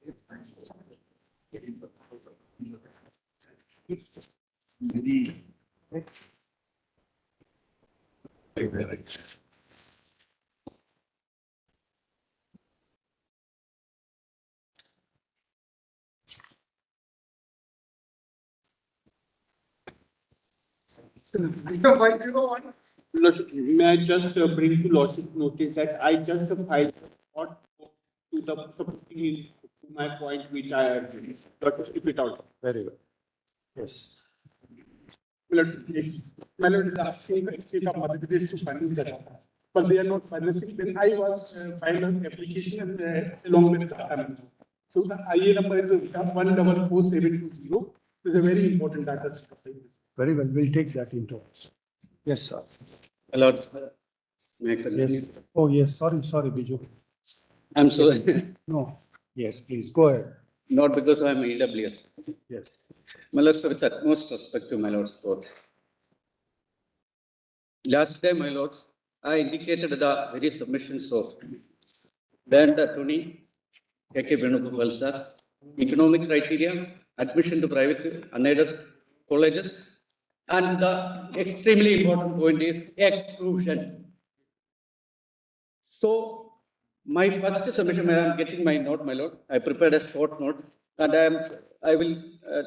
May I just bring to Lordship notice that I just filed not to the supporting to my point which I had. Lordship, keep it out. Very well. Yes. My Lord is asking the state of Madhya Pradesh to furnish that, but they are not furnishing. Then I was filed an application and along with data. So the IA number is 144720. This is a very important data. Very well. We'll take that into account. Yes, sir. My Lord, may I continue? Yes. Oh, yes. Sorry, Biju. I'm sorry. No. Yes, please go ahead. Not because I'm EWS. Yes. My Lord, sir, with utmost respect to my Lord's court. Last time, my Lord, I indicated the very submissions of then the attorney, A.K. Venugopal sir, economic criteria, admission to private unaided colleges, and the extremely important point is exclusion. So, my first submission, I am getting my note, my Lord. I prepared a short note, and I will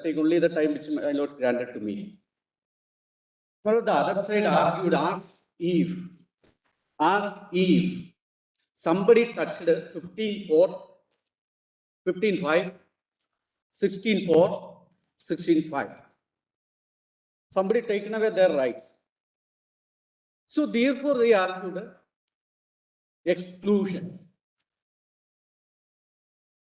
take only the time which my Lord granted to me. Well, the other side argued, if somebody touched 15.4, 15.5, 16.4, 16.5. Somebody taken away their rights. So therefore they argued exclusion.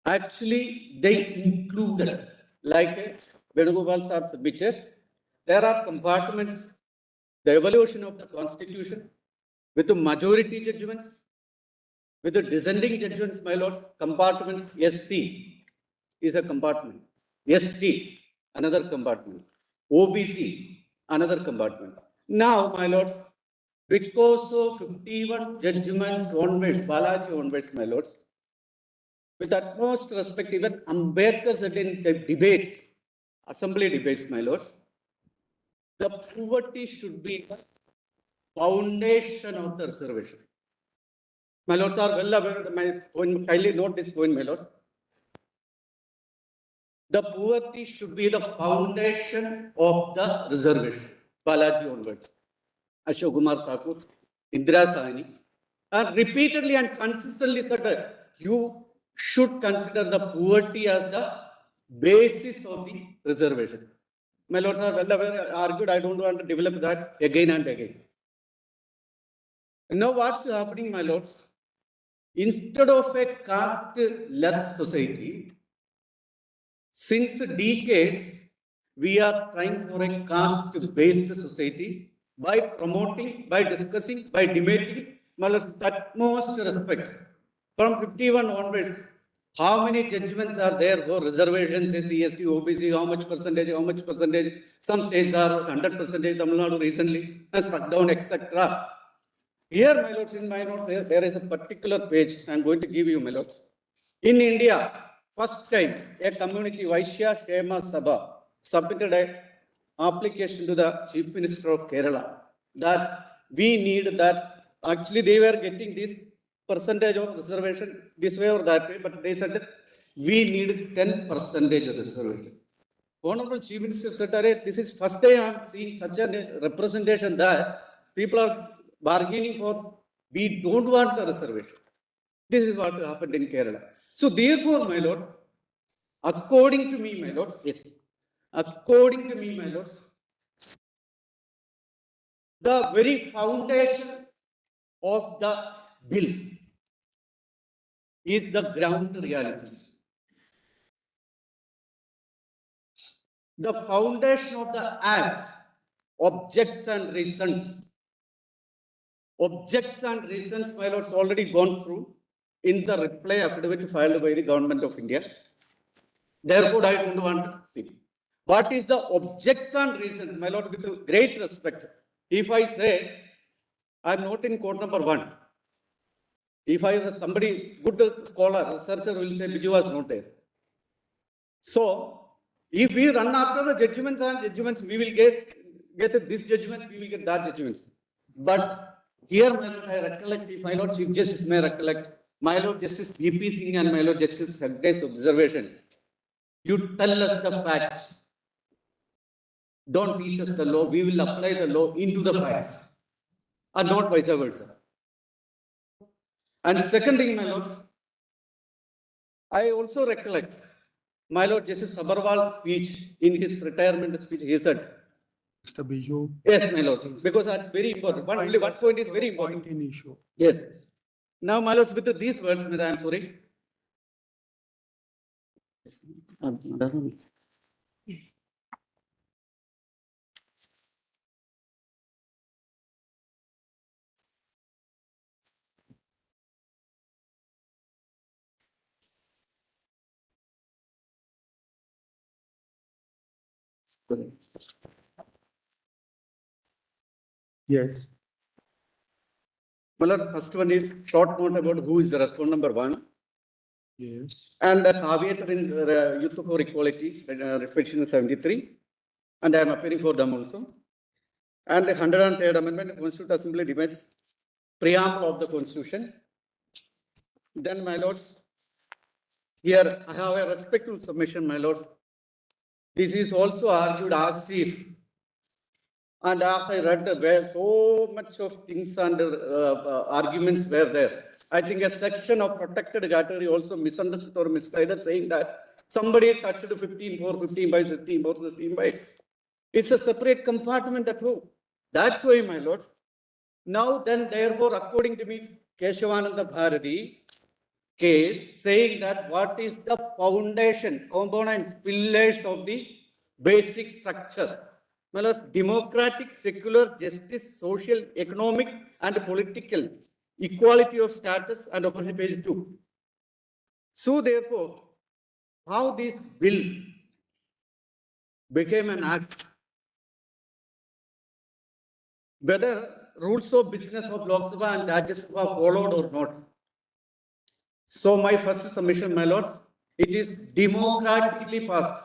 Actually, they included, like Venugopal sir submitted, there are compartments, the evolution of the constitution with the majority judgments, with the dissenting judgments, my lords, compartment SC is a compartment, ST, another compartment, OBC, another compartment. Now, my lords, because of 51 judgments onwards, Balaji onwards, my lords, with utmost respect, even Ambedkar said in the debates, assembly debates, my lords, the poverty should be the foundation of the reservation. My lords are well aware of my point, kindly note this point, my lord. The poverty should be the foundation of the reservation. Balaji onwards. Ashok Kumar Thakur, Indira Sahni, and repeatedly and consistently said that you should consider the poverty as the basis of the reservation. My lords are well aware, argued, I don't want to develop that again and again. Now what's happening, my lords? Instead of a caste-less society, since decades, we are trying for a caste-based society by promoting, by discussing, by debating, with utmost respect. From 51 onwards, how many judgments are there for reservations, SC, ST, OBC, how much percentage, some states are 100%, Tamil Nadu recently has struck down, etc. Here, my lords, in my notes, there is a particular page I am going to give you, my lords. In India, first time, a community, Vaishya Shema Sabha, submitted an application to the Chief Minister of Kerala that we need that. Actually, they were getting this percentage of reservation this way or that way, but they said that we need 10% of reservation. Honorable Chief Minister said, this is first time I am seeing such a representation that people are bargaining for, we don't want the reservation. This is what happened in Kerala. So therefore, my lord, according to me, my lord, yes, according to me, my lord, the very foundation of the bill is the ground realities. The foundation of the act, objects and reasons. Objects and reasons, my lords, already gone through in the reply affidavit filed by the Government of India. Therefore, I don't want to see. What is the objects and reasons, my lord, with great respect? If I say, I am not in court number 1. If I somebody, good scholar, researcher will say, Biju was not there. So, if we run after the judgments and judgments, we will get this judgment, we will get that judgment. But here, my Lord, I recollect, if my Lord Chief Justice may recollect, my Lord Justice B.P. Singh and my Lord Justice Hegde's observation, you tell us the facts. Don't teach us the law, we will apply the law into the facts, and not vice versa. And second thing, my Lord, I also recollect my Lord Justice Sabharwal's speech, in his retirement speech, he said, Mr. Biju. yes, my Lord, because that's very important. Only one point is very important. Point in issue. Yes. Now, my Lord, with these words, I am sorry. Yes. My Lord, first one is short note about who is the respondent number one. Yes. And the caveat in Youth for Equality, Resolution 73. And I am appearing for them also. And the 103rd Amendment, the Constitutional Assembly debates preamble of the Constitution. Then, my lords, here I have a respectful submission, my lords. This is also argued as if, and as I read, where so much of things and arguments were there. I think a section of protected category also misunderstood or misguided, saying that somebody touched 15.4, 15 by 16, or 16 by. It's a separate compartment at home. That's why, my lord. Now, then, therefore, according to me, Keshavananda Bharati case saying that what is the foundation, components, pillars of the basic structure. Well, democratic, secular, justice, social, economic, and political equality of status, and upon page 2. So, therefore, how this bill became an act, whether rules of business of Lok Sabha and Rajya Sabha followed or not. So, my first submission, my lords, it is democratically passed.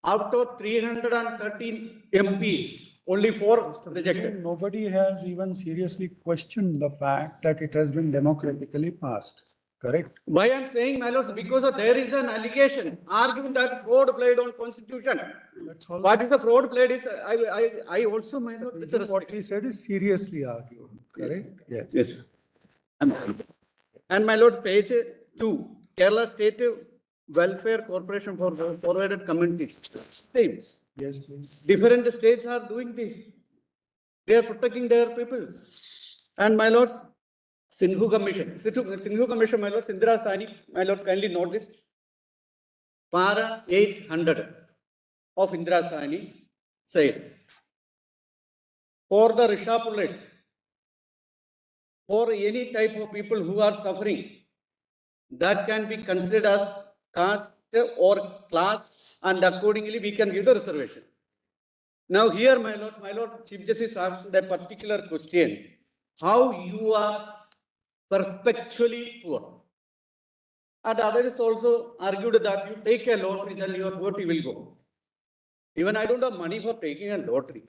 Out of 313 MPs, only 4 rejected. Nobody has even seriously questioned the fact that it has been democratically passed. Correct? Why I am saying, my lords, because there is an allegation, arguing that fraud played on constitution. That's all. What is the fraud played is, I also, my lord, with respect. What he said is seriously argued. Correct? Yes. Yes. And my lord, page 2, Kerala State Welfare Corporation for Forwarded Community. Same. Yes, please. Different states are doing this. They are protecting their people. And my lords, Sindhu Commission, my lord, Indira Sani, my lord, kindly note this. Para 800 of Indira Sani says, for the Risha pullers, for any type of people who are suffering, that can be considered as caste or class, and accordingly we can give the reservation. Now here, my lord Chief Justice asked a particular question, how you are perpetually poor. And others also argued that you take a lottery, then your vote will go. Even I don't have money for taking a lottery.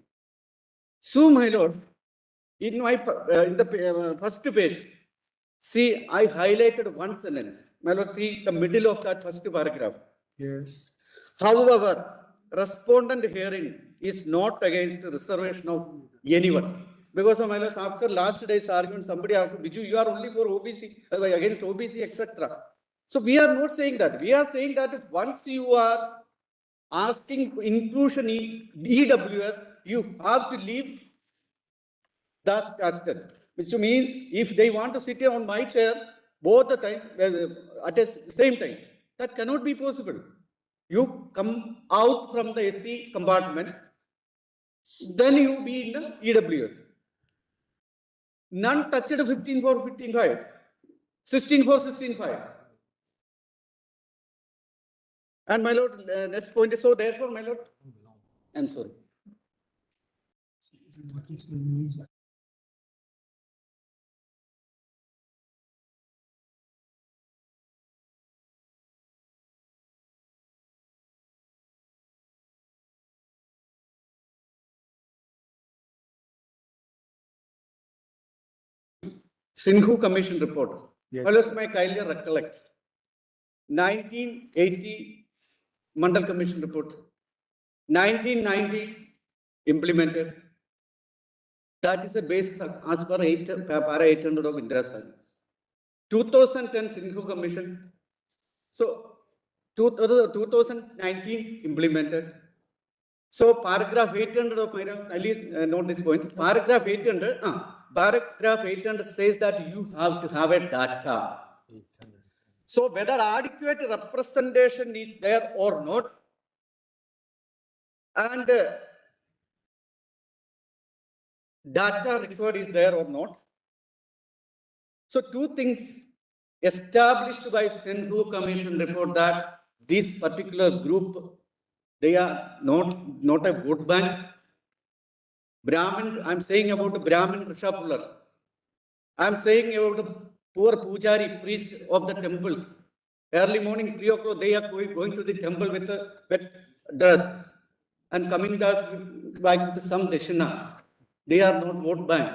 So, my lord, in my in the first page, see, I highlighted one sentence. My lord, see the middle of that first paragraph. Yes. However, respondent hearing is not against the reservation of anyone. Because my lord, after last day's argument, somebody asked, Biju, you are only for OBC, against OBC, etc. So we are not saying that. We are saying that once you are asking inclusion in EWS, you have to leave the status, which means if they want to sit on my chair both the time at the same time, that cannot be possible. You come out from the SC compartment, then you be in the EWS. None touched 15.4, 15.5, 16.4, 16.5. And my lord, next point is, so therefore, my lord, I'm sorry. Sinhu Commission report. Yes. Well, let me kindly recollect. 1980 Mandal Commission report. 1990 implemented. That is the basis as per para 800 of Indira Sahib. 2010 Sinhu Commission. So 2019 implemented. So paragraph 800 of kindly note this point. Paragraph 800 says that you have to have a data. So whether adequate representation is there or not, and data required is there or not. So two things established by Sinhu Commission report that this particular group, they are not a vote bank. Brahmin, I'm saying about Brahmin Rishapular. I'm saying about the poor pujari priests of the temples. Early morning, 3 o'clock, they are going to the temple with a wet dress and coming back with some dashina. They are not vote bank.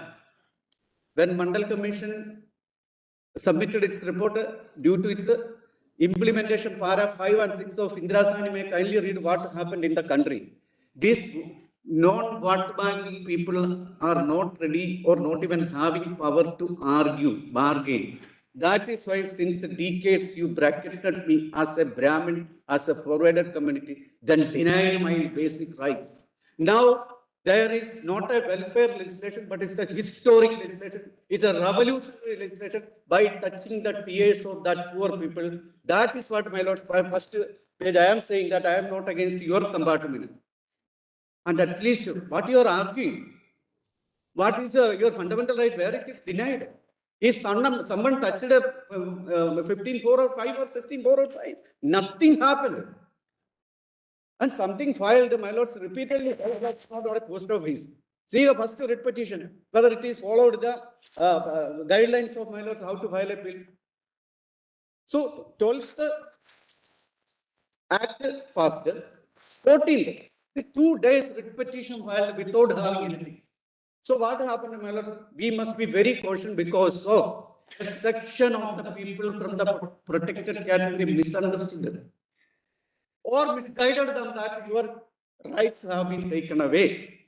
When Mandal Commission submitted its report due to its implementation, para 5 and 6 of Indira Sahib, may kindly read what happened in the country. These non-vote banking people are not ready or not even having power to argue, bargain. That is why since decades you bracketed me as a Brahmin, as a forwarded community, then denied my basic rights. Now there is not a welfare legislation, but it's a historic legislation. It's a revolutionary legislation by touching the TAs of that poor people. That is what, my lord, first page I am saying that I am not against your compartment. And at least what you are arguing, what is your fundamental right where it is denied? If someone touched a 15.4 or 5 or 16.4 or 5, nothing happened. And something filed, my lords, repeatedly, that's not a post office. See the first writ petition, whether it is followed the guidelines of my lords, how to file a bill. So 12th Act passed, 14th, 2 days writ petition filed without having anything. So what happened, my lord? We must be very cautious because of a section of the people from the protected category misunderstood or misguided them that your rights have been taken away.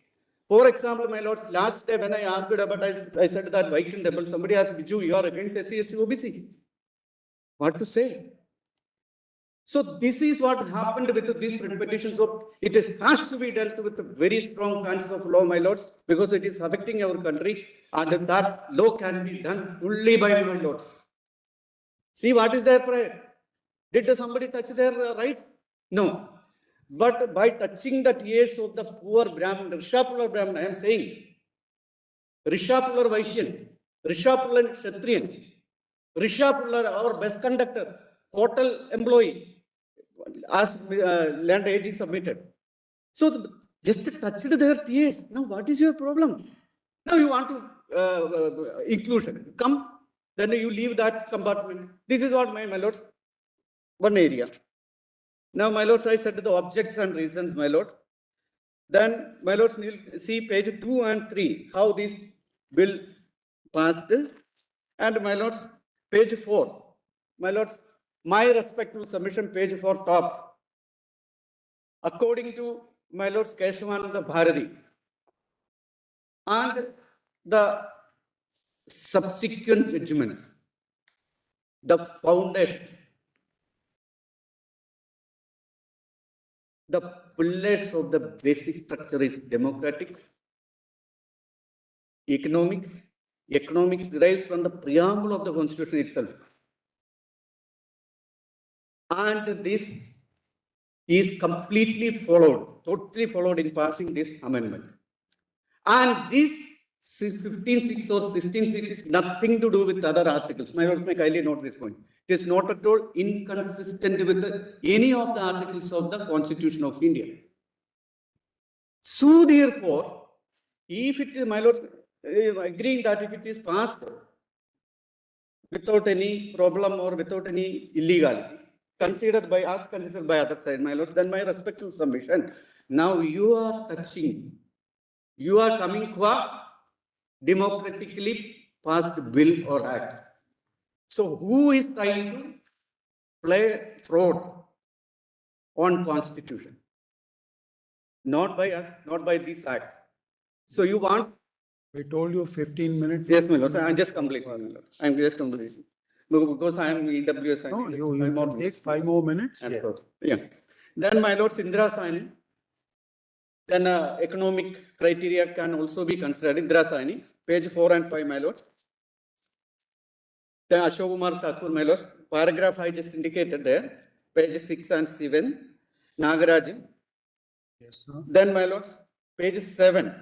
For example, my lords, last day when I argued about, I said that Vaikin Temple, somebody asked me, you are against SC, ST, OBC. What to say? So this is what happened with this writ petition. So it has to be dealt with a very strong hands of law, my lords, because it is affecting our country, and that law can be done only by my lords. See what is their prayer? Did somebody touch their rights? No. But by touching the tears of the poor Brahmin, Rishapular Brahmin, I am saying, Rishapular Vaishyan, Rishapular Kshatriyan, Rishapular, our bus conductor, hotel employee, as land AG submitted. So just touched their tears. Now what is your problem? Now you want to inclusion. Come, then you leave that compartment. This is what my lords, one area. Now, my lords, I said the objects and reasons, my lord. Then, my lords, you'll see page 2 and 3, how this bill passed. And my lords, page 4, my lords, my respective submission, page 4 top. According to my lords Keshavananda Bharati and the subsequent judgments, the foundation, the pillars of the basic structure is democratic, economic. Economics derives from the preamble of the Constitution itself. And this is completely followed, totally followed in passing this amendment. And this 15.6 or 16.6 is nothing to do with other articles. My lord, may kindly note this point. It is not at all inconsistent with any of the articles of the Constitution of India. So therefore, if it is, my lord, agreeing that if it is passed without any problem or without any illegality, considered by us, considered by other side, my lord, then my respective submission. Now you are touching, you are coming qua democratically passed bill or act. So who is trying to play fraud on Constitution? Not by us, not by this act. So you want? I told you 15 minutes. Yes, my lord. I'm just completing, my lord. I'm just completing. Because I am EWS. No, you can take 5 more minutes. I'm Yes. sorry. Yeah. Then, my lord, Indira Sahni. Then economic criteria can also be considered. Indira Sahni, page 4 and 5, my lords. Then Ashok Kumar Thakur, my lords, paragraph I just indicated there, page 6 and 7, Nagaraj. Yes, sir. Then, my lords, page 7,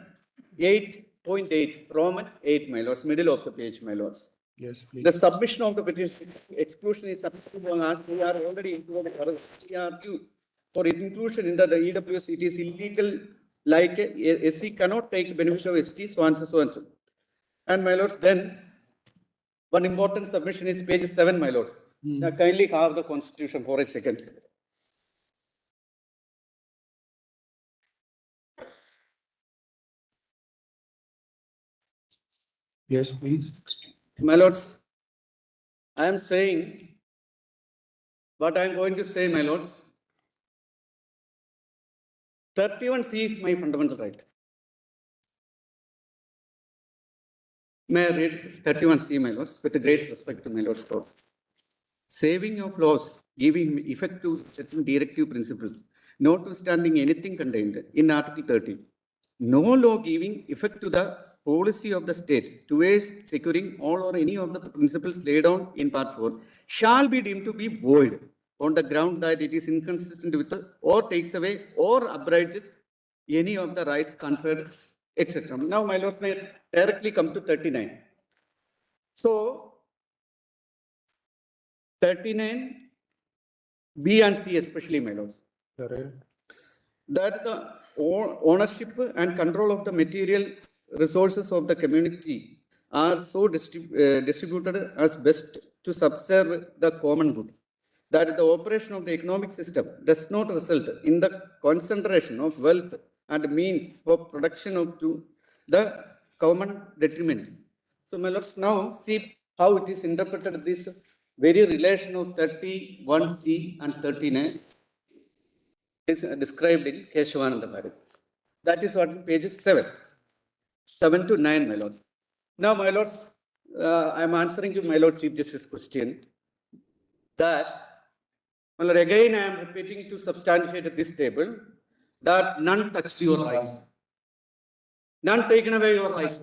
8.8, Roman 8, my lords, middle of the page, my lords. Yes, please. The submission of the petition exclusion is submitted as we are already included. We argue for inclusion in the EWS. It is illegal, like SC cannot take benefit of ST, so and so, so and so. And my lords, then one important submission is page 7, my lords. Now kindly have the Constitution for a second. Yes, please. My lords, I am saying what I am going to say, my lords. 31C is my fundamental right. May I read 31C, my lords, with great respect to my lords. Saving of laws, giving effect to certain directive principles, notwithstanding anything contained in Article 30. No law giving effect to the policy of the state towards securing all or any of the principles laid down in Part 4 shall be deemed to be void on the ground that it is inconsistent with or takes away or abridges any of the rights conferred, etc. Now, my lord, may directly come to 39. So, 39, B and C especially, my lords. Correct. That the ownership and control of the material resources of the community are so distributed as best to subserve the common good. That the operation of the economic system does not result in the concentration of wealth and means for production of to the common detriment. So, my lords, now see how it is interpreted, this very relation of 31C and 39 is described in Keshavananda Bharat. That is what page 7. 7 to 9, my lord. Now, my lords, I am answering to my lord Chief Justice's question that, my lord, again I am repeating to substantiate this table that none touched your rights. None taken away your rights.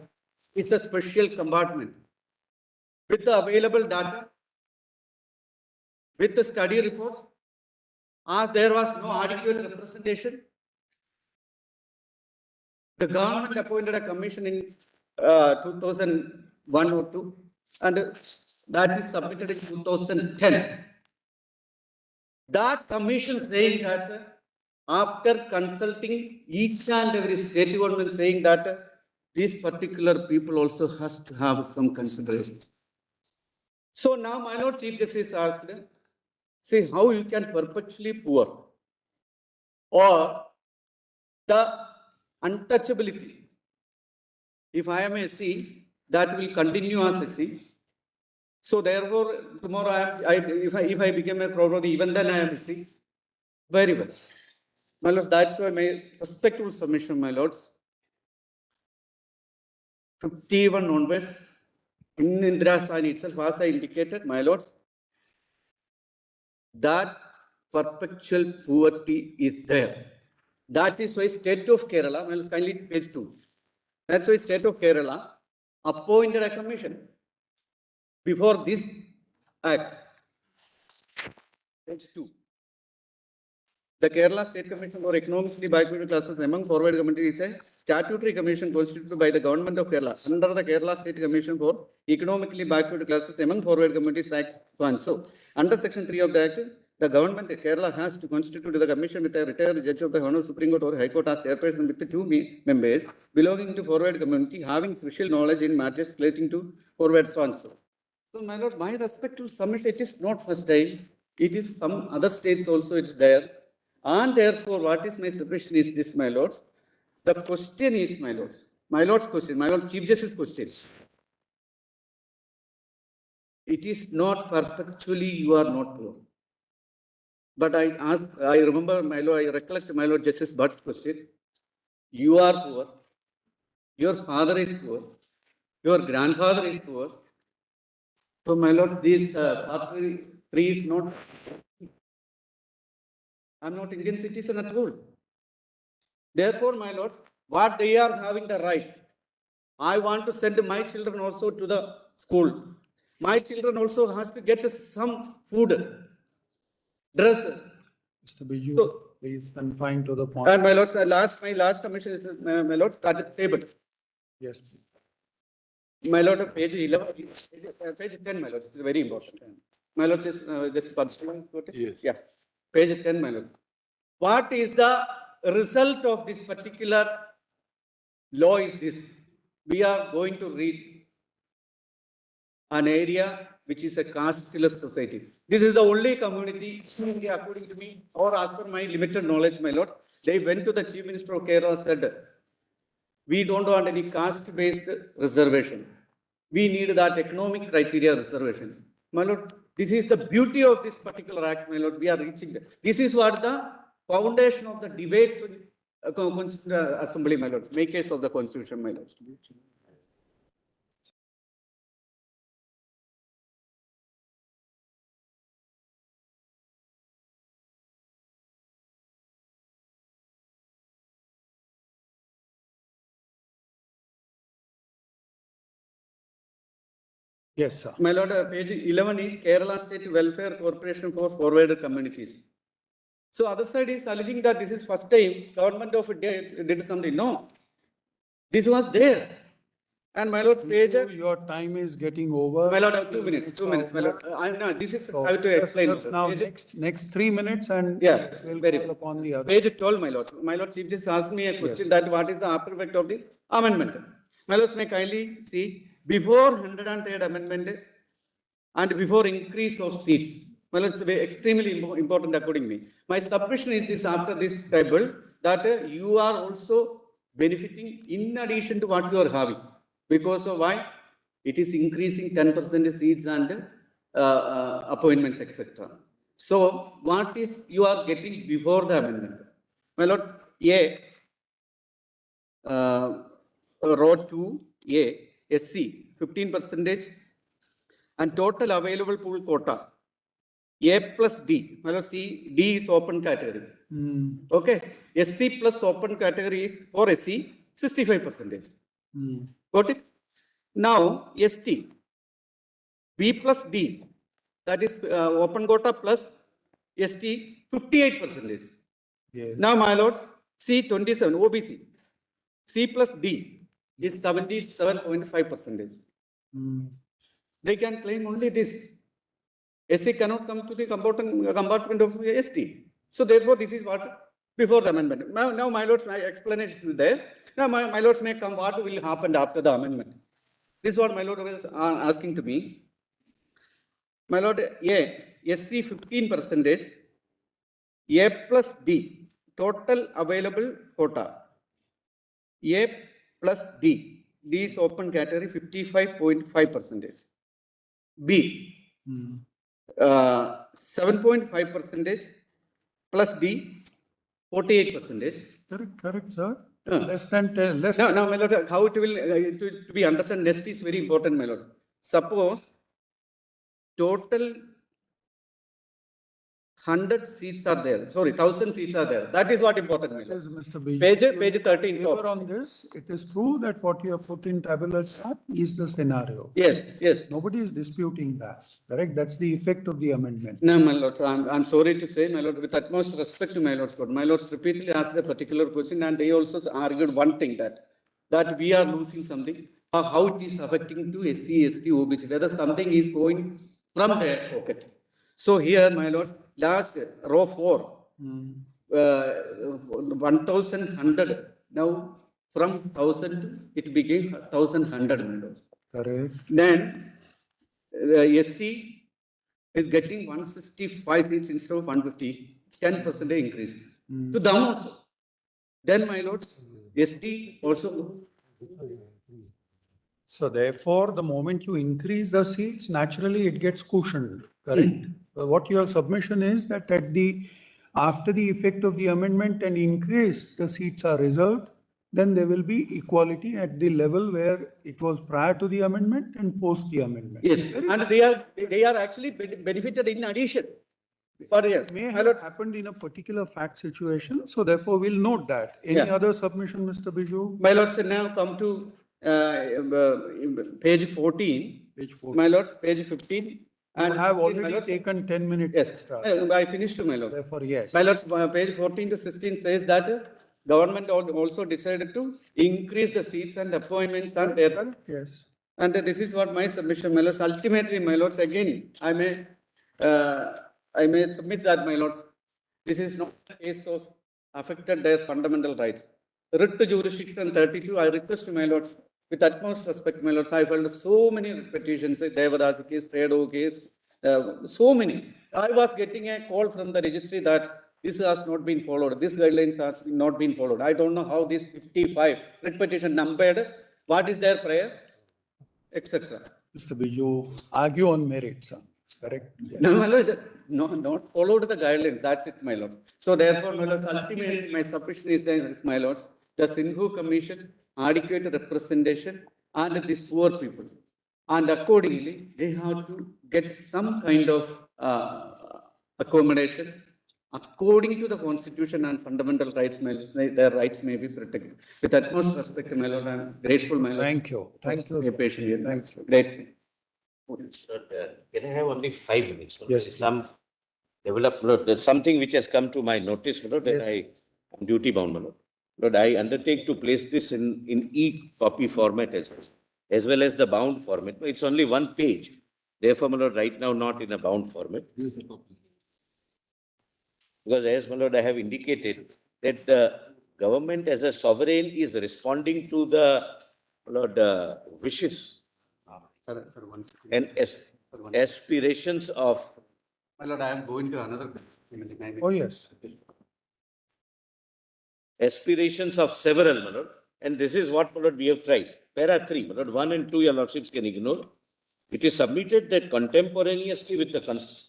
It's a special compartment with the available data, with the study report. As there was no adequate representation, the government appointed a commission in 2001 or 2, and that is submitted in 2010. That commission saying that after consulting each and every state government saying that these particular people also has to have some consideration. So now, my lord Chief Justice asked, see how you can perpetually poor or the untouchability. If I am a SC, that will continue as SC. So therefore, tomorrow if I become a crowd, even then I am SC. Very well. My lords, that's why my respectful submission, my lords. 51 onwards, in Indira Sahni itself, as I indicated, my lords, that perpetual poverty is there. That is why state of Kerala, my lords, kindly page 2. That's why state of Kerala appointed a commission before this act. Page 2. The Kerala State Commission for Economically Backward Classes among Forward Community is a statutory commission constituted by the Government of Kerala under the Kerala State Commission for Economically Backward Classes among Forward Communities Act so and so. Under Section 3 of the Act, the Government of Kerala has to constitute the commission with a retired judge of the Honourable Supreme Court or High Court as chairperson with the 2 members belonging to forward community having special knowledge in matters relating to forward so and so. So, my lord, my respectful submission, it is not first time. It is some other states also it's there. And therefore, what is my submission is this, my lords. The question is, my lords, my lord's question, my lord Chief Justice's question. it is not perpetually you are not poor. But I remember, my Lord, I recollect my Lord Justice Butt's question. You are poor. Your father is poor. Your grandfather is poor. So, my Lord, this part 3 is not, I'm not Indian citizen at all. Therefore, my Lord, what they are having the rights, I want to send my children also to the school. My children also has to get some food, dress. Mr. Biju, So- please confine to the point. And my Lord, my last submission is, my Lord, started table. Yes. My Lord, page 11, page 10, my Lord, this is very important. My Lord, this Yes. Yeah, page 10, my Lord. What is the result of this particular law is this? We are going to read an area which is a casteless society. This is the only community, according to me, or as per my limited knowledge, my Lord, they went to the Chief Minister of Kerala and said, we don't want any caste-based reservation. We need that economic criteria reservation. My Lord, this is the beauty of this particular act, my Lord. We are reaching this is what the foundation of the debates in Assembly, my Lord, makers of the Constitution, my Lord. Yes, sir. My Lord, page 11 is Kerala State Welfare Corporation for Forwarded Communities. So other side is alleging that this is first time government of India did something. No, this was there. And my Lord, page. Your time is getting over. My Lord, 2 minutes, 2 minutes, my Lord. I'm not, this is So how to explain. just now, next 3 minutes and Yeah, we'll very call upon the other. Page 12, my Lord. My Lord, Chief Justice asked me a question that what is the after effect of this amendment? My Lord, may kindly see before 103rd amendment and before increase of seats. Well, it's extremely important according to me. My submission is this after this table that you are also benefiting in addition to what you are having. Because of why? It is increasing 10% seats and appointments, etc. So, what is you are getting before the amendment? My Lord, A, row 2A, SC, 15%, and total available pool quota, A plus D. Well, C, D is open category. Okay. SC plus open category is for SC, 65%. Got it? Now, ST, B plus D, that is open quota plus ST, 58%. Yes. Now, my lords, C27, OBC, C plus D is 77.5%. They can claim only this. SC cannot come to the compartment of ST. So therefore, this is what before the amendment. Now my lords, my explanation is there. Now my lords may come what will happen after the amendment. This is what my lord was asking to me. My lord, SC 15%, A plus D, total available quota. A plus D, D is open category 55.5%. B, 7.5% plus D, 48%. Correct, sir. Less than 10, less. Now, my lord, how it will to be understood next is very important, my lord. Suppose total 100 seats are there. Sorry, 1,000 seats are there. That is what important, my lord. Yes, Mr. Biju. Page 13. Favor Top. on this, it is true that what you have put in tabular chart is the scenario. Yes, yes. Nobody is disputing that, correct? That's the effect of the amendment. No, my lord, I'm sorry to say, my lord, with utmost respect to my lord's court, my lords repeatedly asked a particular question and they also argued one thing that we are losing something, how it is affecting to SC, ST, OBC, whether something is going from their pocket. So here, my lords, last row 4, 1,100, now from 1,000 it became 1,100, my lords. Correct. Then SC is getting 165 seats instead of 150, 10% increase. To them also. Then, my lords, ST also. So therefore, the moment you increase the seats, naturally it gets cushioned, correct? What your submission is that after the effect of the amendment and increase, the seats are reserved, then there will be equality at the level where it was prior to the amendment and post the amendment. Yes, Very and they are actually benefited in addition. It may have happened in a particular fact situation, so therefore we'll note that. Any Yeah. other submission, Mr. Bijou? My lords, now come to page 14. Page 14. My lords, page 15. You And have 16, my already lords. taken 10 minutes Yes, extra. I finished, my lord. Therefore, yes. My lords, page 14 to 16 says that government also decided to increase the seats and appointments and their. Yes. And this is what my submission, my lords. Ultimately, my lords, again, I may submit that, my lords, this is not a case of affected their fundamental rights. Writ to jurisdiction 32, I request my lords, with utmost respect, my lords, I filed so many petitions, Devadasi case, Trado case, so many. I was getting a call from the registry that this has not been followed, this guidelines has not been followed. I don't know how this 55 writ petition numbered, what is their prayer, etc. Mr. Bijou, argue on merits, correct? Yes. No, my lord, not followed the guidelines. That's it, my lord. So therefore, my lords, ultimately my submission is that, my lords, the Sinhu Commission, adequate representation and these poor people. And accordingly, they have to get some kind of accommodation according to the Constitution and fundamental rights. My lords, their rights may be protected. With utmost respect, my lord, I am grateful, my lord. Thank you. Thank you. Be patient here. Thanks. Grateful. Can I have only 5 minutes? Yes, There is some development, there's something which has come to my notice, that Yes. I am duty bound, my lord. Lord, I undertake to place this in e-copy format as well as the bound format. It's only 1 page. Therefore, my lord, right now not in a bound format. Because as my lord, I have indicated that the government as a sovereign is responding to the, my lord, wishes and aspirations of. My lord, I am going to another question. Oh, yes. Aspirations of several, my lord, and this is what, my lord, we have tried. Para 3, my lord, 1 and 2, your lordships can ignore. It is submitted that contemporaneously with the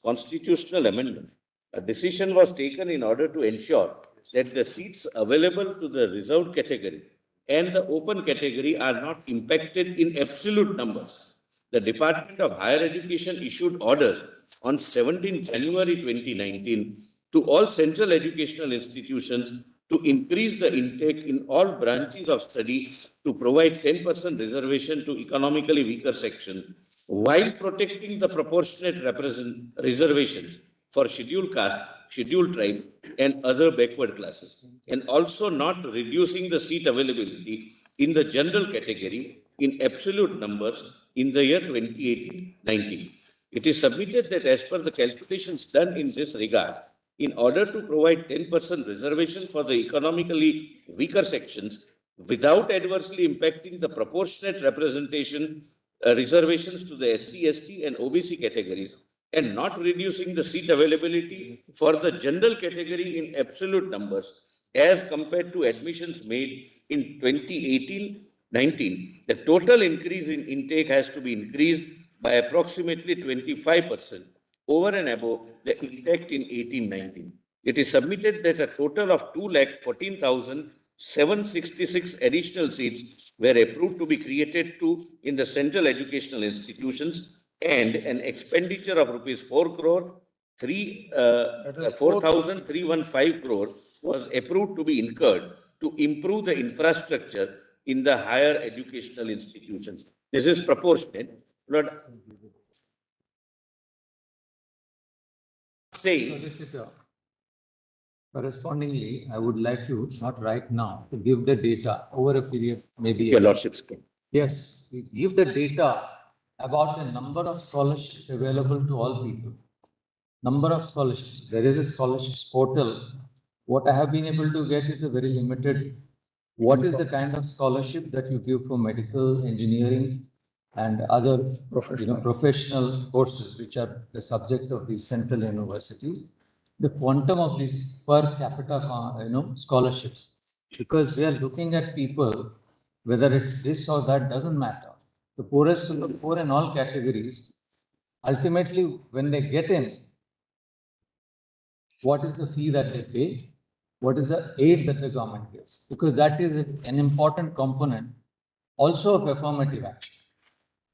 constitutional amendment, a decision was taken in order to ensure that the seats available to the reserved category and the open category are not impacted in absolute numbers. The Department of Higher Education issued orders on 17 January 2019 to all central educational institutions to increase the intake in all branches of study to provide 10% reservation to economically weaker sections, while protecting the proportionate reservations for scheduled caste, scheduled tribe, and other backward classes, and also not reducing the seat availability in the general category in absolute numbers in the year 2018-19. It is submitted that as per the calculations done in this regard, in order to provide 10% reservation for the economically weaker sections without adversely impacting the proportionate representation reservations to the SC, ST and OBC categories and not reducing the seat availability for the general category in absolute numbers as compared to admissions made in 2018-19, the total increase in intake has to be increased by approximately 25% over and above the intake in 18-19. It is submitted that a total of 2,14,766 additional seats were approved to be created in the central educational institutions, and an expenditure of rupees 4,315 crore was approved to be incurred to improve the infrastructure in the higher educational institutions. This is proportionate. Lord, saying Solicitor, correspondingly, I would like you, not right now, to give the data over a period, maybe. your lordships can. Yes, give the data about the number of scholarships available to all people. Number of scholarships. There is a scholarships portal. What I have been able to get is a very limited. What is the kind of scholarship that you give for medical, engineering, and other professional courses, which are the subject of these central universities? The quantum of these per capita, scholarships, because we are looking at people, whether it's this or that doesn't matter. the poorest of the poor in all categories, ultimately, when they get in, what is the fee that they pay? What is the aid that the government gives? Because that is an important component also of affirmative action.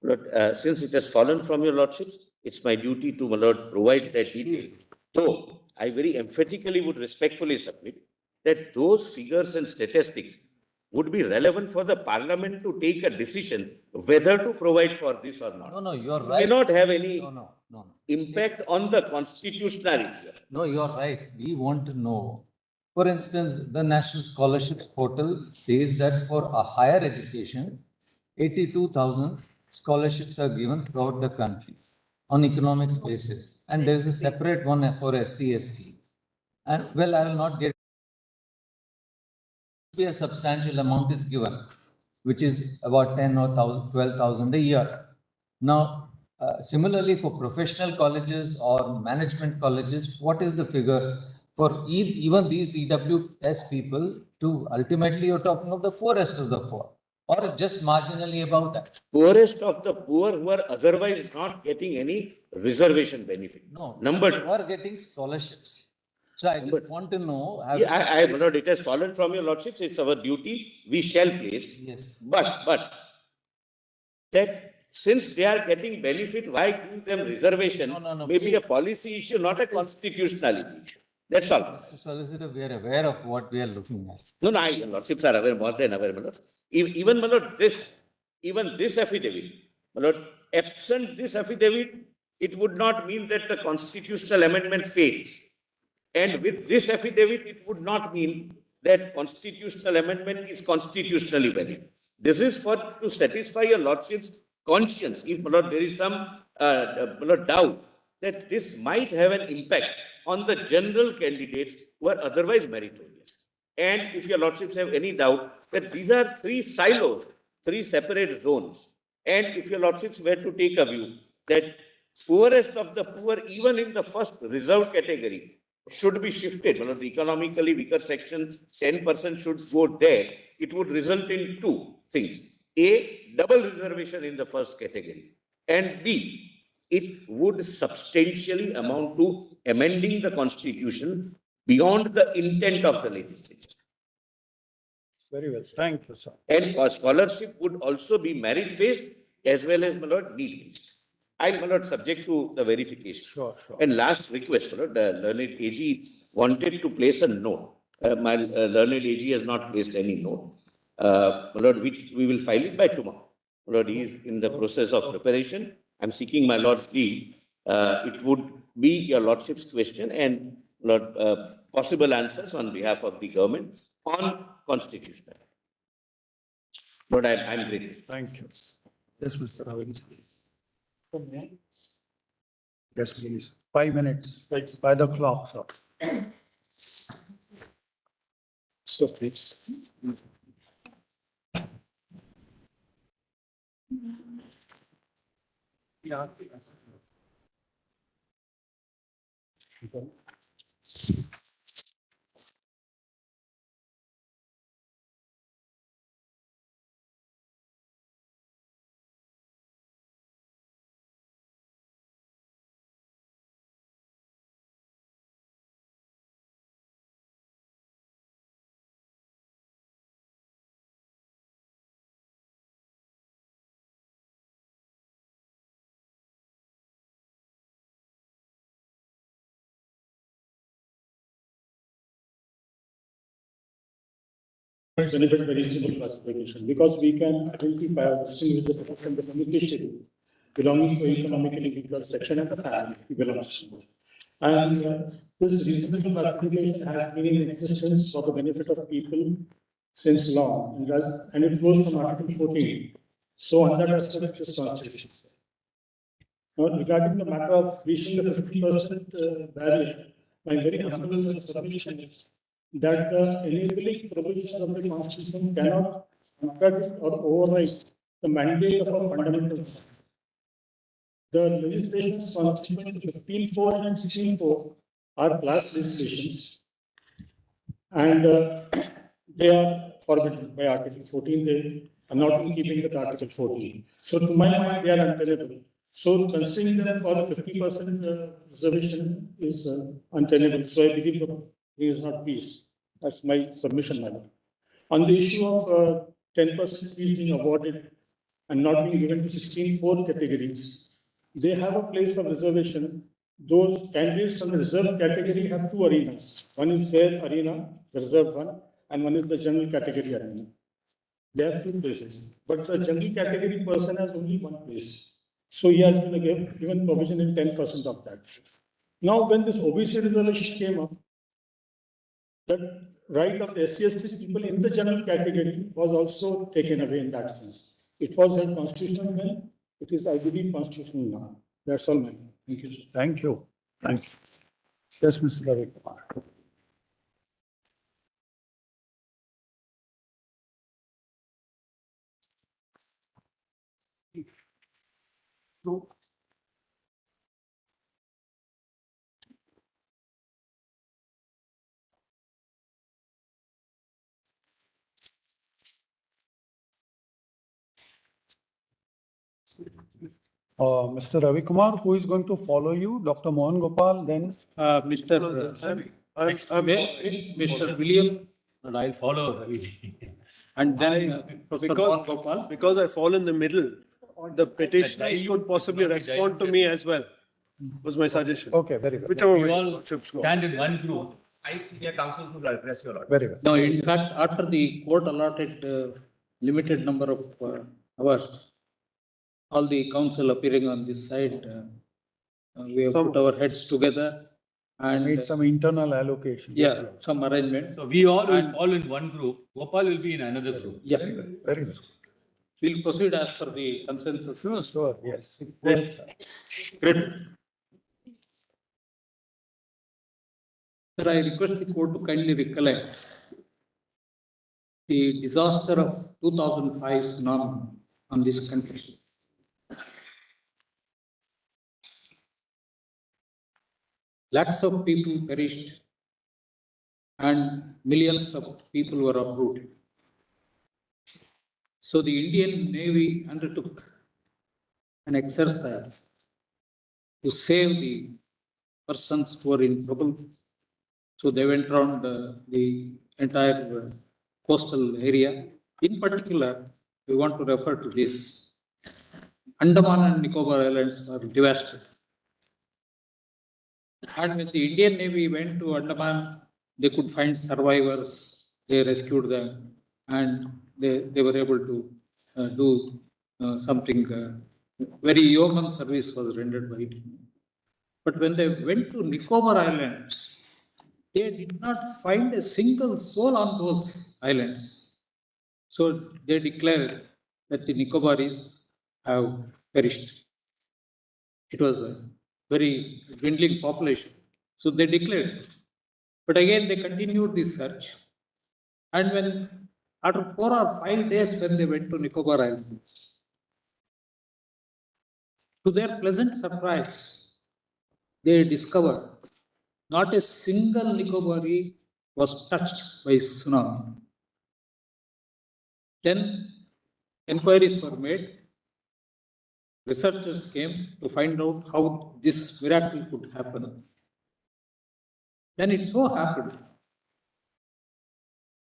But since it has fallen from your lordships, it's my duty to, my lord, provide that detail. Though I very emphatically would respectfully submit that those figures and statistics would be relevant for the parliament to take a decision whether to provide for this or not. No, you're It right. may not have any No. impact on the constitutionality. No, you're right. We want to know. For instance, the National Scholarships Portal says that for a higher education, 82,000 scholarships are given throughout the country on economic basis. And there's a separate one for SC/ST. And well, I will not get a substantial amount is given, which is about 10 or 12,000 a year. Now, similarly for professional colleges or management colleges, what is the figure for even these EWS people to ultimately you're talking of the poorest of the poor or just marginally above that? Poorest of the poor who are otherwise not getting any reservation benefit. No, Number who are getting scholarships. So I just want to know. my lord, it has fallen from your lordships. It's our duty. We shall place. Yes. But that since they are getting benefit, why give them reservation? No, Maybe please. a policy issue, not a constitutionality issue. That's all. Mr. Solicitor, we are aware of what we are looking at. No, your lordships are aware, more than aware, my lord. Even, my lord, even this affidavit, my lord, absent this affidavit, it would not mean that the constitutional amendment fails. And with this affidavit, it would not mean that constitutional amendment is constitutionally valid. This is to satisfy your lordship's conscience. If, my lord, there is some my lord, doubt that this might have an impact on the general candidates who are otherwise meritorious. And if your lordships have any doubt that these are three silos, three separate zones, and if your lordships were to take a view that poorest of the poor, even in the first reserved category, should be shifted. Well, the economically weaker section, 10% should go there. It would result in two things. A, double reservation in the first category. And B, it would substantially amount to amending the constitution beyond the intent of the legislature. Very well. Thank you, sir. And a scholarship would also be merit-based as well as, my lord, need-based. My lord, subject to the verification. Sure. And last request, my lord, the learned AG wanted to place a note. My learned AG has not placed any note. My lord, which we will file it by tomorrow. My lord, he is in the process of preparation. I'm seeking my lord's leave. It would be your lordship's question and lord, possible answers on behalf of the government on constitution. Lord, I'm grateful. Thank you. Yes, Mr. Ravin. Yes, please. 5 minutes by the clock, sir. So please. Yeah. Benefit by reasonable classification because we can identify or distinguish the person, the beneficiary belonging to economically weaker section of the family he belongs to. And this reasonable classification has been in existence for the benefit of people since long, and it goes from Article 14. So, on that aspect, this constitution. Now, regarding the matter of reaching the 50% barrier, my very humble submission is that the enabling provisions of the Constitution cannot contradict or override the mandate of a fundamental right. The legislations consequent to 15.4 and 16.4 are class legislations, and they are forbidden by Article 14. are not in keeping with Article 14. So to my mind, they are untenable. So considering them for 50% reservation is untenable. So I believe the there is not peace. That's my submission, madam. On the issue of 10% fees being awarded and not being given to 16 4 categories, they have a place of reservation. Those candidates from the reserved category have two arenas. One is their arena, the reserved one, and one is the general category arena. They have two places, but the general category person has only one place. So he has been given provision in 10% of that. Now, when this OBC reservation came up, that right of the SC/ST people in the general category was also taken away in that sense. It was held constitutional then. It is, I believe, constitutional now. That's all, man. Thank you, sir. Thank you. Thank you. Yes, Mr. Ravi Kumar. No. Mr. Ravi Kumar, who is going to follow you? Dr. Mohan Gopal, then Mr. Mr. William, But I'll follow Ravi. and then Professor Mohan Gopal. Because I fall in the middle, the petitioners could possibly respond to me as well, was my suggestion. okay, very good. Whichever We way. all Chips go. stand in one group. I senior counsel who will address your order. Very good. No, in fact, after the court allotted limited number of hours, all the council appearing on this side, we have put our heads together and Made some internal allocation. yeah, some arrangement. So we all will fall in one group. Gopal will be in another group. Yeah, Very good. we'll proceed as per the consensus. Sure, yes. Great. sir. Great. Sir, I request the court to kindly recollect the disaster of 2005 tsunami on this country. Lakhs of people perished and millions of people were uprooted. So the Indian Navy undertook an exercise to save the persons who were in trouble. So they went around the entire coastal area. In particular, we want to refer to this. Andaman and Nicobar Islands were devastated. And when the Indian Navy went to Andaman, they could find survivors, they rescued them, and they were able to do something, very yeoman service was rendered by it. But when they went to Nicobar Islands, they did not find a single soul on those islands. So they declared that the Nicobaris have perished. It was a very dwindling population. So they declared. But again, they continued this search. And when, after 4 or 5 days, when they went to Nicobar Islands, to their pleasant surprise, they discovered not a single Nicobari was touched by tsunami. Then inquiries were made. Researchers came to find out how this miracle could happen. Then it so happened,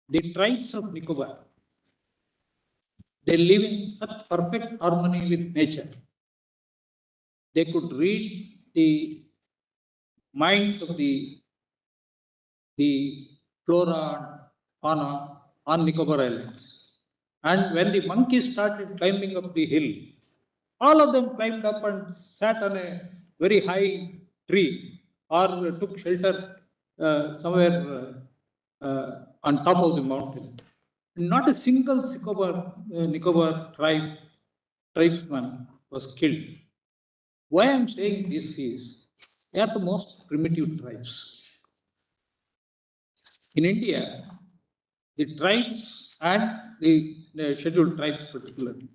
the tribes of Nicobar, they live in such perfect harmony with nature. They could read the minds of the flora and fauna on Nicobar Islands. And when the monkeys started climbing up the hill, all of them climbed up and sat on a very high tree or took shelter somewhere on top of the mountain. Not a single Nicobar tribesman was killed. Why I am saying this is, they are the most primitive tribes. In India, the tribes and the scheduled tribes particularly,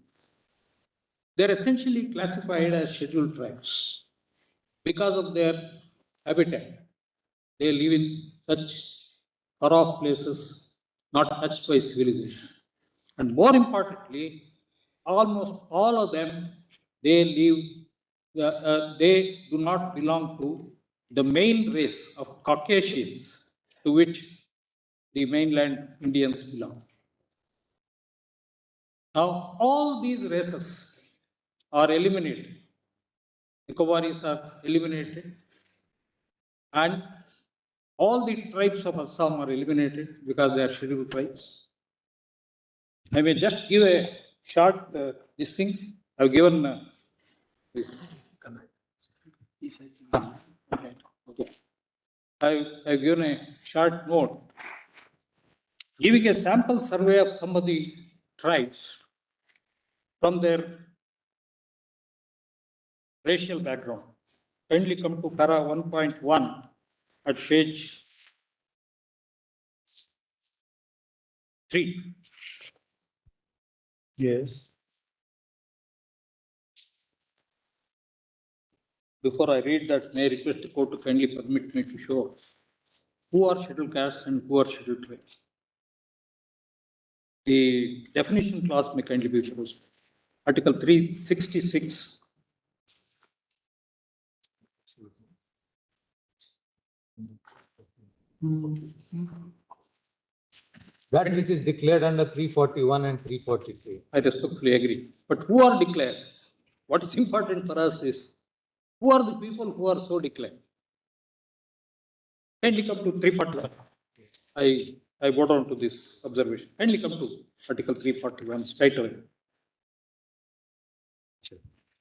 they are essentially classified as scheduled tribes because of their habitat. They live in such far-off places not touched by civilization. And more importantly, almost all of them, they do not belong to the main race of Caucasians to which the mainland Indians belong. Now, all these races are eliminated. Nicobaris are eliminated, and all the tribes of Assam are eliminated because they are scheduled tribes. I may just give a short this thing. I've given. I've given a short note giving a sample survey of some of the tribes from their racial background. Kindly come to para 1.1 at page 3. Yes. Before I read that, may I request the court to kindly permit me to show who are scheduled castes and who are scheduled tribes. The definition clause may kindly be proposed. Article 366. That which is declared under 341 and 343. I respectfully agree. But who are declared? What is important for us is who are the people who are so declared? Kindly come to 341. I go down to this observation. Kindly come to Article 341 straight away.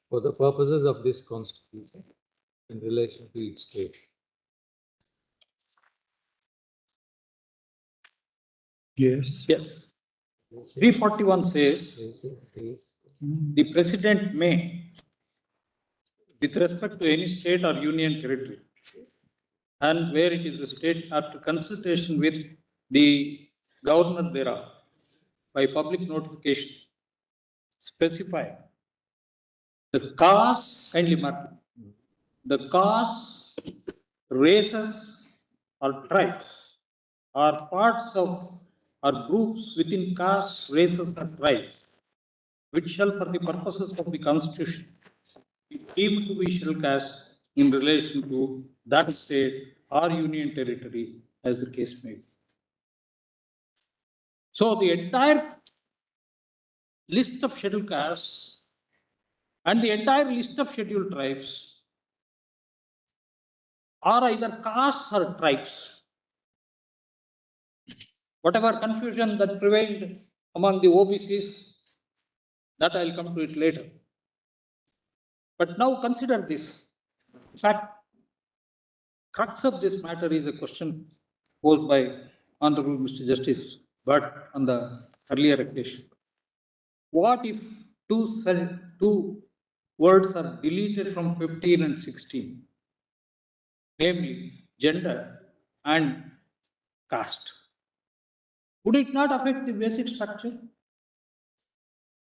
For the purposes of this constitution in relation to each state. Yes. Yes. 341 says the president may, with respect to any state or union territory, and where it is a state, after consultation with the governor thereof, by public notification, specify the caste, kindly mark, the caste, races, or tribes are parts of or groups within caste, races, or tribes, which shall, for the purposes of the Constitution, be deemed to be scheduled caste in relation to that state or union territory, as the case may be. So, the entire list of scheduled castes and the entire list of scheduled tribes are either castes or tribes. Whatever confusion that prevailed among the OBCs, that I'll come to it later. But now consider this. In fact, crux of this matter is a question posed by Honorable Mr. Justice Bhatt on the earlier occasion. What if two words are deleted from 15 and 16, namely gender and caste? Would it not affect the basic structure?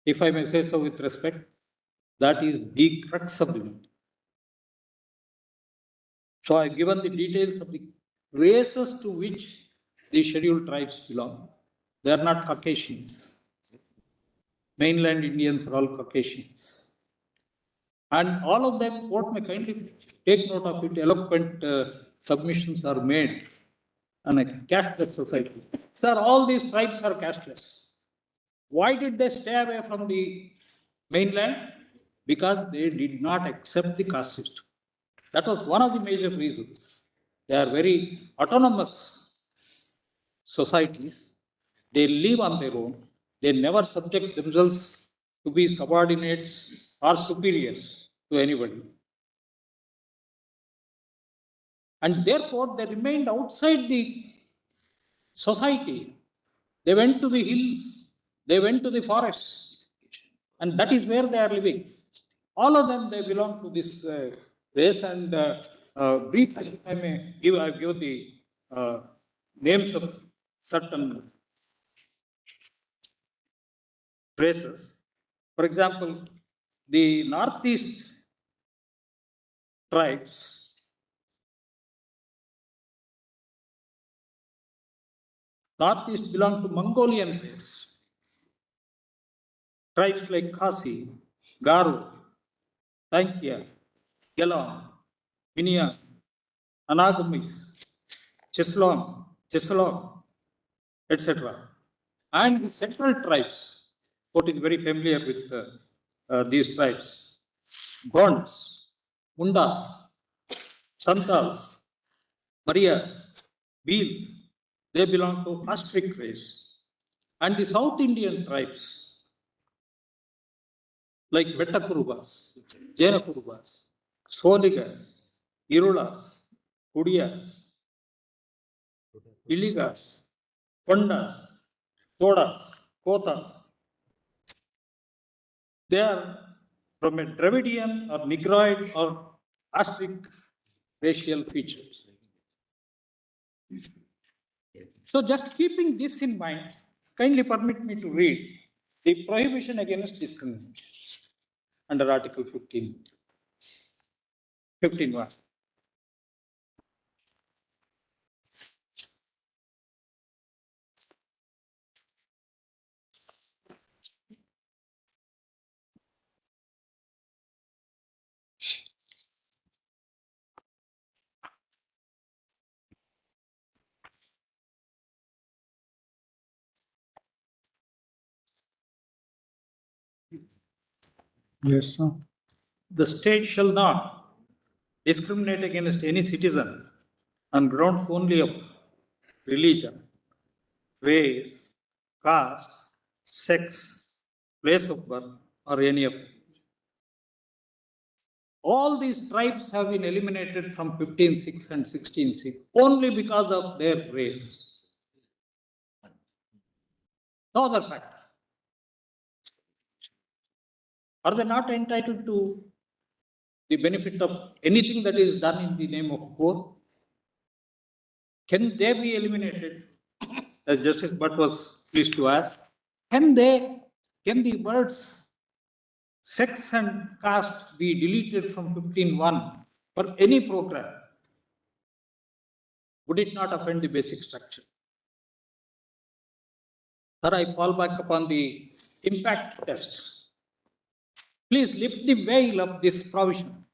If I may say so with respect, that is the crux of the matter. So I've given the details of the races to which the scheduled tribes belong. They are not Caucasians. Mainland Indians are all Caucasians. And all of them, court may kindly take note of it, eloquent submissions are made on a casteless society. Sir, all these tribes are casteless. Why did they stay away from the mainland? Because they did not accept the caste system. That was one of the major reasons. They are very autonomous societies. They live on their own. They never subject themselves to be subordinates or superiors to anybody. And therefore, they remained outside the society. They went to the hills, they went to the forests, and that is where they are living. All of them, they belong to this race. And briefly, if I may give, I give the names of certain races. For example, the northeast tribes, northeast belong to Mongolian race. tribes like Khasi, Garo, Tankya, Gelong, Minya, Anagamis, Cheslong, etc. And the central tribes, what is very familiar with these tribes, Gonds, Mundas, Santals, Marias, Beals, they belong to Astric race. And the South Indian tribes, like Betakurubas, Jainakurubas, Soligas, Irulas, Kudias, Iligas, Pondas, Todas, Kotas, they are from a Dravidian or Negroid or Astric racial features. So just keeping this in mind, kindly permit me to read the prohibition against discrimination under Article 15.1. Yes, sir. The state shall not discriminate against any citizen on grounds only of religion, race, caste, sex, place of birth, or any of them. All these tribes have been eliminated from 15.6 and 16.6 only because of their race. No other factor. Are they not entitled to the benefit of anything that is done in the name of poor? Can they be eliminated? As Justice Bhatt was pleased to ask, can the words sex and caste be deleted from 15.1 for any program? Would it not offend the basic structure? Sir, I fall back upon the impact test. Please lift the veil of this provision.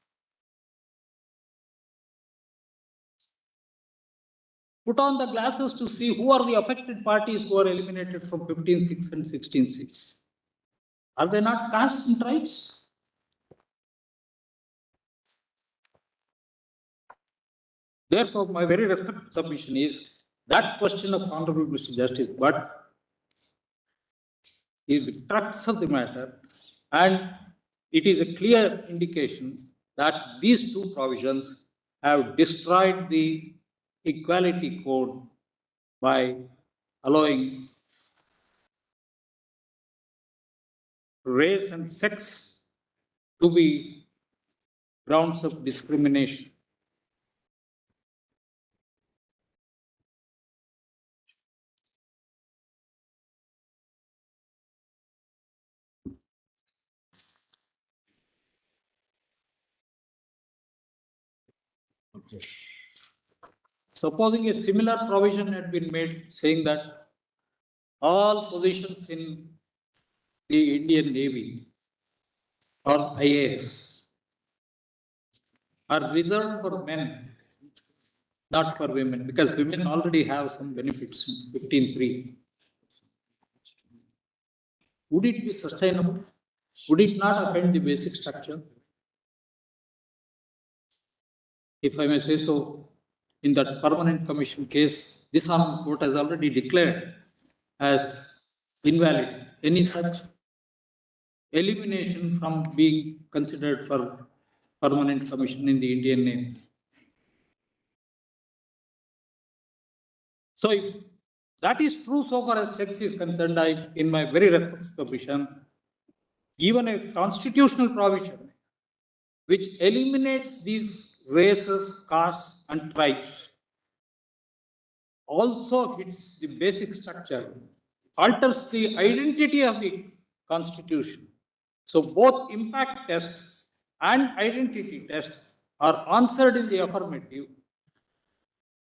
Put on the glasses to see who are the affected parties who are eliminated from 15.6 and 16.6. Are they not castes and tribes? Therefore, my very respectful submission is that question of Honorable Mr. Justice Bhatt is the crux of the matter, and it is a clear indication that these two provisions have destroyed the equality code by allowing race and sex to be grounds of discrimination. Supposing a similar provision had been made saying that all positions in the Indian Navy or IAS are reserved for men, not for women, because women already have some benefits in 15.3. Would it be sustainable? Would it not offend the basic structure? If I may say so, in that permanent commission case, this Honorable Court has already declared as invalid any such elimination from being considered for permanent commission in the Indian Navy. So if that is true so far as sex is concerned, I, in my very respectful submission, even a constitutional provision which eliminates these races, castes, and tribes also hits the basic structure, alters the identity of the Constitution. So both impact test and identity test are answered in the affirmative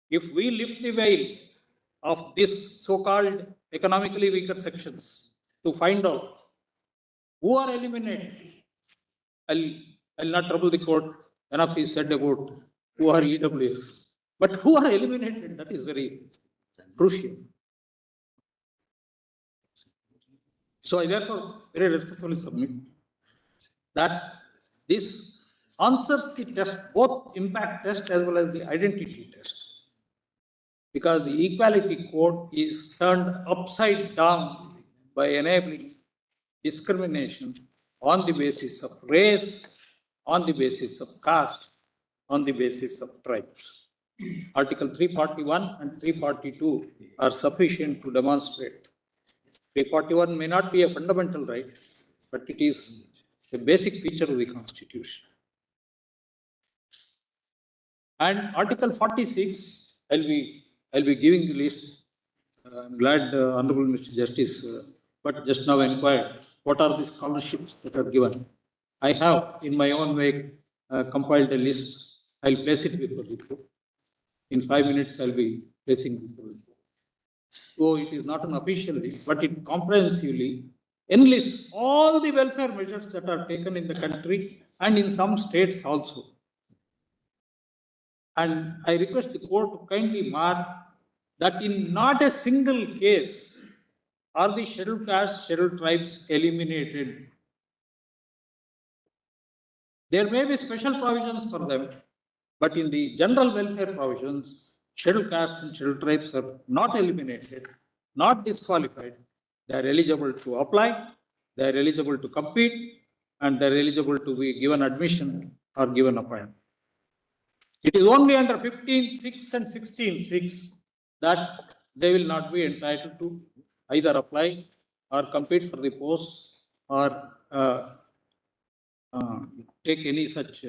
if we lift the veil of this so-called economically weaker sections to find out who are eliminated. I'll not trouble the court. Enough is said about who are EWS. But who are eliminated, that is very crucial. So I therefore very respectfully submit that this answers the test, both impact test as well as the identity test. Because the equality code is turned upside down by enabling discrimination on the basis of race, on the basis of caste, on the basis of tribes. Article 341 and 342 are sufficient to demonstrate. 341 may not be a fundamental right, but it is a basic feature of the Constitution. And Article 46, I'll be giving the list. I'm glad Honorable Mr. Justice, but just now inquired, what are the scholarships that are given? I have, in my own way, compiled a list. I'll place it before the court. In 5 minutes, I'll be placing before the court. So it is not an official list, but it comprehensively enlists all the welfare measures that are taken in the country and in some states also. And I request the court to kindly mark that in not a single case are the scheduled castes, scheduled tribes eliminated. There may be special provisions for them, but in the general welfare provisions, scheduled castes and scheduled tribes are not eliminated, not disqualified. They are eligible to apply, they are eligible to compete, and they are eligible to be given admission or given appointment. It is only under 15(6) and 16(6) that they will not be entitled to either apply or compete for the post or take any such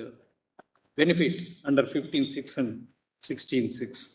benefit under 15(6) and 16(6).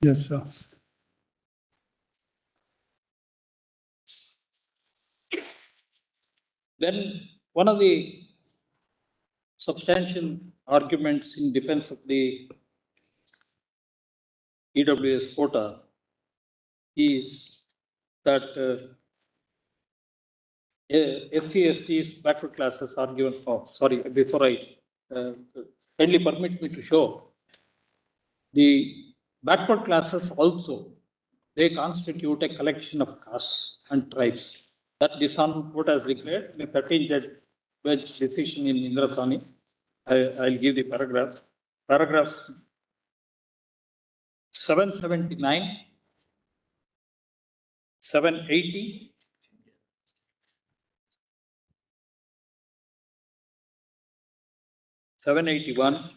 Yes, sir. Then one of the substantial arguments in defense of the EWS quota is that SC/STs backward classes are given. Oh, sorry, before I kindly permit me to show the backward classes also, they constitute a collection of castes and tribes. That this Honorable Court has declared in a 13-judge decision in Indrasani. I'll give the paragraph. Paragraphs 779, 780, 781,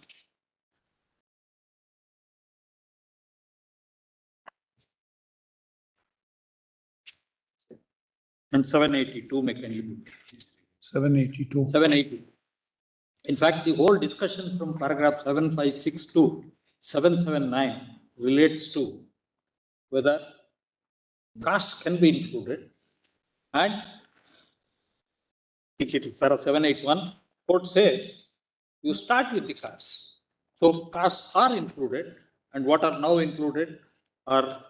and 782 may kindly be. 782. 780. In fact, the whole discussion from paragraph 756 to 779 relates to whether castes can be included, and para 781, court says you start with the castes. So castes are included, and what are now included are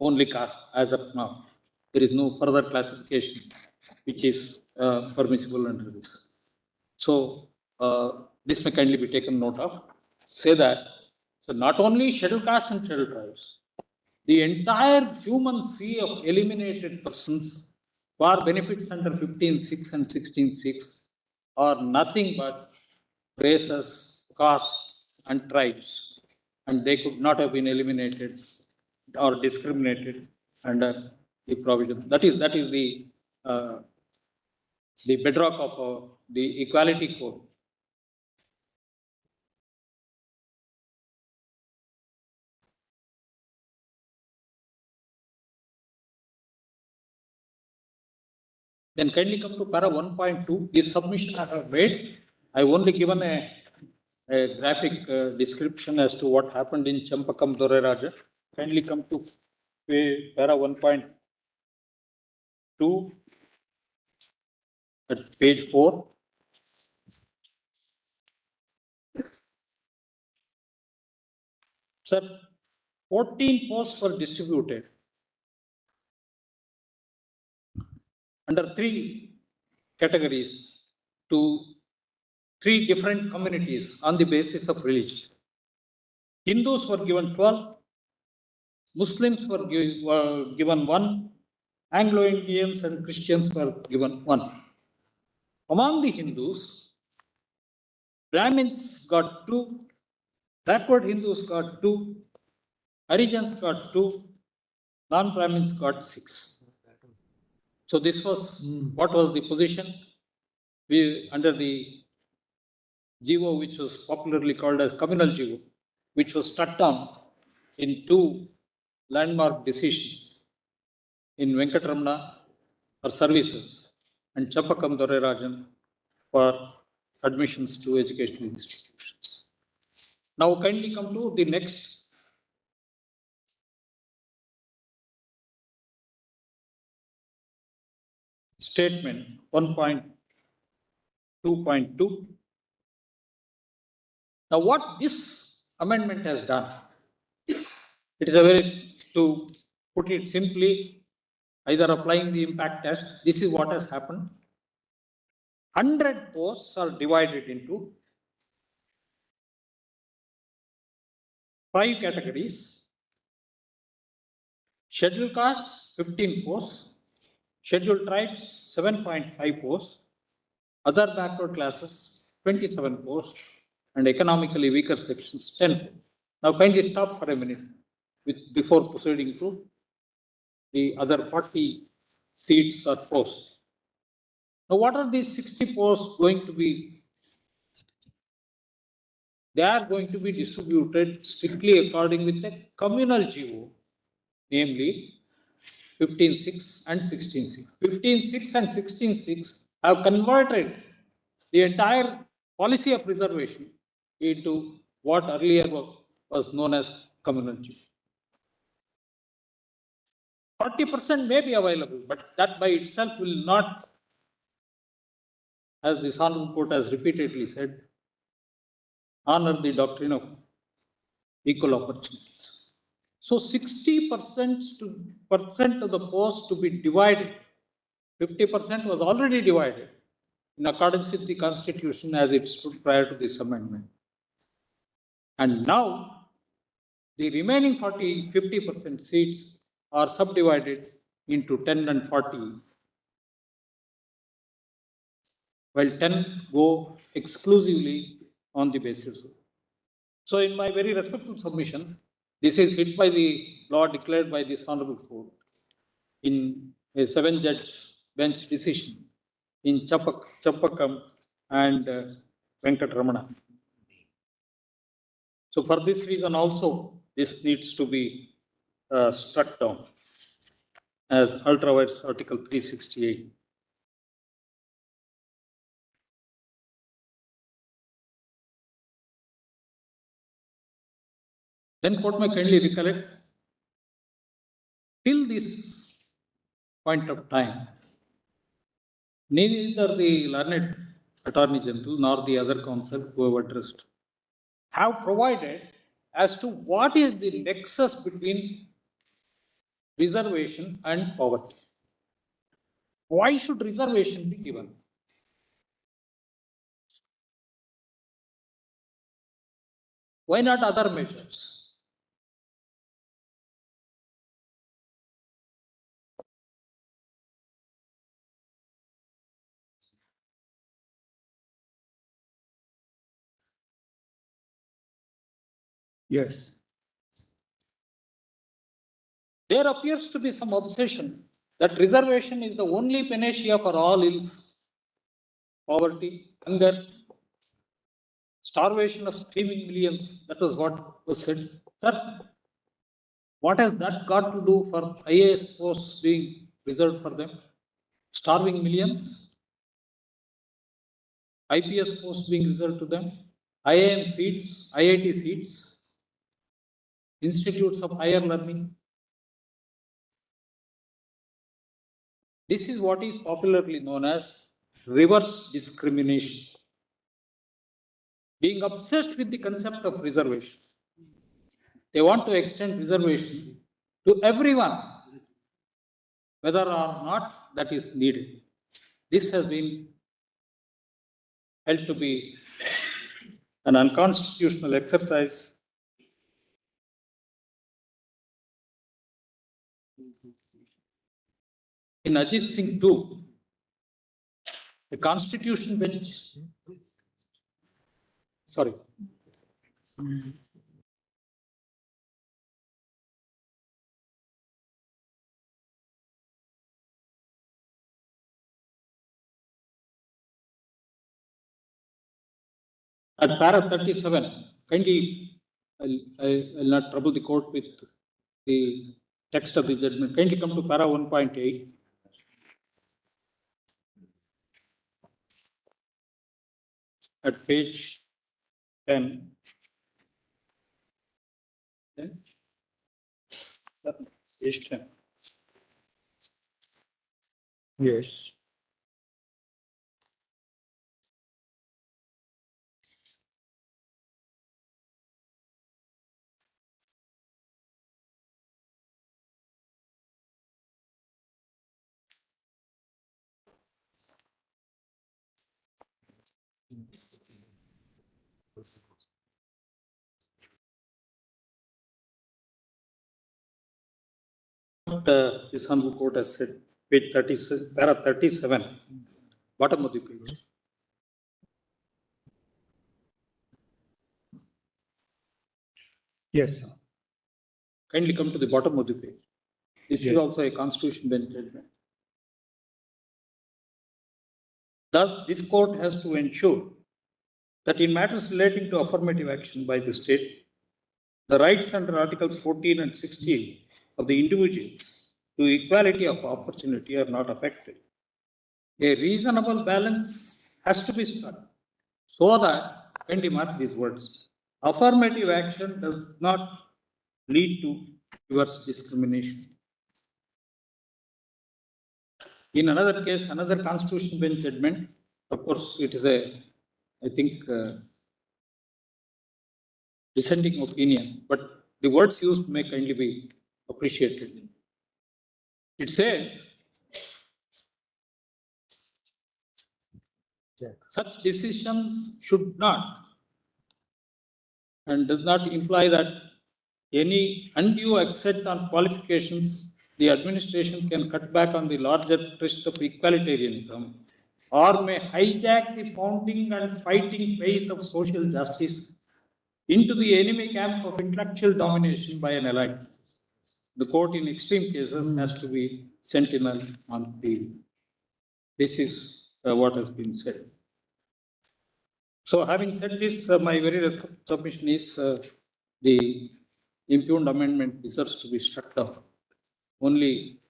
only castes as of now. There is no further classification which is permissible under this. So this may kindly be taken note of. Say that, so not only scheduled castes and scheduled tribes, the entire human sea of eliminated persons for benefits under 15(6) and 16(6) are nothing but races, castes, and tribes, and they could not have been eliminated or discriminated under the provision. That is the the bedrock of the equality code. Then kindly come to para 1.2. This submission I have made. I only given a graphic description as to what happened in Champakam Doreraja. Kindly come to para 1.2 at page 4. Sir, 14 posts were distributed under 3 categories to 3 different communities on the basis of religion. Hindus were given 12, Muslims were given 1, Anglo-Indians and Christians were given 1. Among the Hindus, Brahmins got 2, backward Hindus got 2, Harijans got 2, non-Brahmins got 6. So this was what was the position. We under the GO, which was popularly called as communal GO, which was struck down in 2 landmark decisions in Venkatramana for services and Champakam Dorerajan for admissions to educational institutions. Now kindly come to the next statement, 1.2.2. Now what this amendment has done, it is a very, to put it simply, either applying the impact test, this is what has happened. 100 posts are divided into 5 categories. Scheduled castes, 15 posts. Scheduled tribes, 7.5 posts. Other backward classes, 27 posts. And economically weaker sections, 10. Now kindly stop for a minute before proceeding to the other 40 seats or posts. Now what are these 60 posts going to be? They are going to be distributed strictly according with the communal GO, namely 15.6 and 16.6. 15.6 and 16.6 have converted the entire policy of reservation into what earlier was known as communal GO. 40% may be available, but that by itself will not, as this Honorable Court has repeatedly said, honor the doctrine of equal opportunities. So 60% of the posts to be divided, 50% was already divided in accordance with the Constitution as it stood prior to this amendment. And now the remaining 50% seats are subdivided into 10 and 40, while 10 go exclusively on the basis of. So in my very respectful submission, this is hit by the law declared by this Honorable Court in a 7-judge bench decision in Champakam and Venkatramana. So for this reason also, this needs to be struck down as ultra vires Article 368. Then court may kindly recollect, till this point of time, neither the learned Attorney General nor the other counsel who have addressed have provided as to what is the nexus between reservation and poverty. Why should reservation be given? Why not other measures? Yes. There appears to be some obsession that reservation is the only panacea for all ills poverty, hunger, starvation of screaming millions. That was what was said. That, what has that got to do for IAS posts being reserved for them? Starving millions? IPS posts being reserved to them? IIM seats, IIT seats, institutes of higher learning. This is what is popularly known as reverse discrimination. Being obsessed with the concept of reservation. They want to extend reservation to everyone, whether or not that is needed. This has been held to be an unconstitutional exercise. In Ajit Singh 2, the Constitution bench, sorry, at para 37, kindly, I'll not trouble the court with the text of the judgment. Kindly come to para 1.8. At page 10. Page 10. Yes. What this Honorable Court has said, page 37, para 37, bottom of the page. Yes, sir. Kindly come to the bottom of the page. This is also a constitution bench judgment. Thus, this court has to ensure that in matters relating to affirmative action by the state, the rights under Articles 14 and 16 of the individuals to equality of opportunity are not affected. A reasonable balance has to be struck so that, kindly mark these words, affirmative action does not lead to reverse discrimination. In another case, another constitution bench judgment, of course, it is a, I think, dissenting opinion, but the words used may kindly be appreciated. It says, such decisions should not and does not imply that any undue accent on qualifications, the administration can cut back on the larger twist of equalitarianism or may hijack the founding and fighting faith of social justice into the enemy camp of intellectual domination by an elite. The court in extreme cases has to be sentinel on bail. This is what has been said. So having said this, my very submission is the impugned amendment deserves to be struck down. Only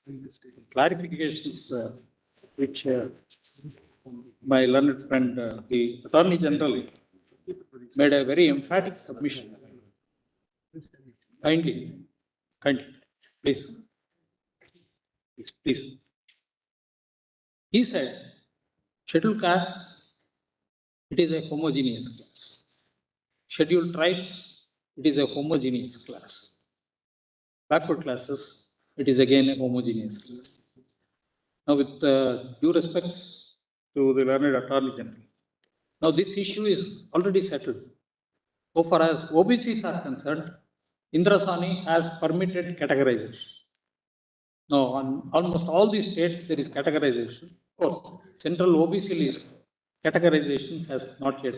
clarifications which my learned friend, the Attorney General, made a very emphatic submission. Kindly, please. He said, scheduled castes, it is a homogeneous class. Scheduled tribes, it is a homogeneous class. Backward classes, it is again a homogeneous class. Now, with due respects to the learned Attorney General, now this issue is already settled. So far as OBCs are concerned, Indrasani has permitted categorization. Now, on almost all the states, there is categorization. Of course, central OBC list categorization has not yet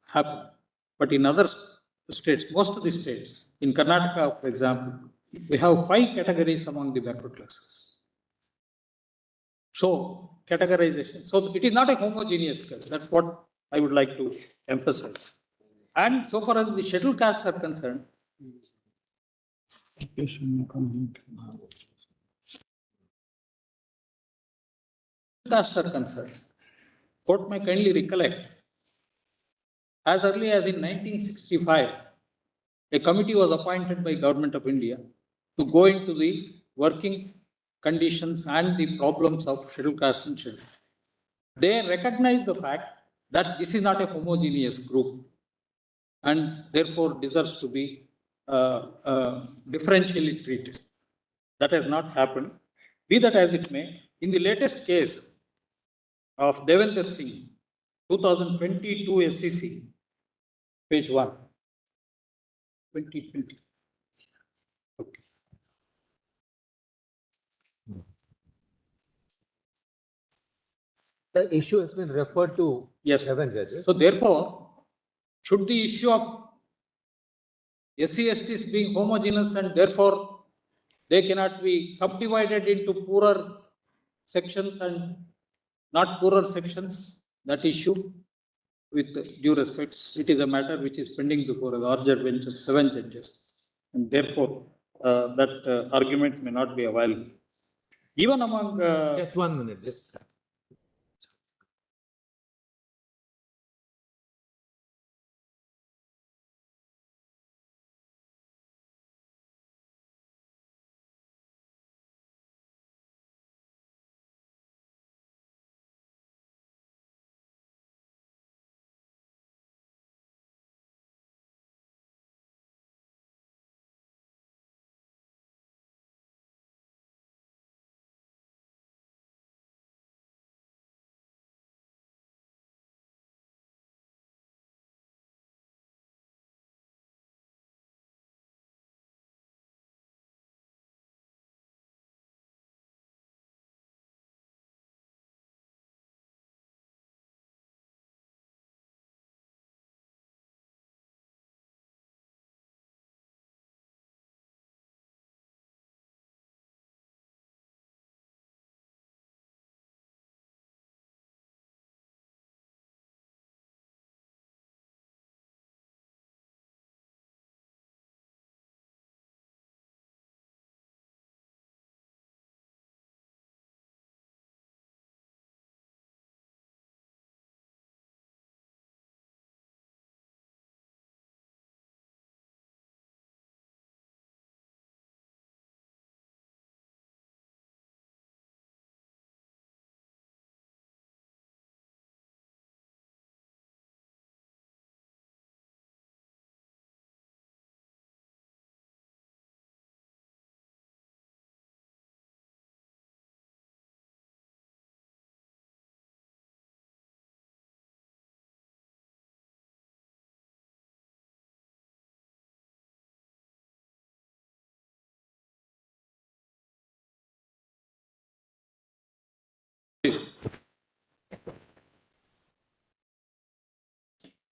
happened. But in other states, most of the states, in Karnataka, for example, we have 5 categories among the backward classes. So categorization. So it is not a homogeneous scale. That's what I would like to emphasize. And so far as the scheduled castes are concerned, court may kindly recollect, as early as in 1965, a committee was appointed by Government of India to go into the working conditions and the problems of scheduled castes and scheduled. They recognized the fact that this is not a homogeneous group and therefore deserves to be differentially treated. That has not happened. Be that as it may, in the latest case of Devendra Singh, 2022 SCC, page 1, 2020. Okay. The issue has been referred to Yes. 7 judges. So therefore, should the issue of SC/STs being homogeneous and therefore they cannot be subdivided into poorer sections and not poorer sections, that issue, with due respects, it is a matter which is pending before a larger bench of 7 judges. And therefore, that argument may not be available. Even among... Just 1 minute, just.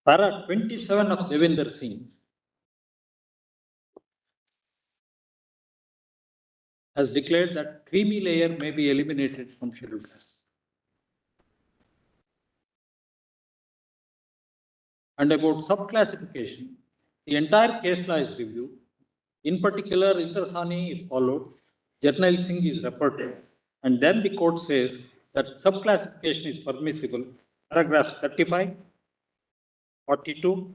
Para 27 of Devendra Singh has declared that creamy layer may be eliminated from scheduled castes. And about subclassification, the entire case law is reviewed. In particular, Indrasani is followed, Jarnail Singh is referred to, and then the court says that subclassification is permissible. Paragraphs 35, 42,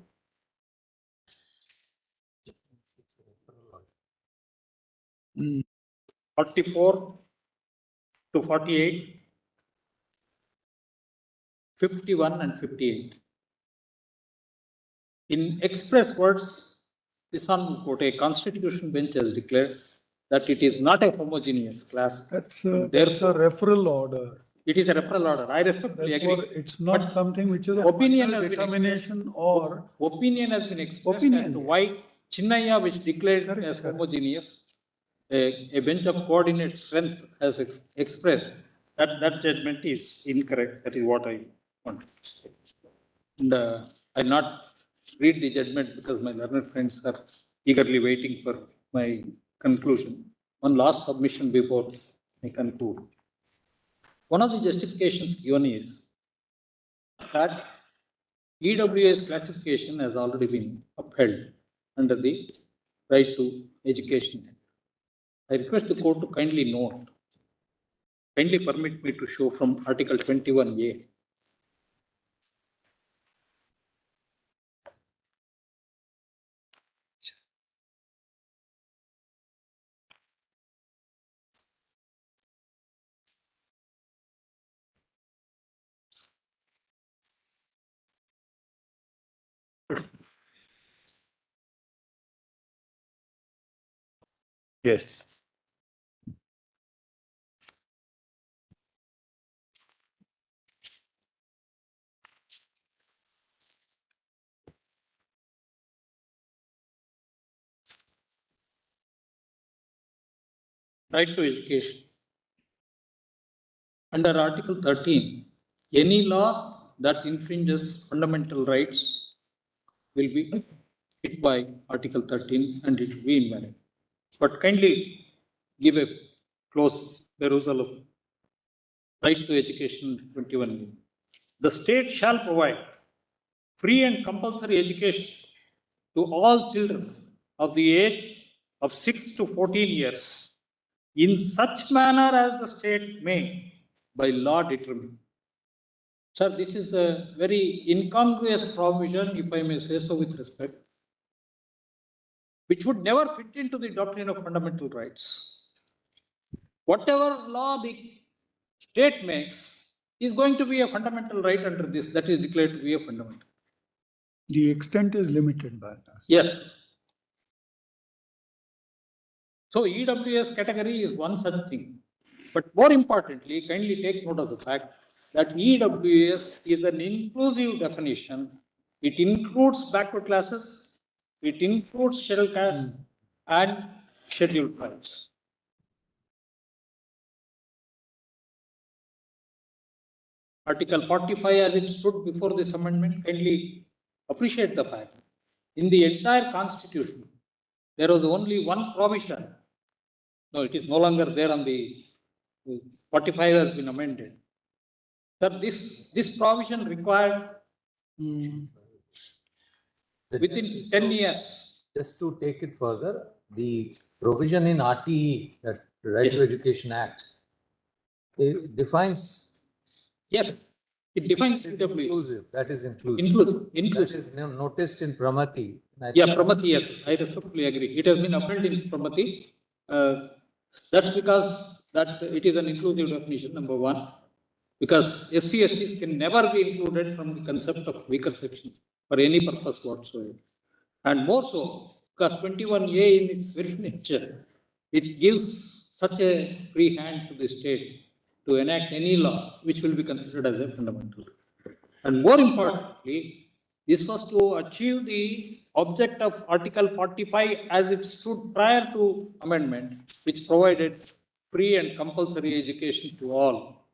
44 to 48, 51 and 58. In express words, this Honorable Court, a constitutional bench has declared that it is not a homogeneous class. That's a referral order. It is a referral order. I respectfully Therefore, agree. it's not But something which is a opinion final has been determination or Opinion has been expressed as Opinion. to why Chinnaya, which declared it as homogeneous, a bench of coordinate strength has expressed that judgment is incorrect. That is what I want to say. And I'll not read the judgment because my learned friends are eagerly waiting for my conclusion. One last submission before I conclude. one of the justifications given is that EWS classification has already been upheld under the Right to Education Act. I request the court to kindly note, kindly permit me to show from Article 21A. Yes. Right to education. Under Article 13, any law that infringes fundamental rights will be hit by Article 13 and it will be invalid. But kindly give a close perusal of Right to Education 21. The state shall provide free and compulsory education to all children of the age of 6 to 14 years in such manner as the state may by law determine. Sir, this is a very incongruous provision, if I may say so with respect, which would never fit into the doctrine of fundamental rights. Whatever law the state makes is going to be a fundamental right under this, that is declared to be a fundamental. The extent is limited by that. Yes. So EWS category is one such thing. But more importantly, kindly take note of the fact that EWS is an inclusive definition. It includes backward classes, it includes scheduled castes and scheduled tribes. Article 45 as it stood before this amendment, kindly appreciate the fact. In the entire constitution, there was only one provision. No, it is no longer there on the 45 has been amended. That this provision required within 10 years. Just to take it further, the provision in RTE, that Right to Education Act, it defines. Yes, it defines EWS. Inclusive, that is inclusive. Inclusive. That is noticed in Pramati. Yeah, Pramati, yes, I respectfully agree. It has been upheld in Pramati. That's because that it is an inclusive definition, number one. Because SC, STs can never be included from the concept of weaker sections for any purpose whatsoever. And more so, because 21A in its very nature, it gives such a free hand to the state to enact any law which will be considered as a fundamental. And more importantly, this was to achieve the object of Article 45 as it stood prior to amendment, which provided free and compulsory education to all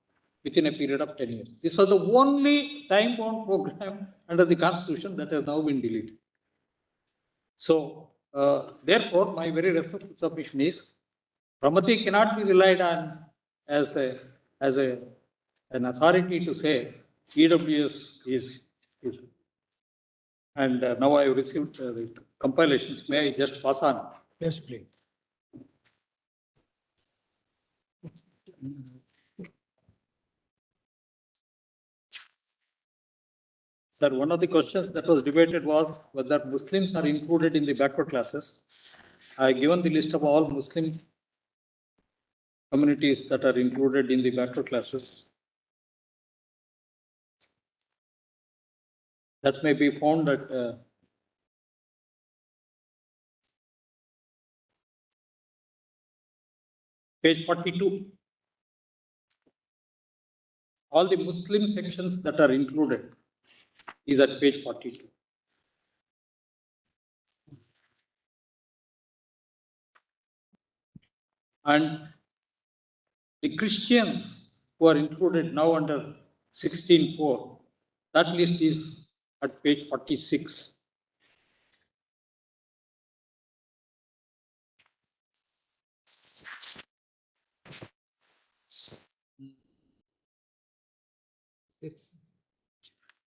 within a period of 10 years. This was the only time-bound program under the Constitution that has now been deleted. So, therefore, my very respectful submission is, Pramati cannot be relied on as an authority to say EWS is. And now I have received the compilations. May I just pass on? Yes, please. Sir, one of the questions that was debated was whether Muslims are included in the backward classes. I have given the list of all Muslim communities that are included in the backward classes. That may be found at page 42. All the Muslim sections that are included is at page 42. And the Christians who are included now under 16.4, that list is at page 46.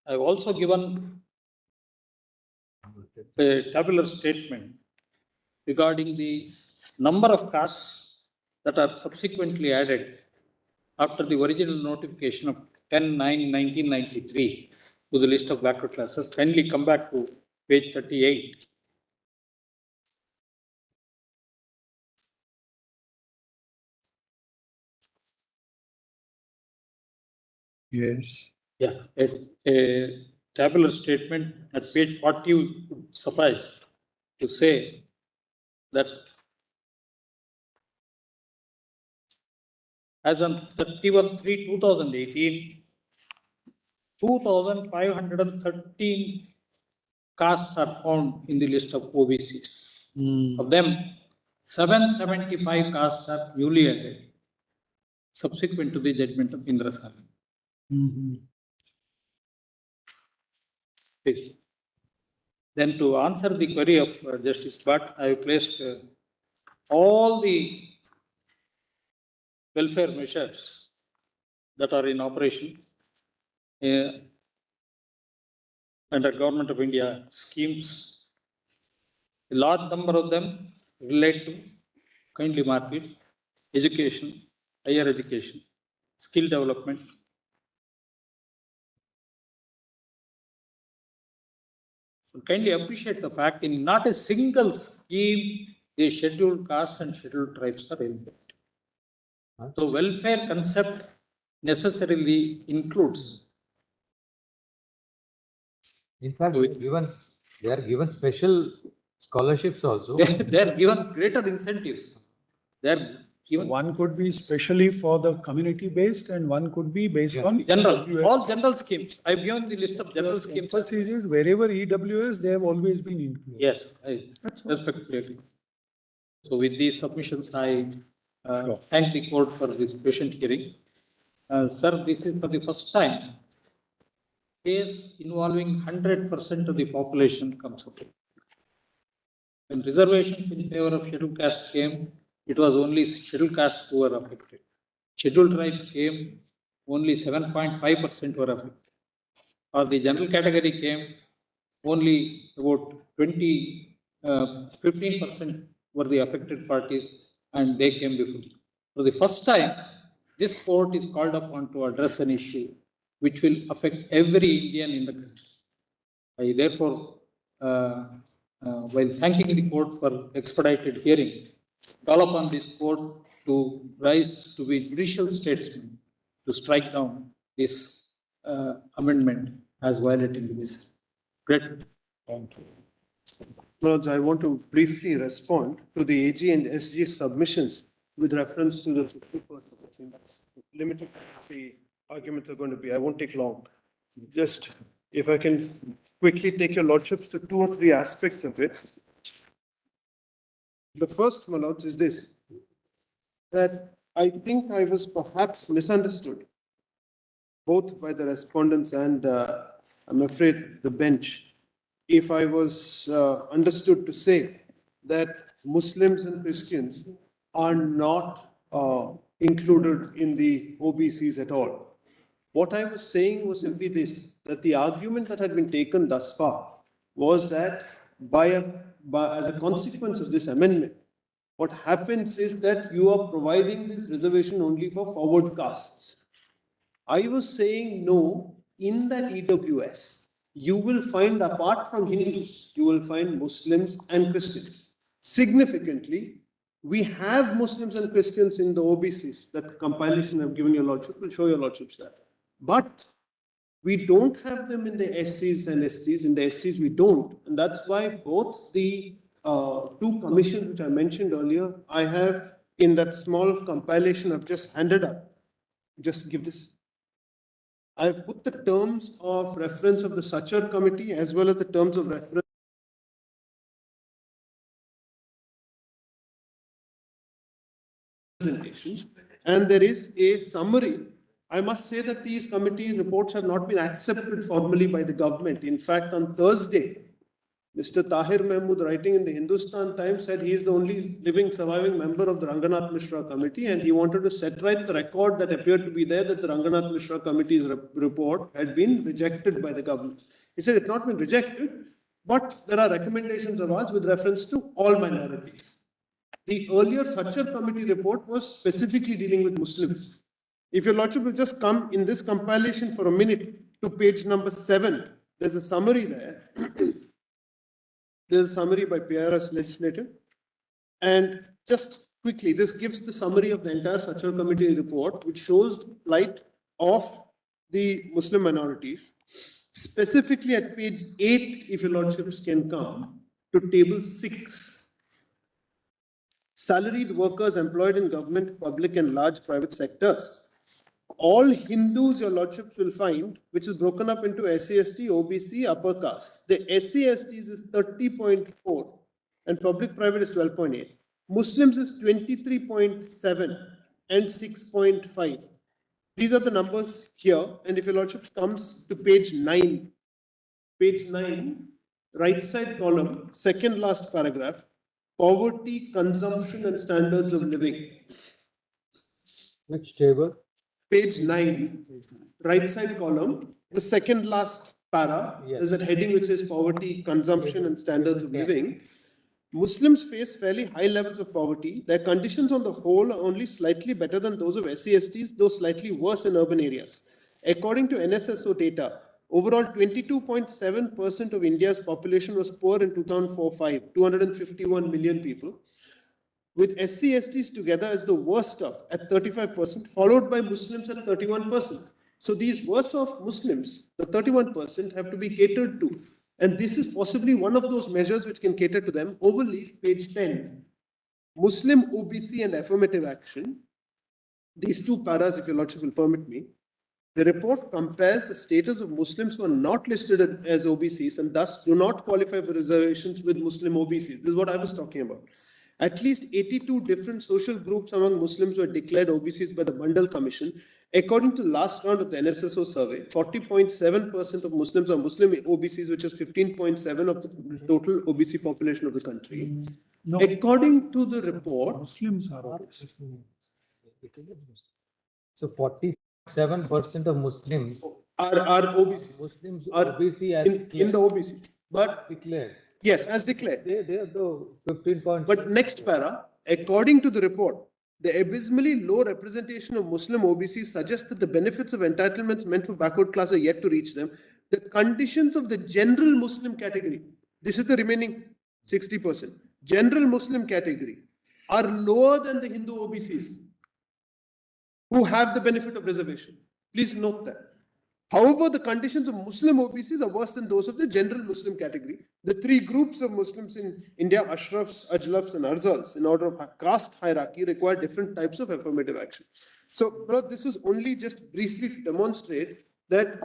I've also given a tabular statement regarding the number of castes that are subsequently added after the original notification of 10/9/1993 to the list of backward classes. Kindly come back to page 38. Yes. Yeah, a tabular statement at page 40 would suffice to say that as on 31/3/2018, 2,513 castes are found in the list of OBCs. Of them, 775 castes are newly added subsequent to the judgment of Indra Sali. Please. Then to answer the query of Justice Bhatt, I have placed all the welfare measures that are in operation under Government of India schemes. A large number of them relate to, kindly mark it, education, higher education, skill development. So kindly appreciate the fact in not a single scheme the scheduled castes and scheduled tribes are involved. So welfare concept necessarily includes. In fact, they are given special scholarships also. They are given greater incentives. They are given One could be specially for the community based and one could be based on general, EWS. all general schemes. I've given the list of general Because schemes. emphasis is wherever EWS, they have always been included. Yes, I respectfully agree. So with these submissions, I thank the court for this patient hearing. Sir, this is for the first time case involving 100% of the population comes up. When reservations in favor of scheduled caste came, it was only scheduled castes who were affected. Scheduled tribes came, only 7.5% were affected. Or the general category came, only about 15% were the affected parties and they came before. For the first time, this court is called upon to address an issue which will affect every Indian in the country. I therefore, while thanking the court for expedited hearing, call upon this court to rise to be judicial statesman to strike down this amendment as violating this. Great. Thank you. Lords, I want to briefly respond to the AG and SG submissions with reference to the 50%. I think that's limited the arguments are going to be. I won't take long. Just if I can quickly take your lordships to 2 or 3 aspects of it. The first, my lords, is this, that I think I was perhaps misunderstood, both by the respondents and I'm afraid the bench, if I was understood to say that Muslims and Christians are not included in the OBCs at all. What I was saying was simply this, that the argument that had been taken thus far was that as a consequence of this amendment, what happens is that you are providing this reservation only for forward castes. I was saying no, in that EWS, you will find, apart from Hindus, you will find Muslims and Christians. Significantly, we have Muslims and Christians in the OBCs. That compilation I've given your lordship will show your lordships that. But we don't have them in the SCs and STs. In the SCs, we don't. And that's why both the 2 commissions which I mentioned earlier, I have in that small compilation I've just handed up. Just give this. I've put the terms of reference of the Sachar committee as well as the terms of reference presentations. And there is a summary. I must say that these committee reports have not been accepted formally by the government. In fact, on Thursday, Mr. Tahir Mahmood, writing in the Hindustan Times, said he is the only living surviving member of the Ranganath Mishra committee, and he wanted to set right the record that appeared to be there, that the Ranganath Mishra committee's report had been rejected by the government. He said it's not been rejected, but there are recommendations of ours with reference to all minorities. The earlier Sachar committee report was specifically dealing with Muslims. If your lordship will just come in this compilation for a minute to page number 7, there's a summary there. There's a summary by PRS legislator. And just quickly, this gives the summary of the entire Sachar committee report, which shows plight of the Muslim minorities. Specifically at page 8, if your lordships can come, to table 6. Salaried workers employed in government, public and large private sectors. All Hindus, your lordships will find, which is broken up into SC/ST, OBC, upper caste. The SC/STs is 30.4 and public private is 12.8. Muslims is 23.7 and 6.5. These are the numbers here. And if your lordship comes to page 9, right side column, second last paragraph, poverty, consumption and standards of living. Which table? Page 9, right side column, the second last para, Yes. there's a heading which says poverty, consumption and standards of living. Muslims face fairly high levels of poverty. Their conditions on the whole are only slightly better than those of SC/STs, though slightly worse in urban areas. According to NSSO data, overall 22.7% of India's population was poor in 2004-05, 251 million people, with SC/STs together as the worst off at 35%, followed by Muslims at 31%. So these worst off Muslims, the 31%, have to be catered to. And this is possibly one of those measures which can cater to them. Overleaf, page 10. Muslim, OBC and affirmative action. These two paras, if your lordship will permit me. The report compares the status of Muslims who are not listed as OBCs and thus do not qualify for reservations with Muslim OBCs. This is what I was talking about. At least 82 different social groups among Muslims were declared OBCs by the Mandal Commission. According to the last round of the NSSO survey, 40.7% of Muslims are Muslim OBCs, which is 15.7% of the total OBC population of the country. No. According to the report, Muslims are OBC. So 47% of Muslims are OBCs. Muslims Are OBC as in the OBCs. But declared. yes, as declared. They are the 15 But next para, according to the report, the abysmally low representation of Muslim OBCs suggests that the benefits of entitlements meant for backward class are yet to reach them. The conditions of the general Muslim category, this is the remaining 60%, general Muslim category, are lower than the Hindu OBCs who have the benefit of reservation. Please note that. However, the conditions of Muslim OBCs are worse than those of the general Muslim category. The three groups of Muslims in India, Ashrafs, Ajlafs and Arzals, in order of caste hierarchy, require different types of affirmative action. So, this was only just briefly to demonstrate that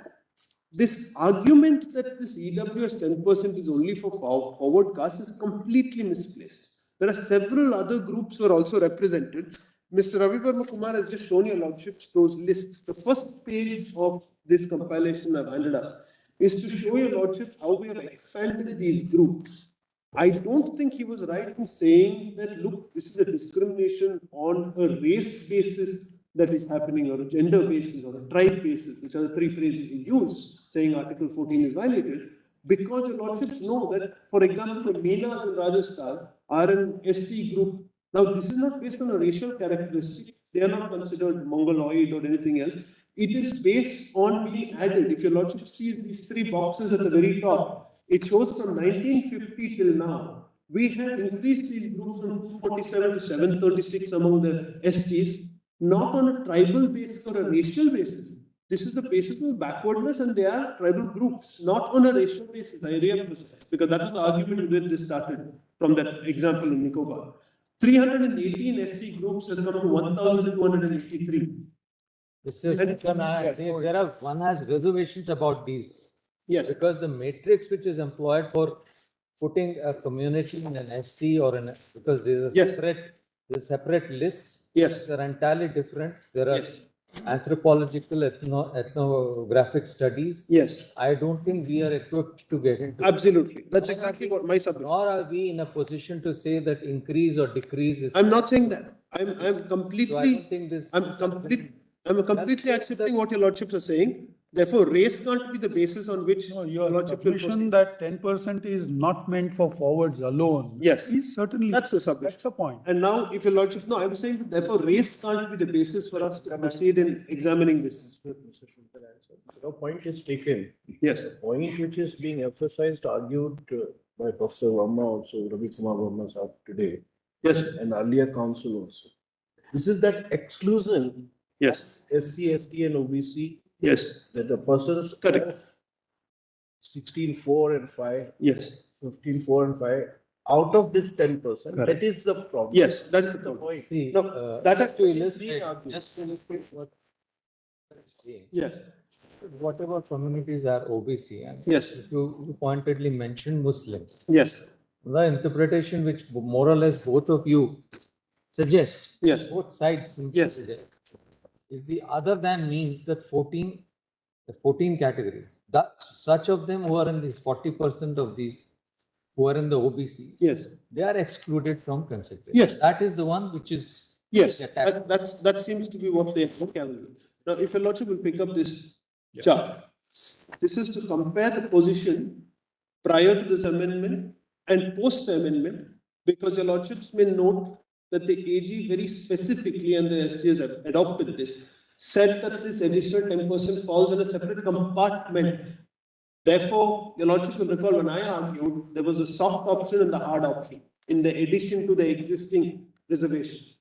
this argument that this EWS 10% is only for forward caste is completely misplaced. There are several other groups who are also represented. Mr. Ravi Verma Kumar has just shown your lordships those lists. The first page of this compilation I've handed up is to show your lordships how we have expanded these groups. I don't think he was right in saying that, look, this is a discrimination on a race basis that is happening, or a gender basis, or a tribe basis, which are the three phrases he used, saying Article 14 is violated, because your lordships know that, for example, the Meenas in Rajasthan are an ST group. Now, this is not based on a racial characteristic. They are not considered Mongoloid or anything else. It is based on being added. If your lordship sees these three boxes at the very top, it shows from 1950 till now, we have increased these groups from 247 to 736 among the STs, not on a tribal basis or a racial basis. This is the basis of backwardness, and they are tribal groups, not on a racial basis. I re-emphasize, because that was the argument with this started from that example in Nicobar. 318 SC groups has come to 1,283. One has reservations about these. Yes. Because the matrix which is employed for putting a community in an SC or in a, because there's a Yes. separate lists. Yes. They're entirely different. There are Yes. anthropological, ethnographic studies, Yes, I don't think we are equipped to get into. absolutely. That's exactly what my submission. Nor are we in a position to say that increase or decrease is. I'm not saying that. I'm So I don't completely, think this. I'm completely accepting what your lordships are saying. Therefore, race can't be the basis on which No, your your lordship will submission proceed. that 10% is not meant for forwards alone. Yes. Is certainly. That's the submission. That's the point. And now, if your lordship, no, I'm saying that therefore race can't be the basis for us to proceed in examining this. Your point is taken. Yes. The point which is being emphasized, argued by Professor Verma also, Ravi Kumar Verma sir today, Yes. and earlier council also. This is that exclusion Yes. SC, ST and OBC, Yes. that the persons Correct. of 16, 4 and 5, Yes. 15, 4 and 5, out of this 10%, Correct. that is the problem. Yes, that is the point. point. See, No, that just has to to be illustrate, argued. just to illustrate what I'm saying, Yes. whatever communities are OBC, and Yes. you pointedly mentioned Muslims. Yes. The interpretation which more or less both of you suggest, Yes. both sides seem to Yes. suggest, is the other than means that 14 categories, that such of them who are in these 40% of these who are in the OBC, Yes. they are excluded from consideration. Yes. That is the one which is. Yes, attacked. that seems to be what they are gathering. Now, if your lordship will pick up this chart, this is to compare the position prior to this amendment and post the amendment, because your lordships may note that the AG very specifically, and the SGs have adopted this, said that this additional 10% falls in a separate compartment. Therefore, your lordship will recall when I argued, there was a soft option and the hard option in the addition to the existing reservations.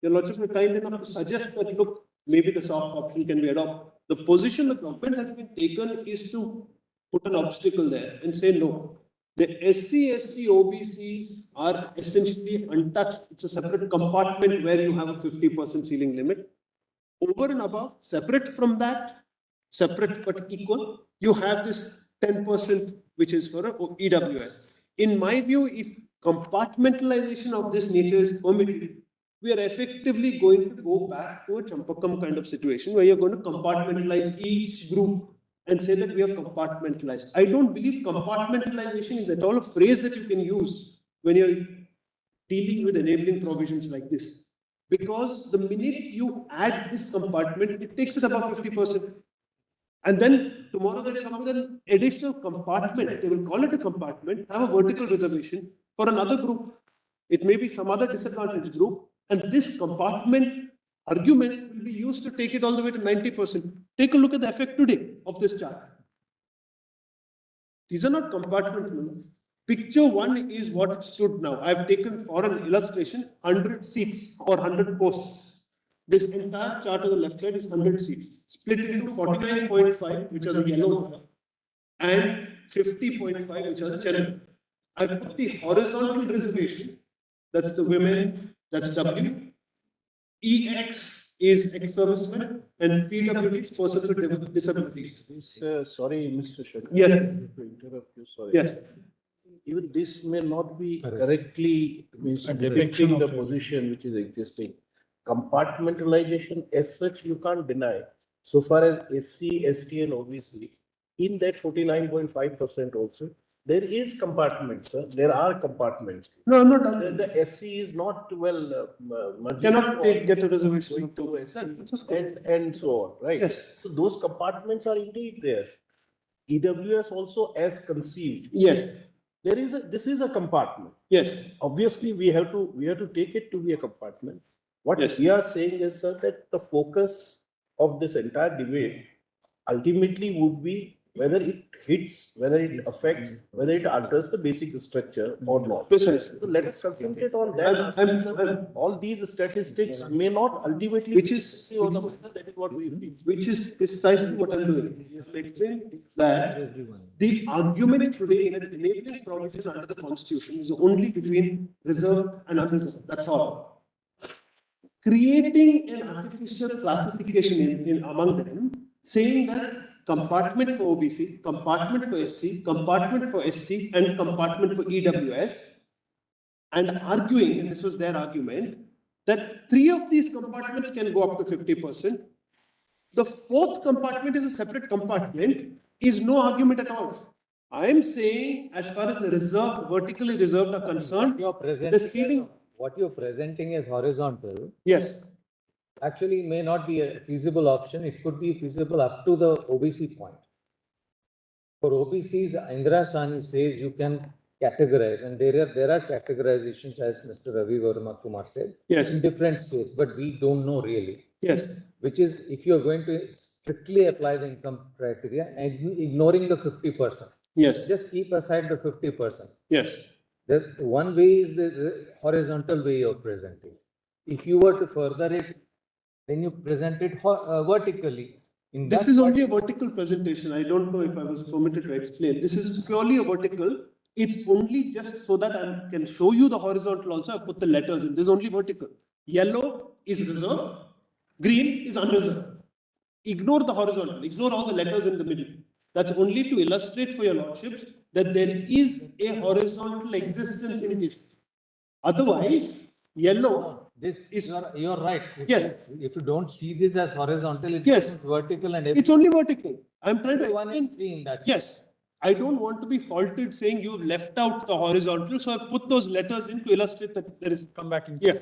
Your lordship were kind enough to suggest that, look, maybe the soft option can be adopted. The position the government has been taken is to put an obstacle there and say no. The SC, ST, OBCs are essentially untouched. It's a separate compartment where you have a 50% ceiling limit. Over and above, separate from that, separate but equal, you have this 10% which is for a EWS. In my view, if compartmentalization of this nature is permitted, we are effectively going to go back to a Champakam kind of situation where you're going to compartmentalize each group and say that we have compartmentalized. I don't believe compartmentalization is at all a phrase that you can use when you're dealing with enabling provisions like this. Because the minute you add this compartment, it takes it above 50%. And then tomorrow they come with an additional compartment. They will call it a compartment, have a vertical reservation for another group. It may be some other disadvantaged group. And this compartment argument will be used to take it all the way to 90%. Take a look at the effect today of this chart. These are not compartments. Picture 1 is what it stood now. I've taken for an illustration 100 seats or 100 posts. This entire chart on the left side is 100 seats, split into 49.5, which are the yellow color, and 50.5, which are the channel. I've put the horizontal reservation, that's the women, that's W. EX is ex-servicemen, and PWD is persons with disabilities. Sorry, Mr. Shankar. Yes. To interrupt you, sorry. Yes. Even this may not be correctly means A depicting depiction the of it. position which is existing. Compartmentalization as such you can't deny. So far as SC, ST and OBC, in that 49.5% also, there is compartments, sir. There are compartments. No, I'm not done. The SC is not well. Cannot get a reservation to SC. And so on, right? Yes. So those compartments are indeed there. EWS also as conceived. Yes. This is a compartment. Yes. Obviously, we have to take it to be a compartment. What Yes. we are saying is, sir, that the focus of this entire debate ultimately would be whether it hits, whether it affects, whether it alters the basic structure or not. Precisely. So let us concentrate on that. I'm- All these statistics may not ultimately. Which is- see on the matter, that is what we feel. Which is precisely what I'm doing. Is explaining that the argument today in an enabling provision under the Constitution is only between reserved and unreserved. That's all. Creating an artificial classification in among them, saying that compartment for OBC, compartment for SC, compartment for ST, and compartment for EWS, and arguing, and this was their argument, that 3 of these compartments can go up to 50%, The fourth compartment is a separate compartment is no argument at all. I am saying as far as the reserved, vertically reserved are concerned, the ceiling, What you're presenting as horizontal yes, actually may not be a feasible option. It could be feasible up to the OBC point. For OBCs, Indira Sani says you can categorize, and there are categorizations, as Mr. Ravi Verma Kumar said, yes, in different states, but we don't know really. yes, Which is, if you're going to strictly apply the income criteria and ignoring the 50%, yes, just keep aside the 50%. yes. The one way is the horizontal way you're presenting. If you were to further it, then you present it vertically. In This that is part- only a vertical presentation. I don't know if I was permitted to explain. This is purely a vertical. It's only just so that I can show you the horizontal also. I put the letters in. This is only vertical. Yellow is reserved. Green is unreserved. Ignore the horizontal. Ignore all the letters in the middle. That's only to illustrate for your lordships that there is a horizontal existence in this. Otherwise, yellow This, is, you're right. yes, If you don't see this as horizontal, it yes, becomes vertical and it's only vertical. I'm trying to everyone explain. is seeing that. Yes, I don't want to be faulted saying you've left out the horizontal, so I put those letters in to illustrate that there is. Come back in. Yeah.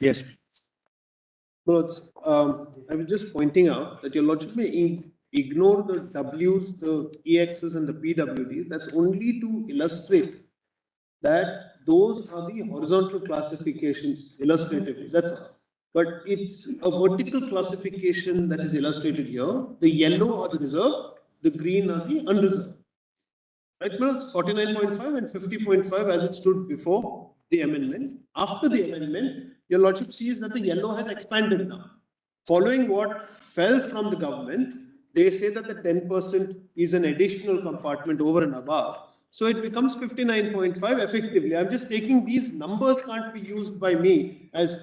Yes. Lords, I was just pointing out that your Lordship may ignore the Ws, the EXs and the PWDs. That's only to illustrate that those are the horizontal classifications illustratively. That's all. But it's a vertical classification that is illustrated here. The yellow are the reserved, the green are the unreserved. Right, well, 49.5 and 50.5 as it stood before the amendment. After the amendment, your Lordship sees that the yellow has expanded now. Following what fell from the government, they say that the 10% is an additional compartment over and above. So it becomes 59.5 effectively. I'm just taking these numbers, can't be used by me as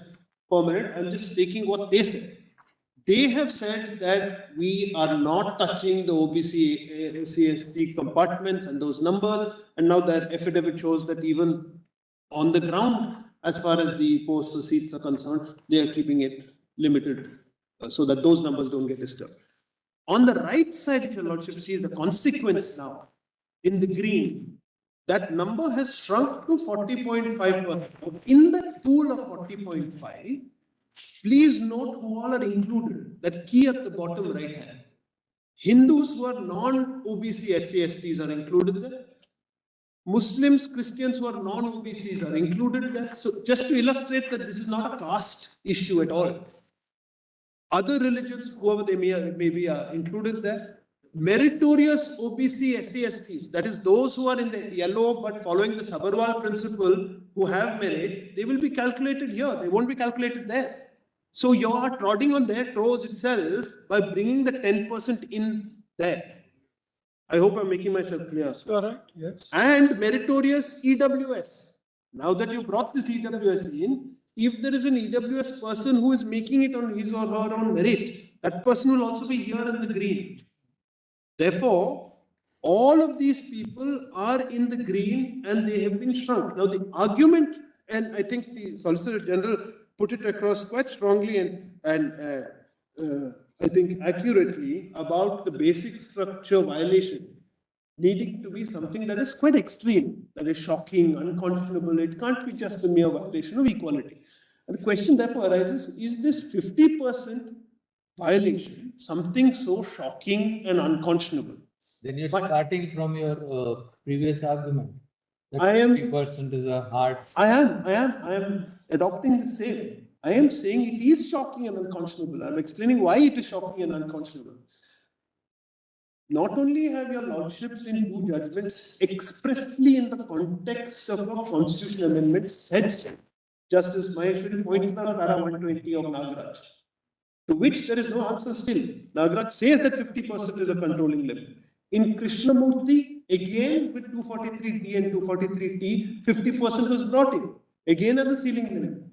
permanent. I'm just taking what they say. They have said that we are not touching the OBC, CST compartments and those numbers. And now their affidavit shows that even on the ground, as far as the postal seats are concerned, they are keeping it limited so that those numbers don't get disturbed. On the right side, if your Lordship sees the consequence now in the green, that number has shrunk to 40.5%. In that pool of 40.5, please note who all are included, that key at the bottom right hand. Hindus who are non-OBC SC/STs are included there. Muslims, Christians who are non-OBCs are included there. So just to illustrate that this is not a caste issue at all. Other religions, whoever they may be, are included there. Meritorious OBC SC/STs, that is those who are in the yellow but following the Sabharwal principle who have merit, they will be calculated here. They won't be calculated there. So you are trotting on their toes itself by bringing the 10% in there. I hope I'm making myself clear. Correct, yes. And meritorious EWS. Now that you brought this EWS in, if there is an EWS person who is making it on his or her own merit, that person will also be here in the green. Therefore, all of these people are in the green and they have been shrunk. Now the argument, and I think the Solicitor General put it across quite strongly and I think accurately about the basic structure violation needing to be something that is quite extreme, that is shocking, unconscionable. It can't be just a mere violation of equality. And the question therefore arises, is this 50% violation something so shocking and unconscionable? Then you're starting from your previous argument. That I am- 50% is a hard. I am adopting the same. I am saying it is shocking and unconscionable. I'm explaining why it is shocking and unconscionable. Not only have your lordships in two judgments expressly in the context of a constitutional amendment said so. Justice Maheshwari pointed out para 120 of Nagaraj, to which there is no answer still. Nagaraj says that 50% is a controlling limit. In Krishnamurti, again with 243D and 243T, 50% was brought in, again as a ceiling limit.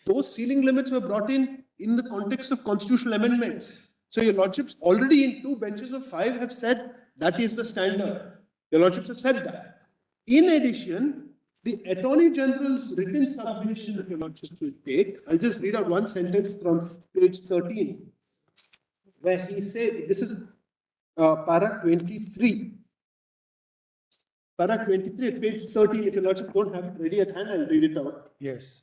Those ceiling limits were brought in the context of constitutional amendments. So your lordships already in 2 benches of 5 have said that is the standard. Your lordships have said that. In addition, the Attorney General's written submission that your lordships will take, I'll just read out one sentence from page 13, where he said, this is para 23. Para 23, page 13, if your lordship don't have it ready at hand, I'll read it out. Yes.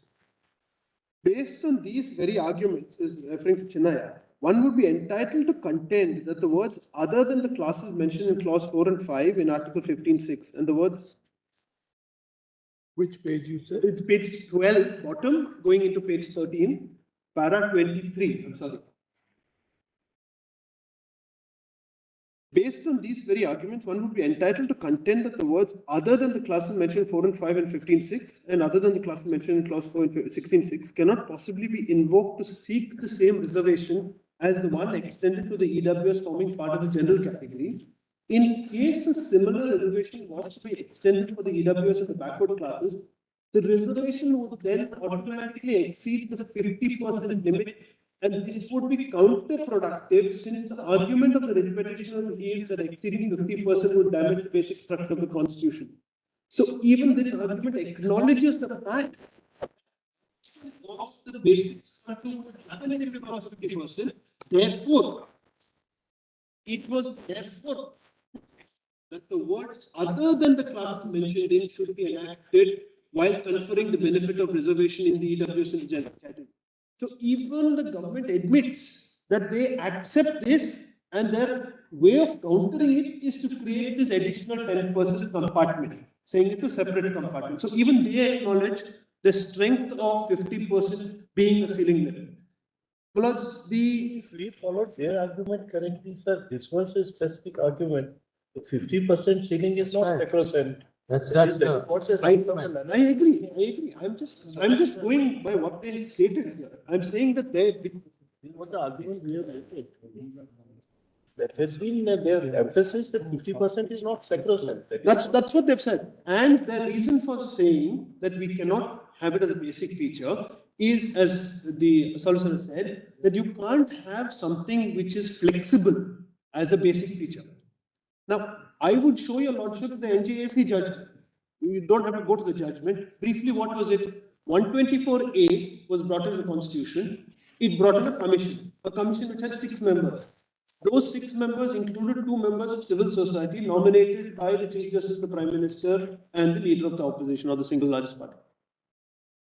Based on these very arguments, is referring to Chinnaya, one would be entitled to contend that the words other than the classes mentioned in clause 4 and 5 in Article 15.6 and the words, Which page you said? it's page 12, bottom, going into page 13, para 23, I'm sorry. Based on these very arguments, one would be entitled to contend that the words other than the classes mentioned in 4 and 5 and 15.6 and other than the classes mentioned in clause 4 and 16.6 cannot possibly be invoked to seek the same reservation as the one extended to the EWS forming part of the general category. In case a similar reservation was to be extended for the EWS and the backward classes, the reservation would then automatically exceed the 50% limit, and this would be counterproductive since the argument of the repetition is that exceeding 50% would damage the basic structure of the Constitution. So even this argument acknowledges the fact of the basic structure would happen if it was 50%. Therefore, it was therefore that the words other than the classes mentioned in should be enacted while conferring the benefit of reservation in the EWS and general category. So even the government admits that they accept this, and their way of countering it is to create this additional 10% compartment, saying it's a separate compartment. So even they acknowledge the strength of 50% being a ceiling limit. Plus, If we followed their argument correctly, sir, this was a specific argument. The 50% ceiling is not right. sacrosanct. That's What is I agree. I'm just going by what they have stated here. I'm saying that what the argument we have made. That has been their emphasis that 50% is not sacrosanct. that's what they've said. And the reason for saying that we cannot have it as a basic feature is, as the solicitor said, that you can't have something which is flexible as a basic feature. Now, I would show your lordship the NJAC judgment. You don't have to go to the judgment. Briefly, what was it? 124A was brought into the constitution. It brought in a commission which had 6 members. Those 6 members included 2 members of civil society nominated by the Chief Justice, the Prime Minister, and the leader of the opposition or the single largest party.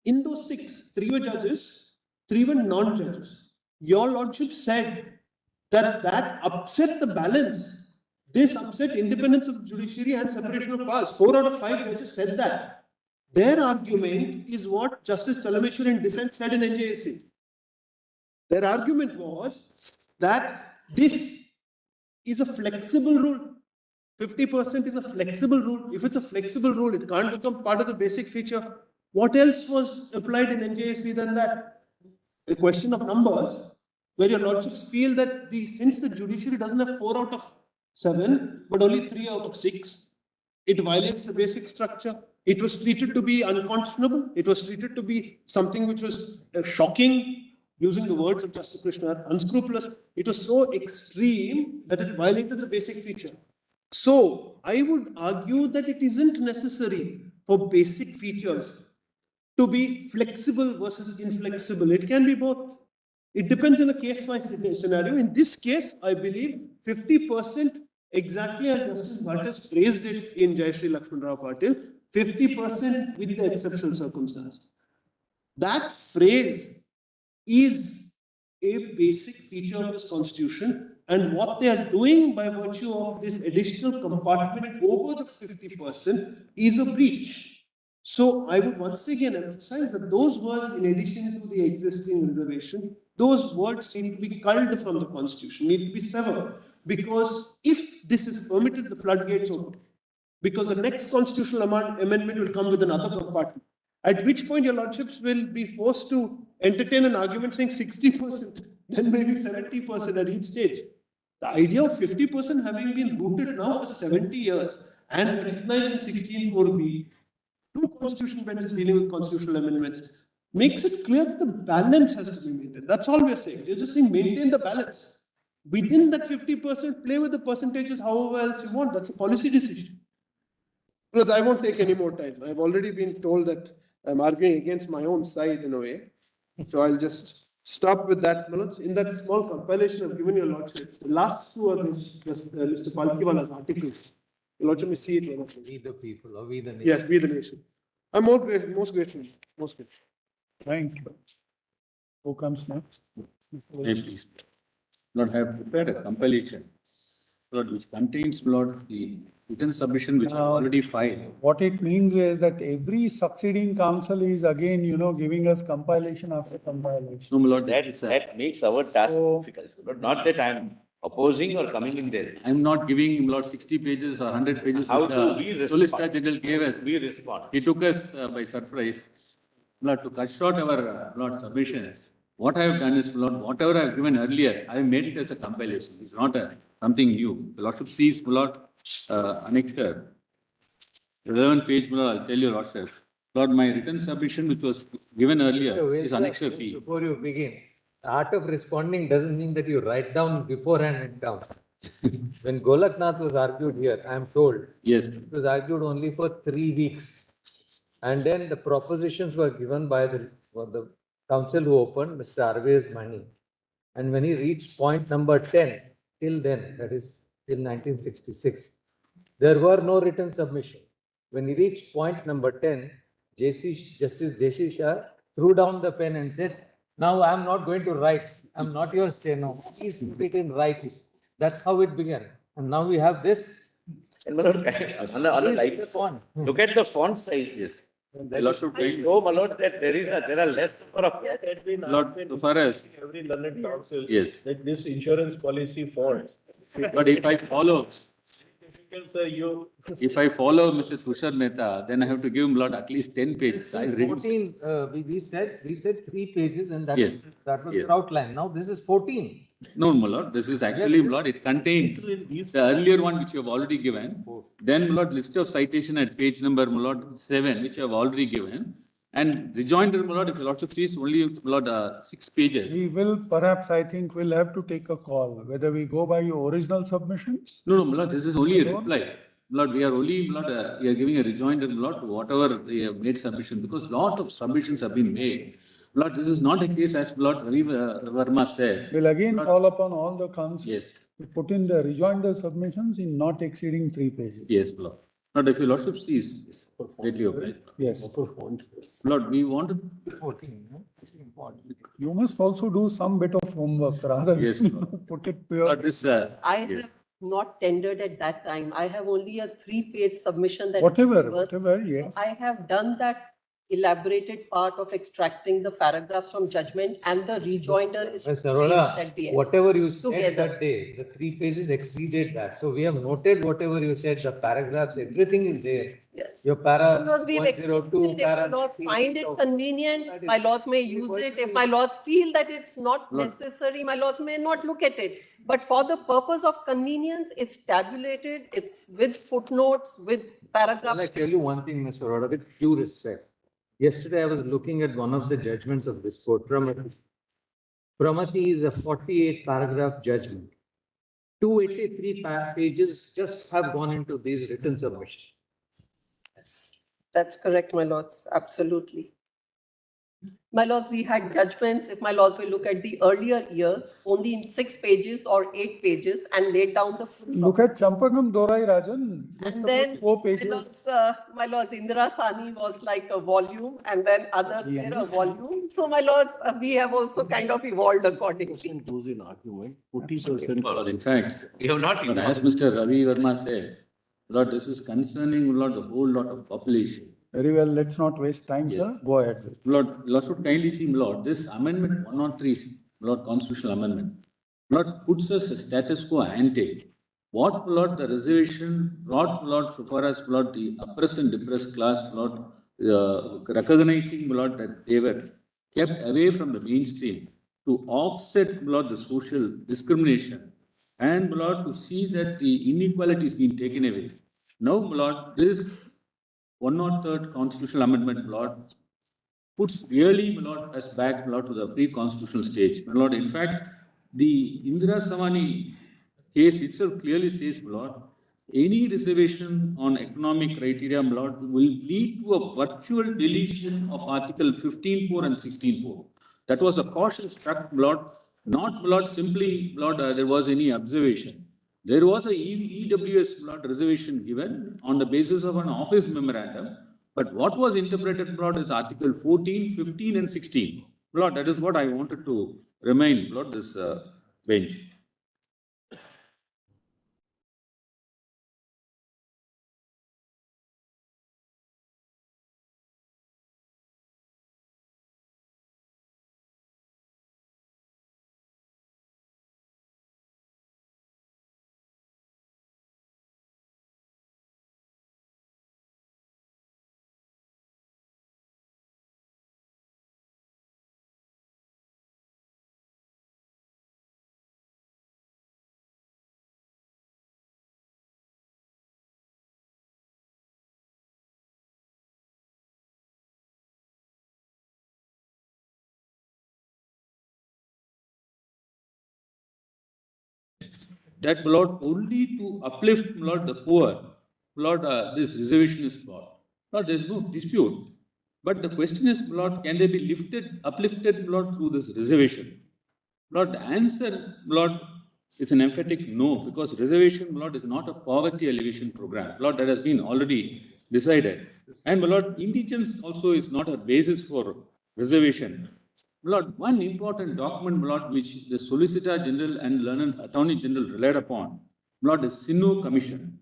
In those 6, 3 were judges, 3 were non-judges. Your lordship said that upset the balance. This upset independence of judiciary and separation of powers. 4 out of 5 judges said that. Their argument is what Justice Chalameshwar in dissent said in NJAC. Their argument was that this is a flexible rule. 50% is a flexible rule. If it's a flexible rule, it can't become part of the basic feature. What else was applied in NJAC than that? A question of numbers, where your lordships feel that since the judiciary doesn't have 4 out of 7, but only 3 out of 6, it violates the basic structure. It was treated to be unconscionable. It was treated to be something which was shocking, using the words of Justice Krishna, unscrupulous. It was so extreme that it violated the basic feature. So I would argue that it isn't necessary for basic features to be flexible versus inflexible. It can be both. It depends on a case-wise scenario. In this case, I believe 50%, exactly as Justice Bhatt praised it in Jayashree Lakshman Rao Patil, 50% with the exceptional circumstance. That phrase is a basic feature of this constitution, and what they are doing by virtue of this additional compartment over the 50% is a breach. So I would once again emphasize that those words, in addition to the existing reservation, those words need to be culled from the constitution, need to be severed, because if this is permitted, the floodgates open. Because the next constitutional amendment will come with another compartment, at which point your lordships will be forced to entertain an argument saying 60%, then maybe 70% at each stage. The idea of 50% having been rooted now for 70 years and recognized in 16(4)(b), 2 constitutional benches dealing with constitutional amendments, makes it clear that the balance has to be maintained. That's all we're saying. We're just saying maintain the balance. Within that 50%, play with the percentages however else you want. That's a policy decision. Because I won't take any more time. I've already been told that I'm arguing against my own side in a way. So I'll just stop with that. In that small compilation I've given your lordship, the last 2 are just Mr. Palkiwala's articles. Your lordship may see it. We the people or we the nation. Yes, we the nation. I'm most grateful. Most grateful. Thank you. Who comes next? Yes, please. Lord, I have prepared a compilation, Lord, which contains, Lord, the written submission which I already filed. What it means is that every succeeding council is again, giving us compilation after compilation. No, my Lord, That makes our task So- difficult, but not that I'm opposing or coming in there. I'm not giving, Lord, 60 pages or 100 pages. How which do we the respond? Solicitor General gave us. We respond. He took us by surprise. Lord, to cut short our, Lord, submissions, what I have done is, Lord, whatever I have given earlier, I have made it as a compilation. It's not something new. The Lordship sees, Lord, annexure. 11 page, Lord, I'll tell you, Lordship. Lord, my written submission which was given earlier is annexure P. Before you begin, the art of responding doesn't mean that you write down beforehand and down. When Golaknath was argued here, I am told, Yes. it was argued only for 3 weeks. And then the propositions were given by the council who opened Mr. Arve's money. And when he reached point number 10, till then, that is till 1966, there were no written submission. When he reached point number 10, Justice J.C. Shah threw down the pen and said, now I'm not going to write. I'm not your steno. Please put it in writing. That's how it began. And now we have this. And my lord, on a lighter font. look at the font size, yes. Lordship, Oh, my lord, that there are less number of. That had been Lord, asked in so far as, every learned council. Yes. That this insurance policy fonts. but if I follow, Difficult, sir, you. if I follow Mr. Tushar Mehta, then I have to give him, Lord, at least 10 pages. I read. 14, we said 3 pages and that Yes. was Yes. your outline. Now this is 14. No, my lord, this is actually, my lord, it contains the earlier one which you have already given. Then, my lord, list of citation at page number, my lord, 7, which you have already given. And rejoinder, my lord, if your lordship sees only, my lord, 6 pages. We will, perhaps, I think we'll have to take a call, whether we go by your original submissions. No, my lord, this is only a reply. My lord, we are only, my lord, we are giving a rejoinder, my lord, to whatever we have made submission, because lot of submissions have been made. My lord, this is not a case as my lord Ravi Verma said. We'll again call upon all the councils. Yes. to put in the rejoinder submissions in not exceeding 3 pages. Yes, my lord. Lord, if your lordship sees, yes, greatly obliged. Yes. Lord, we wanted, 14, no? You must also do some bit of homework rather Yes, than Lord. put it pure. Lord, this, I yes. have not tendered at that time. I have only a 3-page submission that. Whatever, yes. I have done that elaborated part of extracting the paragraphs from judgment and the rejoinder is Ms. changed Arora, at the end. whatever you said Together. that day, the 3 pages exceeded that. So we have noted whatever you said, the paragraphs, everything is there. Yes. Your para Because we've 0.02, explained, if my para lords 3, find it of- convenient, That is- my lords may use it. If my lords feel that it's not Lord. necessary, my lords may not look at it. But for the purpose of convenience, it's tabulated, it's with footnotes, with paragraph. Well, I tell you one thing, Mr. Arora, with due respect. Yesterday, I was looking at one of the judgments of this court, Pramati. Pramati is a 48 paragraph judgment. 283 pages just have gone into these written submissions. That's correct, my lords, absolutely. My lords, we had judgments, if my lords will look at the earlier years, only in 6 pages or 8 pages and laid down the. Look at Champakam Dorai Rajan, just And about then, 4 pages. my lords, Indira Sani was like a volume and then others Yeah. were a volume. So my lords, we have also kind of evolved accordingly. Goes in argument, 40%. Lord, in fact, We have not. Lord, as Mr. Ravi Verma said, Lord, this is concerning, Lord, the whole lot of population. Very well, let's not waste time, Yes. sir. Go ahead. Lord, should kindly see, Lord, this amendment 103, Lord, constitutional amendment, Lord, puts us a status quo ante. What, Lord, the reservation brought, Lord, so far as, Lord, the oppressed and depressed class, Lord, recognizing, Lord, that they were kept away from the mainstream to offset, Lord, the social discrimination and, Lord, to see that the inequality is being taken away. Now, Lord, this 103rd constitutional amendment, Lord, puts really, my lord, us back, my lord, to the pre-constitutional stage. My lord, in fact, the Indira Savani case itself clearly says, my lord, any reservation on economic criteria, my lord, will lead to a virtual deletion of Article 15.4 and 16.4. That was a caution struck, my lord, not, my lord, simply, my lord, there was any observation. There was a EWS, my lord, reservation given on the basis of an office memorandum. But what was interpreted, Lord, is Article 14, 15, and 16. Lord, that is what I wanted to remind, Lord, this bench. That, Lord, only to uplift, Lord, the poor, Lord, this reservation is brought. Lord, there is no dispute. But the question is, Lord, can they be uplifted, Lord, through this reservation? Lord, the answer, Lord, is an emphatic no, because reservation, Lord, is not a poverty alleviation program. Lord, that has been already decided. And, Lord, indigence also is not a basis for reservation. Lord, one important document, Lord, which the Solicitor General and Learned Attorney General relied upon, Lord, is Sino Commission.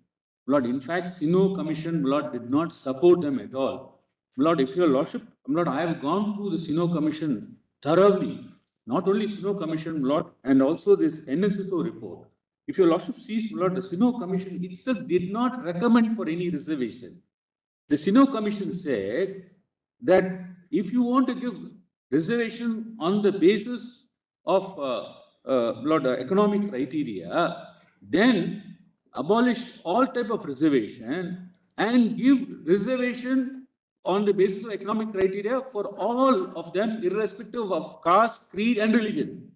Lord, in fact, Sino Commission, Lord, did not support them at all. Lord, if your Lordship, Lord, I have gone through the Sino Commission thoroughly, not only Sino Commission, Lord, and also this NSSO report. If your Lordship sees, Lord, the Sino Commission itself did not recommend for any reservation. The Sino Commission said that if you want to give reservation on the basis of Lord, economic criteria, then abolish all type of reservation and give reservation on the basis of economic criteria for all of them, irrespective of caste, creed, and religion.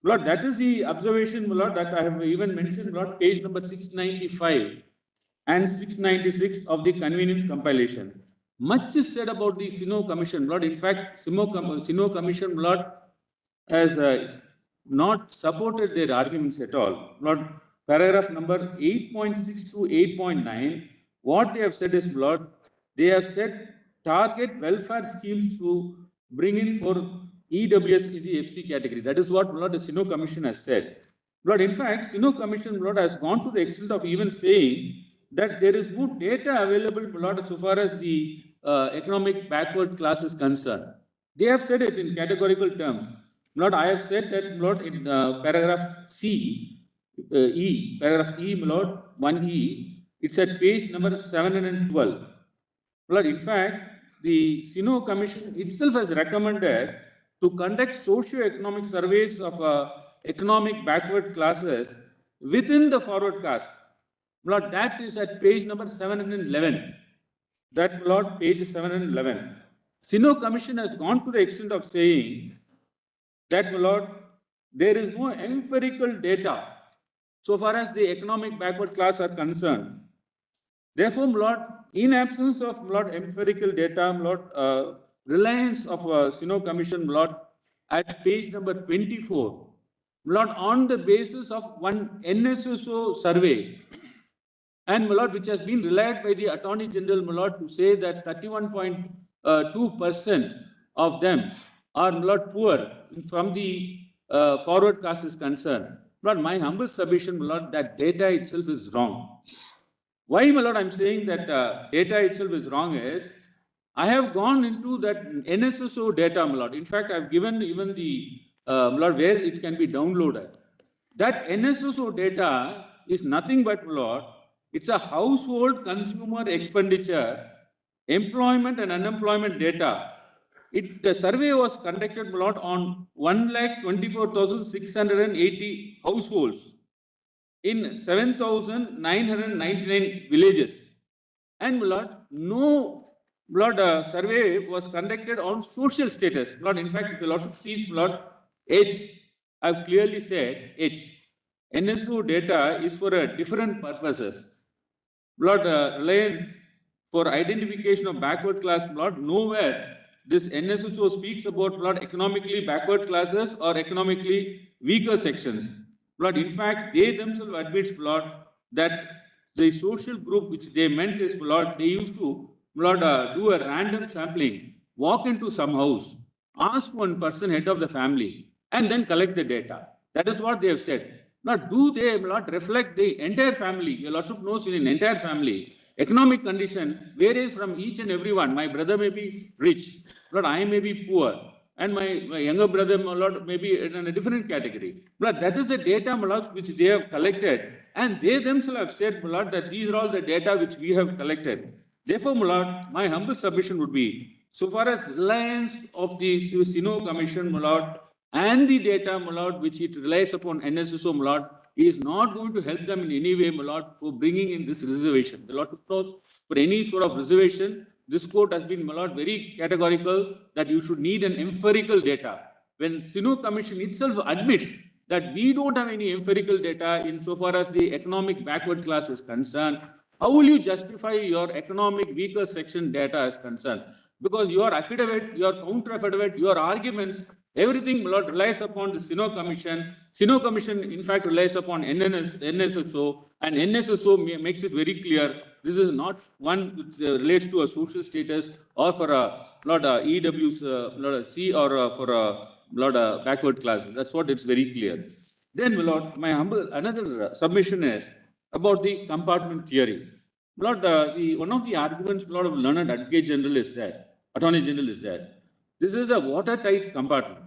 Lord, that is the observation, Lord, that I have even mentioned, Lord, page number 695 and 696 of the convenience compilation. Much is said about the Sino Commission, Lord. In fact, Sino Commission, Lord, has not supported their arguments at all. Lord, paragraph number 8.6 to 8.9, what they have said is, Lord, they have said target welfare schemes to bring in for EWS in the FC category. That is what, Lord, the Sino Commission has said. Lord, in fact, Sino Commission, Lord, has gone to the extent of even saying that there is no data available, Lord, so far as the economic backward class is concerned. They have said it in categorical terms. Lord, I have said that, Lord, in paragraph paragraph E, Lord, 1E, it's at page number 712. Lord, in fact, the Sino Commission itself has recommended to conduct socio-economic surveys of economic backward classes within the forward caste. Lord, that is at page number 711. That, Lord, page 711. Sino Commission has gone to the extent of saying that, Lord, there is no empirical data so far as the economic backward class are concerned. Therefore, Lord, in absence of, Lord, empirical data, Lord, reliance of Sino Commission, Lord, at page number 24, Lord, on the basis of one NSSO survey, and, Lord, which has been relied by the Attorney General, Lord, to say that 31.2% of them are, Lord, poor from the forward caste is concerned. Lord, my humble submission, Lord, that data itself is wrong. Why, my Lord, I'm saying that data itself is wrong is, I have gone into that NSSO data, my Lord. In fact, I've given even the, my Lord, where it can be downloaded. That NSSO data is nothing but, my Lord, it's a household consumer expenditure, employment and unemployment data. The survey was conducted, my Lord, on 1,24,680 households in 7,999 villages. And, Lord, no, Lord, survey was conducted on social status. Lord, in fact, if you Lord sees, Lord, H, I've clearly said H. NSO data is for different purposes. Lord, reliance for identification of backward class, Lord, nowhere this NSSO speaks about, Lord, economically backward classes or economically weaker sections. Lord, in fact, they themselves admits, Lord, that the social group which they meant is, Lord, they used to, Lord, do a random sampling, walk into some house, ask one person, head of the family, and then collect the data. That is what they have said. Now, do they not reflect the entire family? Your Lordship knows in an entire family, economic condition varies from each and every one. My brother may be rich, Lord, I may be poor, and my younger brother, my Lord, may be in a different category. But that is the data, my Lord, which they have collected, and they themselves have said, my Lord, that these are all the data which we have collected. Therefore, my Lord, my humble submission would be, so far as reliance of the Sino Commission, my Lord, and the data, my Lord, which it relies upon NSSO, my Lord, is not going to help them in any way, my Lord, for bringing in this reservation. The Lord knows for any sort of reservation, this court has been, my Lord, very categorical that you should need an empirical data. When Sino Commission itself admits that we don't have any empirical data insofar as the economic backward class is concerned, how will you justify your economic weaker section data is concerned? because your affidavit, your counter affidavit, your arguments, everything, my lord, relies upon the Sino Commission. Sino Commission, in fact, relies upon NSSO, and NSSO makes it very clear this is not one which relates to a social status or for a not a EW's not a C or for a not a backward classes. That's what it's very clear. Then, my lord, my humble another submission is about the compartment theory. My lord, one of the arguments, my lord, of learned Advocate General is that Attorney General is that this is a watertight compartment.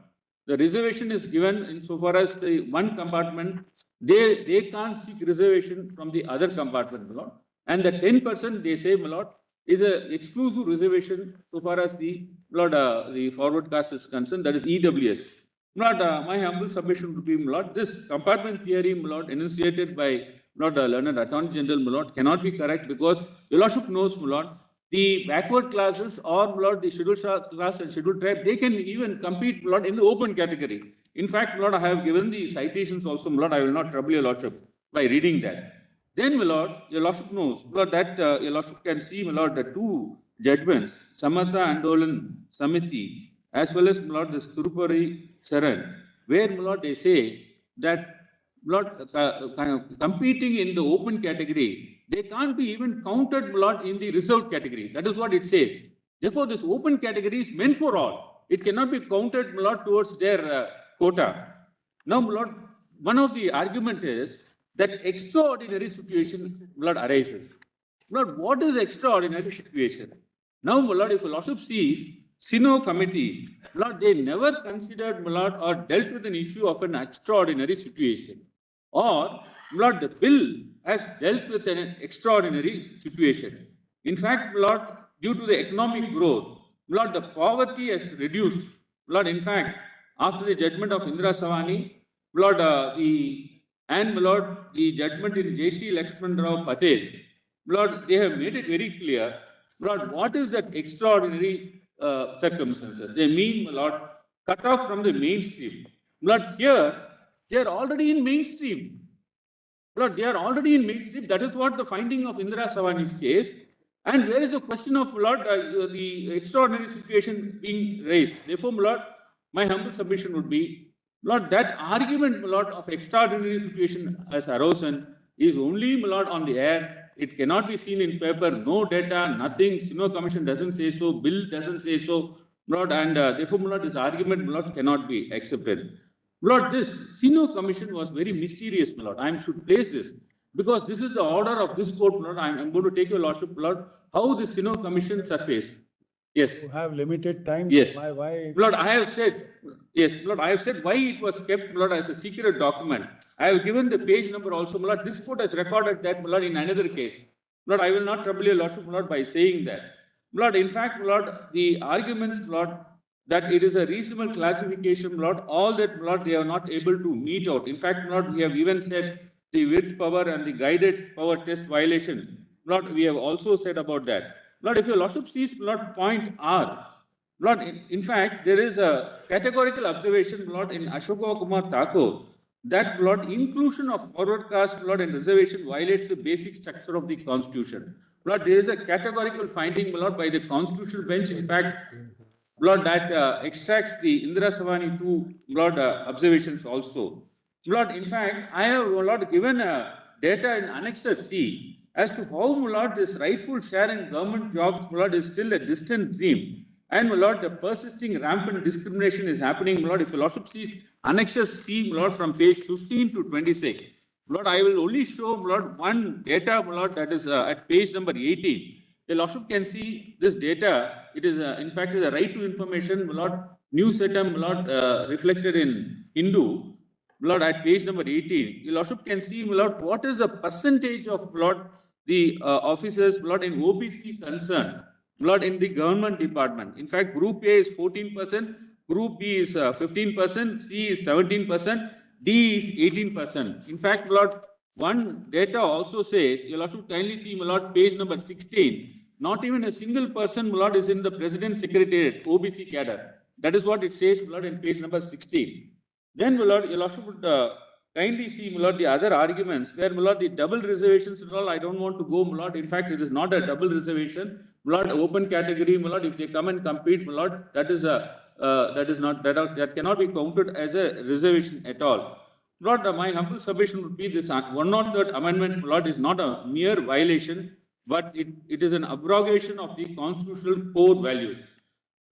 The reservation is given insofar as the one compartment, they can't seek reservation from the other compartment, my lord. And the 10% they say, my lord, is an exclusive reservation so far as the lord, the forward caste is concerned, that is EWS. My lord, my humble submission would be, my lord, this compartment theory, my lord, enunciated by Lord Learned Attorney General, my lord, cannot be correct because your lordship knows, my lord, the backward classes or, my lord, the scheduled class and scheduled tribe, they can even compete, my lord, in the open category. In fact, my lord, I have given the citations also, my lord, I will not trouble your lordship by reading that. Then, my lord, your lordship knows, my lord, that your lordship can see, my lord, the two judgments, Samatha Andolan Samiti, as well as, my lord, this Tirupari Saran, where, my lord, they say that Lord, competing in the open category, they can't be even counted, Lord, in the reserved category. That is what it says. Therefore, this open category is meant for all. It cannot be counted, Lord, towards their quota. Now, Lord, one of the argument is that extraordinary situation, Lord, arises. Lord, what is extraordinary situation? Now, Lord, if a lordship sees Sino committee, Lord, they never considered, Lord, or dealt with an issue of an extraordinary situation. Or, Lord, the bill has dealt with an extraordinary situation. In fact, Lord, due to the economic growth, Lord, the poverty has reduced. Lord, in fact, after the judgment of Indira Savani, Lord, the judgment in J.C. Lakshman Rao Patel, Lord, they have made it very clear, Lord, what is that extraordinary circumstances? They mean, Lord, cut off from the mainstream. Lord, here, they are already in mainstream. Lord, they are already in mainstream. That is what the finding of Indira Savani's case. And where is the question of, Lord, the extraordinary situation being raised? Therefore, Lord, my humble submission would be, Lord, that argument, Lord, of extraordinary situation as arisen is only, Lord, on the air. It cannot be seen in paper, no data, nothing. Sino Commission doesn't say so, bill doesn't say so, Lord, and therefore, Lord, this argument, Lord, cannot be accepted. Lord, this Sino Commission was very mysterious, my lord. I should place this because this is the order of this court, my lord. I am going to take your lordship, my lord, how the Sino Commission surfaced. Yes. You have limited time. Yes. Why? Lord, I have said, yes, Lord, I have said why it was kept, Lord, as a secret document. I have given the page number also, my lord. This court has recorded that, my lord, in another case. Lord, I will not trouble your lordship, my lord, by saying that. Lord, in fact, my lord, the arguments, Lord, that it is a reasonable classification, Lord, all that, Lord, they are not able to meet out. In fact, Lord, we have even said the with power and the guided power test violation. Lord, we have also said about that. Lord, if your lordship sees, Lord, point R, Lord, in fact, there is a categorical observation, Lord, in Ashoka Kumar Thakur, that, Lord, inclusion of forward caste, Lord, and reservation violates the basic structure of the Constitution. Lord, there is a categorical finding, Lord, by the Constitutional Bench, in fact, Lord, that extracts the Indira Savani 2, Lord, observations also. Lord, in fact, I have, Lord, given data in Annexure C as to how, Lord, this rightful share in government jobs, Lord, is still a distant dream. And, Lord, the persisting rampant discrimination is happening, Lord. If your lordship sees Annexure C, Lord, from page 15 to 26, Lord, I will only show, Lord, one data, Lord, that is at page number 18. The lordship can see this data. It is, in fact, is a right to information, Lord, news item, Lord, reflected in Hindu, Lord, at page number 18. The lordship can see, Lord, what is the percentage of, Lord, the officers, Lord, in OBC concern, Lord, in the government department. In fact, Group A is 14%, Group B is 15%, C is 17%, D is 18%. In fact, Lord, one data also says, you lordship kindly see, my lord, page number 16. Not even a single person, my lord, is in the President's Secretariat, OBC cadre. That is what it says, my lord, in page number 16. Then, my lord, your lordship would kindly see, my lord, the other arguments where, my lord, the double reservations and all, I don't want to go, my lord. In fact, it is not a double reservation. my lord, open category, my lord, if they come and compete, my lord, that is that cannot be counted as a reservation at all. Lord, my humble submission would be this: 103rd Amendment, my lord, is not a mere violation, but it is an abrogation of the constitutional core values.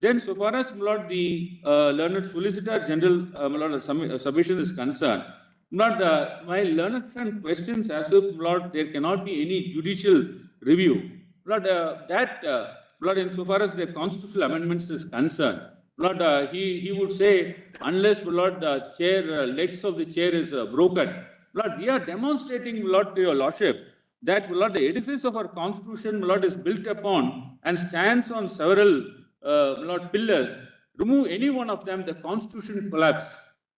Then, so far as, my lord, the learned Solicitor General, my lord, submission is concerned, my lord, my learned friend questions as if, my lord, there cannot be any judicial review. My lord, my lord, insofar as the constitutional amendments is concerned, my lord, he would say, unless, my lord, the chair, legs of the chair is broken. My lord, we are demonstrating, my lord, to your lordship, that, my lord, the edifice of our constitution, my lord, is built upon and stands on several my lord, pillars. Remove any one of them, the constitution collapse.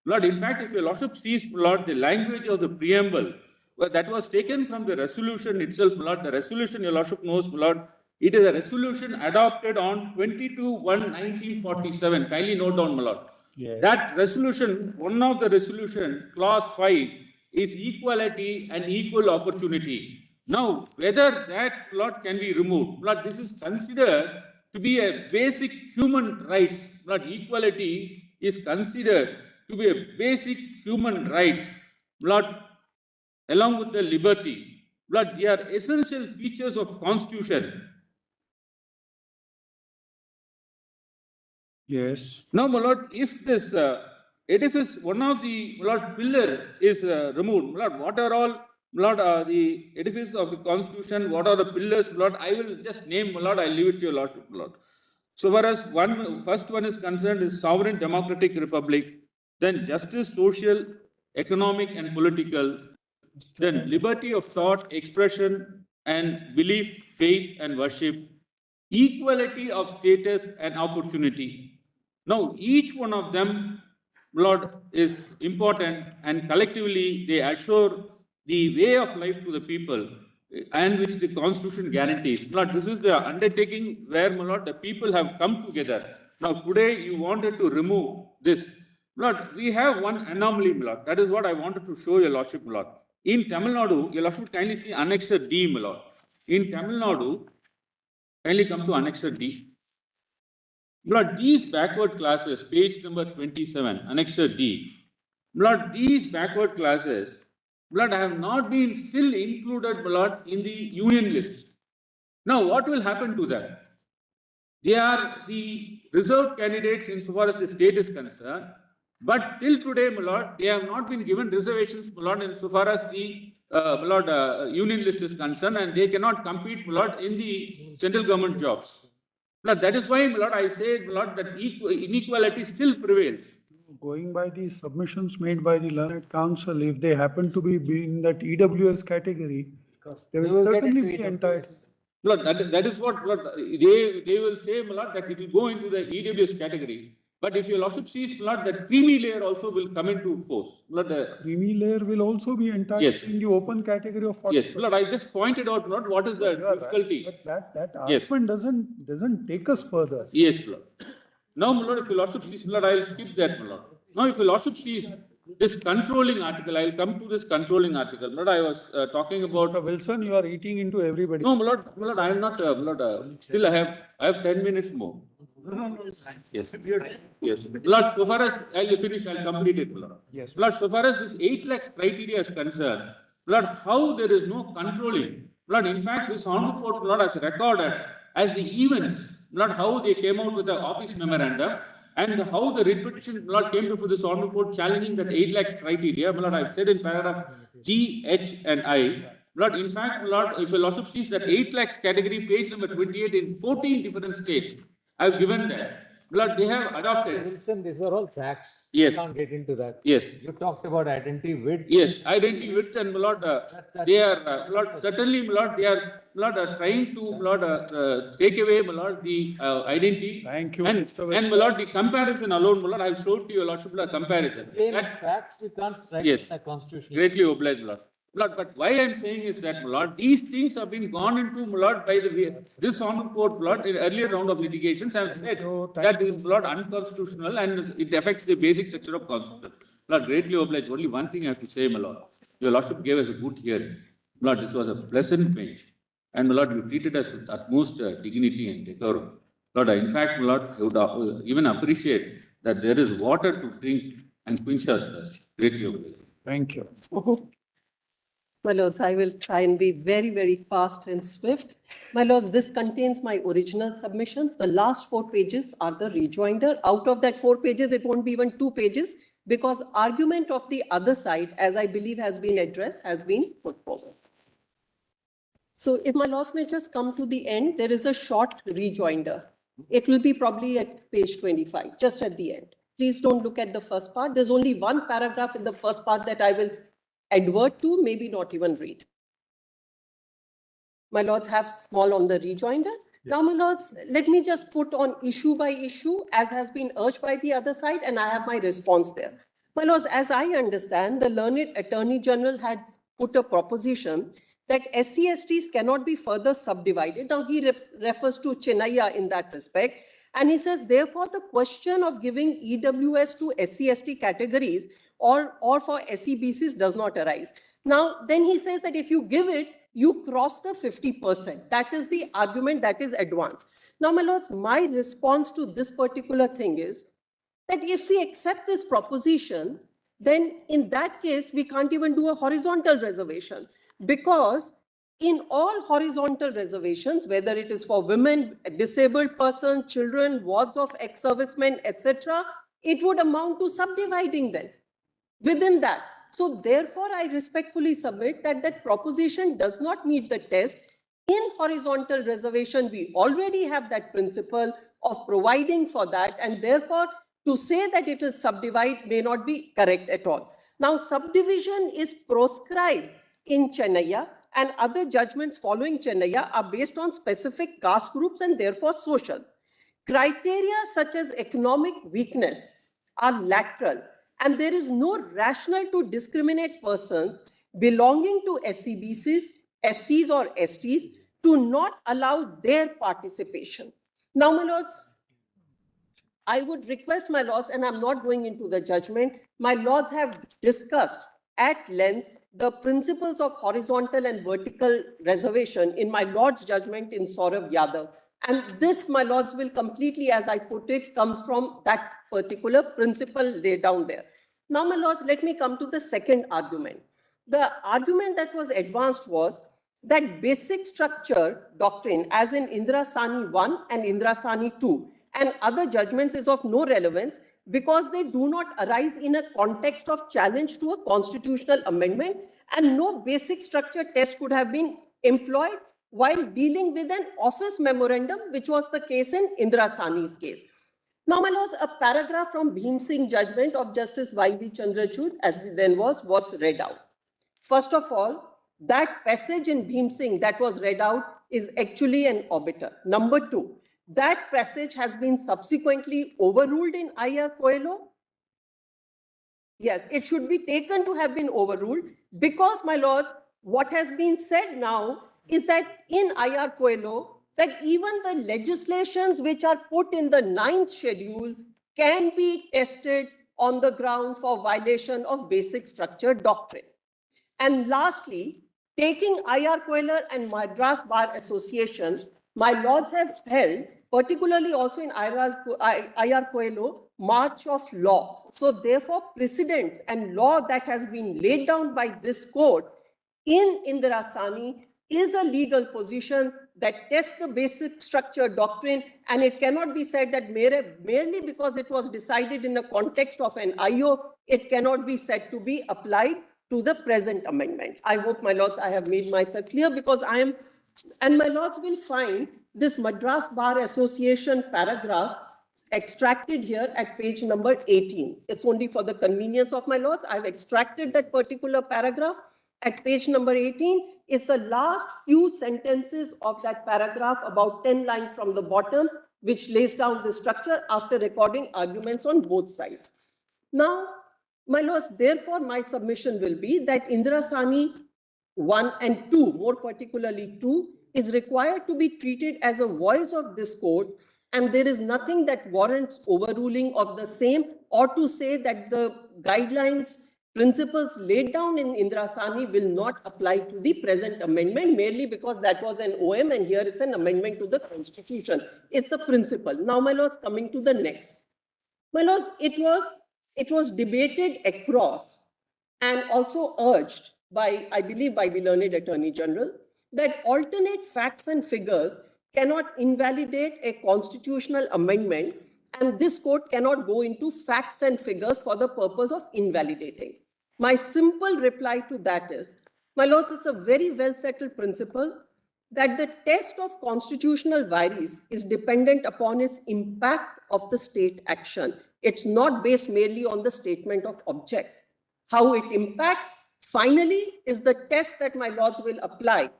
Lord, in fact, if your lordship sees, my lord, the language of the preamble, well, that was taken from the resolution itself, my lord. The resolution, your lordship knows, my lord, it is a resolution adopted on 22/1/1947. Kindly note down, my lord. Yes. That resolution, one of the resolution, clause 5, is equality and equal opportunity. Now, whether that, Lord, can be removed, Lord, this is considered to be a basic human rights. Lord, equality is considered to be a basic human rights. Lord, along with the liberty. Lord, they are essential features of Constitution. Yes. Now, my lord, if this edifice, one of the, my lord, pillar is removed, my lord, what are all, my lord, the edifice of the Constitution, what are the pillars, my lord, I will just name, my lord, I leave it to your lordship, my lord. So far as first one is concerned is sovereign democratic republic, then justice, social, economic and political, then liberty of thought, expression and belief, faith and worship, equality of status and opportunity. Now, each one of them, Lord, is important, and collectively they assure the way of life to the people and which the Constitution guarantees. Lord, this is the undertaking where, my Lord, the people have come together. Now, today you wanted to remove this. Lord, we have one anomaly, my Lord. That is what I wanted to show your Lordship, my Lord. In Tamil Nadu, your Lordship, kindly see Annexure D, my Lord. In Tamil Nadu, kindly come to Annexure D. Lord, these backward classes, page number 27, Annexure D. Lord, these backward classes, Lord, have not been still included, Lord, in the union list. Now, what will happen to them? They are the reserved candidates insofar as the state is concerned, but till today, my lord, they have not been given reservations, my lord, insofar as the union list is concerned, and they cannot compete, my lord, in the central government jobs. Now, that is why, my lord, I say, my lord, that inequality still prevails. Going by the submissions made by the learned counsel, if they happen to be in that EWS category, they will certainly be entitled. Lord, that is what, Lord, they will say, my lord, that it will go into the EWS category. But if your lordship sees, my lord, that creamy layer also will come into force. Lord, creamy layer will also be entitled yes. in the open category of 40%. Yes, Lord, I just pointed out, Lord, what is the difficulty. Right. But that argument doesn't take us further. Yes, Lord. Now, my lord, if your lordship sees, my lord, I will skip that, my lord. Now, if your lordship sees this controlling article, I will come to this controlling article. Lord, I was talking about. Mr. Wilson, you are eating into everybody. No, my lord, I am not, my lord, still I have 10 minutes more. Yes. Yes. Lord, so far as I'll finish, I'll complete it, my lord. Yes. Lord, so far as this 8 lakhs criteria is concerned, Lord, how there is no controlling. Lord, in fact, this honorable court, Lord, has recorded as the events, Lord, how they came out with the office memorandum and how the writ petition, Lord, came before this honorable court challenging that 8 lakhs criteria. Lord, I've said in paragraph G, H and I. Lord, in fact, Lord, if your lordship sees that 8 lakhs category, page number 28 in 14 different states, I've given that. Lord, they have adopted. Wilson, these are all facts. Yes. You can't get into that. Yes. You talked about identity width. Yes, identity width and Lord, they are, Lord, certainly, Lord, they are, Lord, trying to, Lord, take away, Lord, the identity. Thank you, and, Mr. and, Lord, the comparison alone, Lord, I've showed to you, Lordship, the comparison. That facts you can't strike yes, the constitution. greatly obliged, Lord. Lord, but why I'm saying is that, Lord, these things have been gone into, Lord, by the way, this honorable court, Lord, in earlier round of litigations, have said that is, Lord, unconstitutional and it affects the basic structure of constitution. Lord, greatly obliged. Only one thing I have to say, my Lord. Your Lordship gave us a good hearing. Lord, this was a pleasant bench. And my lord, you treated us with utmost dignity and decorum. Lord, in fact, my lord, I would even appreciate that there is water to drink and quench our thirst. Greatly. Thank you. My lords, I will try and be very, very fast and swift. My lords, this contains my original submissions. The last 4 pages are the rejoinder. Out of that 4 pages, it won't be even 2 pages because argument of the other side, as I believe has been addressed, has been put forward. So if my lords may just come to the end, there is a short rejoinder. It will be probably at page 25, just at the end. Please don't look at the first part. There's only one paragraph in the first part that I will advert to, maybe not even read. My lords have small on the rejoinder. Now, my lords, let me just put on issue by issue, as has been urged by the other side, and I have my response there. My lords, as I understand, the learned Attorney General had put a proposition that SC/STs cannot be further subdivided. Now, he refers to Chennaiya in that respect. And he says, therefore, the question of giving EWS to SC/ST categories or for SEBCs does not arise. Now, then he says that if you give it, you cross the 50%. That is the argument that is advanced. Now, my lords, my response to this particular thing is that if we accept this proposition, then in that case, we can't even do a horizontal reservation because in all horizontal reservations, whether it is for women, disabled persons, children, wards of ex-servicemen, etc., it would amount to subdividing them within that. So therefore, I respectfully submit that that proposition does not meet the test. In horizontal reservation, we already have that principle of providing for that, and therefore, to say that it will subdivide may not be correct at all. Now, subdivision is proscribed in Chennaiya, and other judgments following Chennaiya are based on specific caste groups and therefore social. Criteria such as economic weakness are lateral, and there is no rationale to discriminate persons belonging to SCBCs, SCs or STs to not allow their participation. Now, my lords, I would request my lords, and I'm not going into the judgment, my lords have discussed at length the principles of horizontal and vertical reservation in my lord's judgment in Saurav Yadav. And this, my lords, will completely, as I put it, comes from that particular principle laid down there. Now, my lords, let me come to the second argument. The argument that was advanced was that basic structure doctrine, as in Indira Sani 1 and Indira Sani 2, and other judgments is of no relevance because they do not arise in a context of challenge to a constitutional amendment, and no basic structure test could have been employed while dealing with an office memorandum, which was the case in Indira Sani's case. Now, my lords, a paragraph from Bhim Singh judgment of Justice Y.V. Chandrachud, as it then was read out. First of all, that passage in Bhim Singh that was read out is actually an obiter. Number 2, that passage has been subsequently overruled in I.R. Coelho. Yes, it should be taken to have been overruled because, my lords, what has been said now is that in I.R. Coelho, that even the legislations which are put in the 9th schedule can be tested on the ground for violation of basic structure doctrine. And lastly, taking I.R. Coelho and Madras Bar Association, my lords have held, particularly also in I.R. Coelho, march of law. So therefore, precedents and law that has been laid down by this court in Indira Sani is a legal position that tests the basic structure doctrine, and it cannot be said that merely because it was decided in the context of an IO, it cannot be said to be applied to the present amendment. I hope, my lords, I have made myself clear because I am, and my lords will find this Madras Bar Association paragraph extracted here at page number 18. It's only for the convenience of my lords. I've extracted that particular paragraph at page number 18. It's the last few sentences of that paragraph, about 10 lines from the bottom, which lays down the structure after recording arguments on both sides. Now, my lords, therefore, my submission will be that Indira Sani 1 and 2, more particularly 2, is required to be treated as a voice of this court, and there is nothing that warrants overruling of the same or to say that the guidelines principles laid down in Indrasani will not apply to the present amendment merely because that was an OM and here it's an amendment to the Constitution. It's the principle. Now, my lords, coming to the next. My lords, it was debated across and also urged by, I believe, by the learned Attorney General that alternate facts and figures cannot invalidate a constitutional amendment, and this court cannot go into facts and figures for the purpose of invalidating. My simple reply to that is, my lords, it's a very well settled principle that the test of constitutional viris is dependent upon its impact of the state action. It's not based merely on the statement of object. How it impacts finally is the test that my lords will apply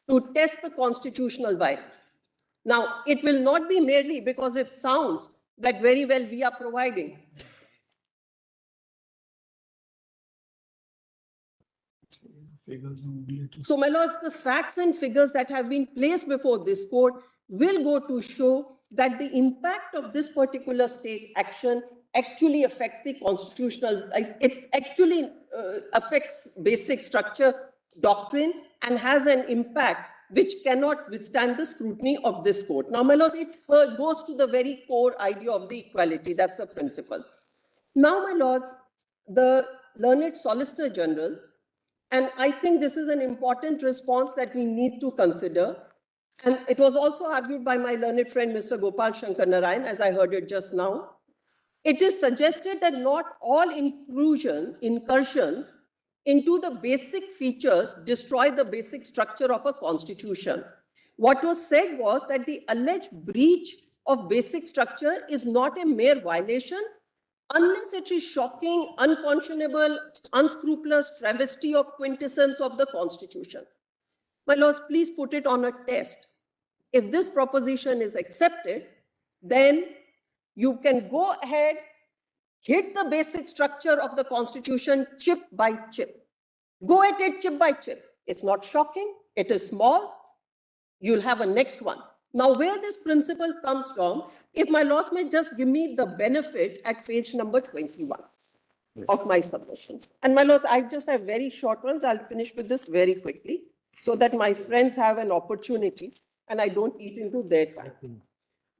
to test the constitutional viris. Now, it will not be merely because it sounds that very well we are providing. So, my lords, the facts and figures that have been placed before this court will go to show that the impact of this particular state action actually affects the constitutional, it actually affects basic structure doctrine and has an impact which cannot withstand the scrutiny of this court. Now, my lords, it goes to the very core idea of the equality. That's the principle. Now, my lords, the learned Solicitor General, and I think this is an important response that we need to consider. And it was also argued by my learned friend, Mr. Gopal Shankar Narayan, as I heard it just now. It is suggested that not all incursions into the basic features destroy the basic structure of a constitution. What was said was that the alleged breach of basic structure is not a mere violation unless it is shocking, unconscionable, unscrupulous travesty of quintessence of the Constitution. My lords, please put it on a test. If this proposition is accepted, then you can go ahead, hit the basic structure of the Constitution chip by chip. Go at it chip by chip. It's not shocking. It is small. You'll have a next one. Now, where this principle comes from, if my lords may just give me the benefit at page number 21 of my submissions. And my lords, I just have very short ones. I'll finish with this very quickly so that my friends have an opportunity and I don't eat into their time.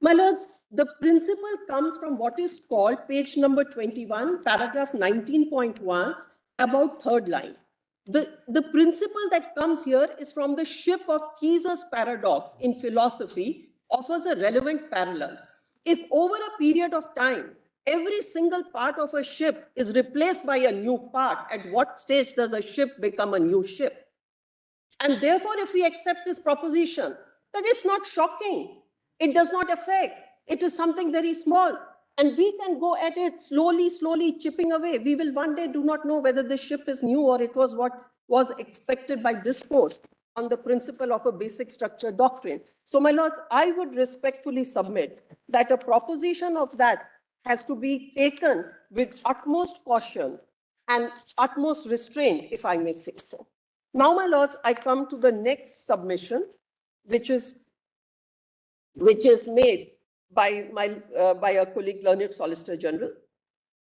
My lords, the principle comes from what is called page number 21, paragraph 19.1, about third line. The principle that comes here is from the ship of Keyser's paradox in philosophy, offers a relevant parallel. If over a period of time, every single part of a ship is replaced by a new part, at what stage does a ship become a new ship? And therefore, if we accept this proposition, that is not shocking. It does not affect. It is something very small. And we can go at it slowly, slowly chipping away. We will one day do not know whether the ship is new or it was what was expected by this course on the principle of a basic structure doctrine. So, my lords, I would respectfully submit that a proposition of that has to be taken with utmost caution and utmost restraint, if I may say so. Now, my lords, I come to the next submission, which is made by a colleague, learned Solicitor General.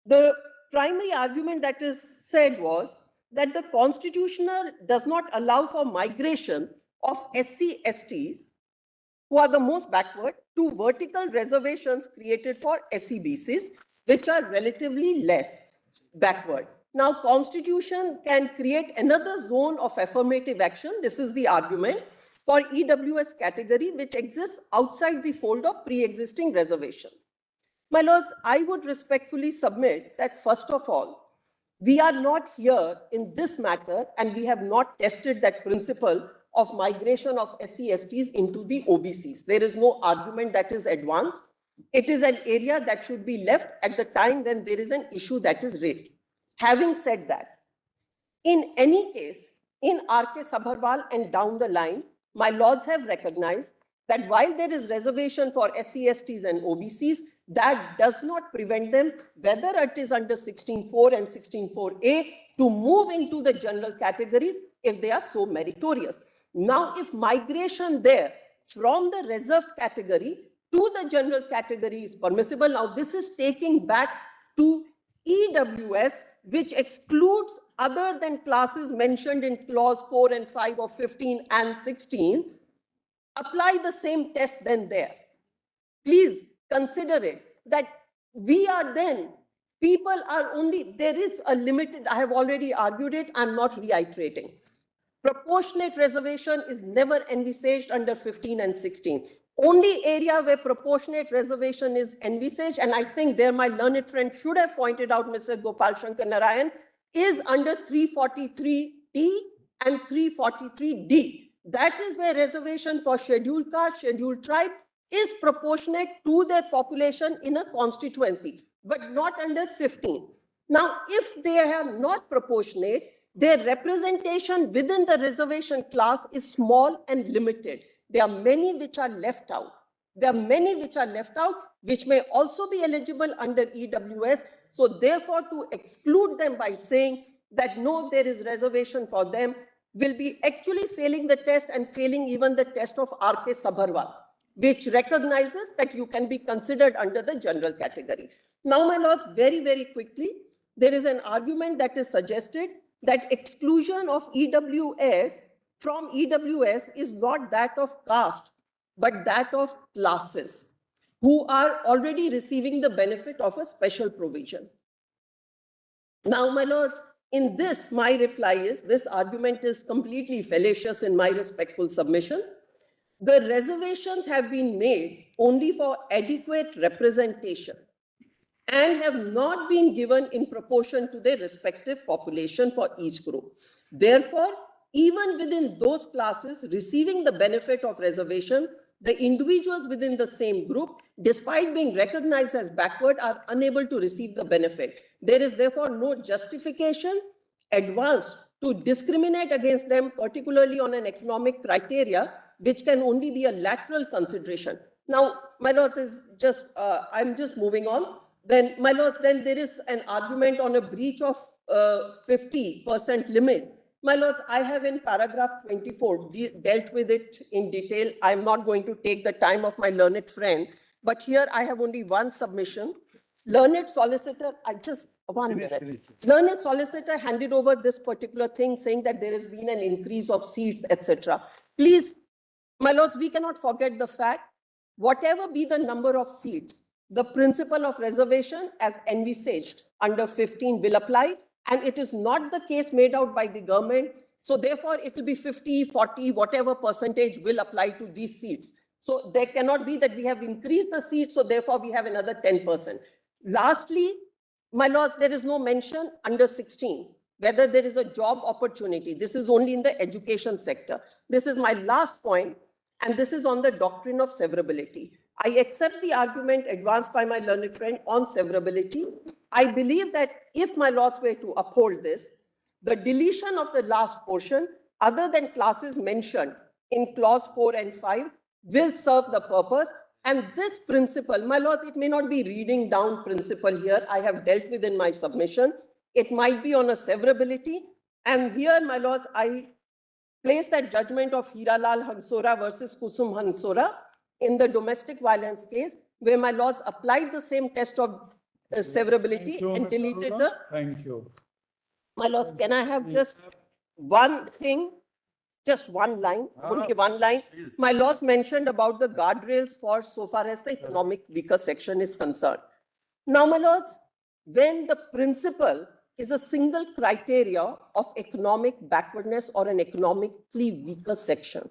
The primary argument that is said was that the Constitution does not allow for migration of SC/STs, who are the most backward, to vertical reservations created for SC/BCs, which are relatively less backward. Now, Constitution can create another zone of affirmative action. This is the argument for EWS category, which exists outside the fold of pre-existing reservation. My lords, I would respectfully submit that first of all, we are not here in this matter and we have not tested that principle of migration of SC/STs into the OBCs. There is no argument that is advanced. It is an area that should be left at the time when there is an issue that is raised. Having said that, in any case, in R.K. Sabharwal and down the line, my lords have recognized that while there is reservation for SC/STs and OBCs, that does not prevent them, whether it is under 16.4 and 16.4a, to move into the general categories if they are so meritorious. Now, if migration there from the reserved category to the general category is permissible, now this is taking back to EWS, which excludes other than classes mentioned in clause 4 and 5 of 15 and 16, apply the same test then there. Please consider it that we are then, people are only, there is a limited, I have already argued it, I'm not reiterating. Proportionate reservation is never envisaged under 15 and 16. Only area where proportionate reservation is envisaged, and I think there my learned friend should have pointed out, Mr. Gopal Shankar Narayan, is under 343D and 343D. That is where reservation for scheduled caste, scheduled tribe is proportionate to their population in a constituency, but not under 15. Now, if they are not proportionate, their representation within the reservation class is small and limited. There are many which are left out. There are many which are left out, which may also be eligible under EWS. So therefore, to exclude them by saying that no, there is reservation for them, will be actually failing the test and failing even the test of R.K. Sabharwal, which recognizes that you can be considered under the general category. Now, my lords, very, very quickly, there is an argument that is suggested that exclusion of EWS from EWS is not that of caste, but that of classes who are already receiving the benefit of a special provision. Now, my lords, in this, my reply is, this argument is completely fallacious in my respectful submission. The reservations have been made only for adequate representation and have not been given in proportion to their respective population for each group. Therefore, even within those classes receiving the benefit of reservation, the individuals within the same group, despite being recognized as backward, are unable to receive the benefit. There is therefore no justification advanced to discriminate against them, particularly on an economic criteria, which can only be a lateral consideration. Now, my lords, is just I'm just moving on. Then, my lords, then there is an argument on a breach of 50% limit. My lords, I have in paragraph 24 dealt with it in detail. I'm not going to take the time of my learned friend, but here I have only one submission. Learned solicitor, one minute. Learned solicitor handed over this particular thing saying that there has been an increase of seats, etc. Please, my lords, we cannot forget the fact, whatever be the number of seats, the principle of reservation as envisaged under 15 will apply, and it is not the case made out by the government. So therefore, it will be 50, 40, whatever percentage will apply to these seats. So there cannot be that we have increased the seats, so therefore we have another 10%. Lastly, my lords, there is no mention under 16 whether there is a job opportunity. This is only in the education sector. This is my last point, and this is on the doctrine of severability. I accept the argument advanced by my learned friend on severability. I believe that if my lords were to uphold this, the deletion of the last portion, other than classes mentioned in clause 4 and 5, will serve the purpose. And this principle, my lords, it may not be reading down principle here. I have dealt with in my submission. It might be on a severability. And here, my lords, I place that judgment of Hiralal Hansora versus Kusum Hansora in the domestic violence case, where my lords applied the same test of severability and deleted the. Thank you. My lords, can I have just one thing, just one line, only one line? My lords mentioned about the guardrails for so far as the economic weaker section is concerned. Now, my lords, when the principle is a single criteria of economic backwardness or an economically weaker section,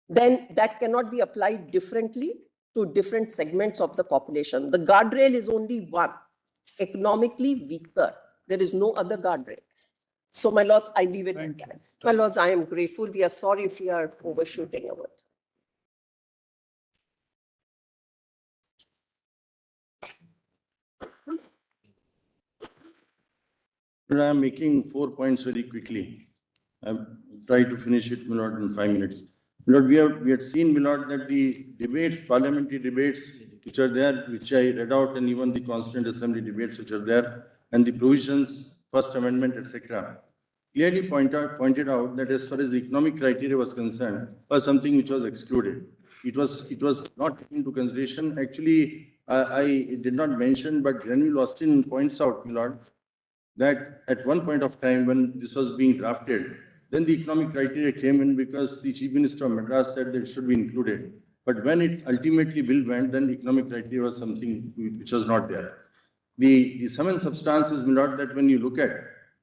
then that cannot be applied differently to different segments of the population. The guardrail is only one, economically weaker. There is no other guardrail. So, my lords, I leave it at that. My lords, I am grateful. We are sorry if we are overshooting our. I am making 4 points very quickly. I'll try to finish it, my lord, in 5 minutes. My lord, we had seen, my lord, that the debates, parliamentary debates which are there, which I read out, and even the Constituent Assembly debates which are there, and the provisions, First Amendment, etc., clearly pointed out that as far as the economic criteria was concerned, was something which was excluded. It was not taken into consideration. Actually, I did not mention, but Granville Austin points out, my lord, that at one point of time when this was being drafted, then the economic criteria came in because the Chief Minister of Madras said that it should be included. But when it ultimately bill went, then the economic criteria was something which was not there. The sum and substance is, my lord, that when you look at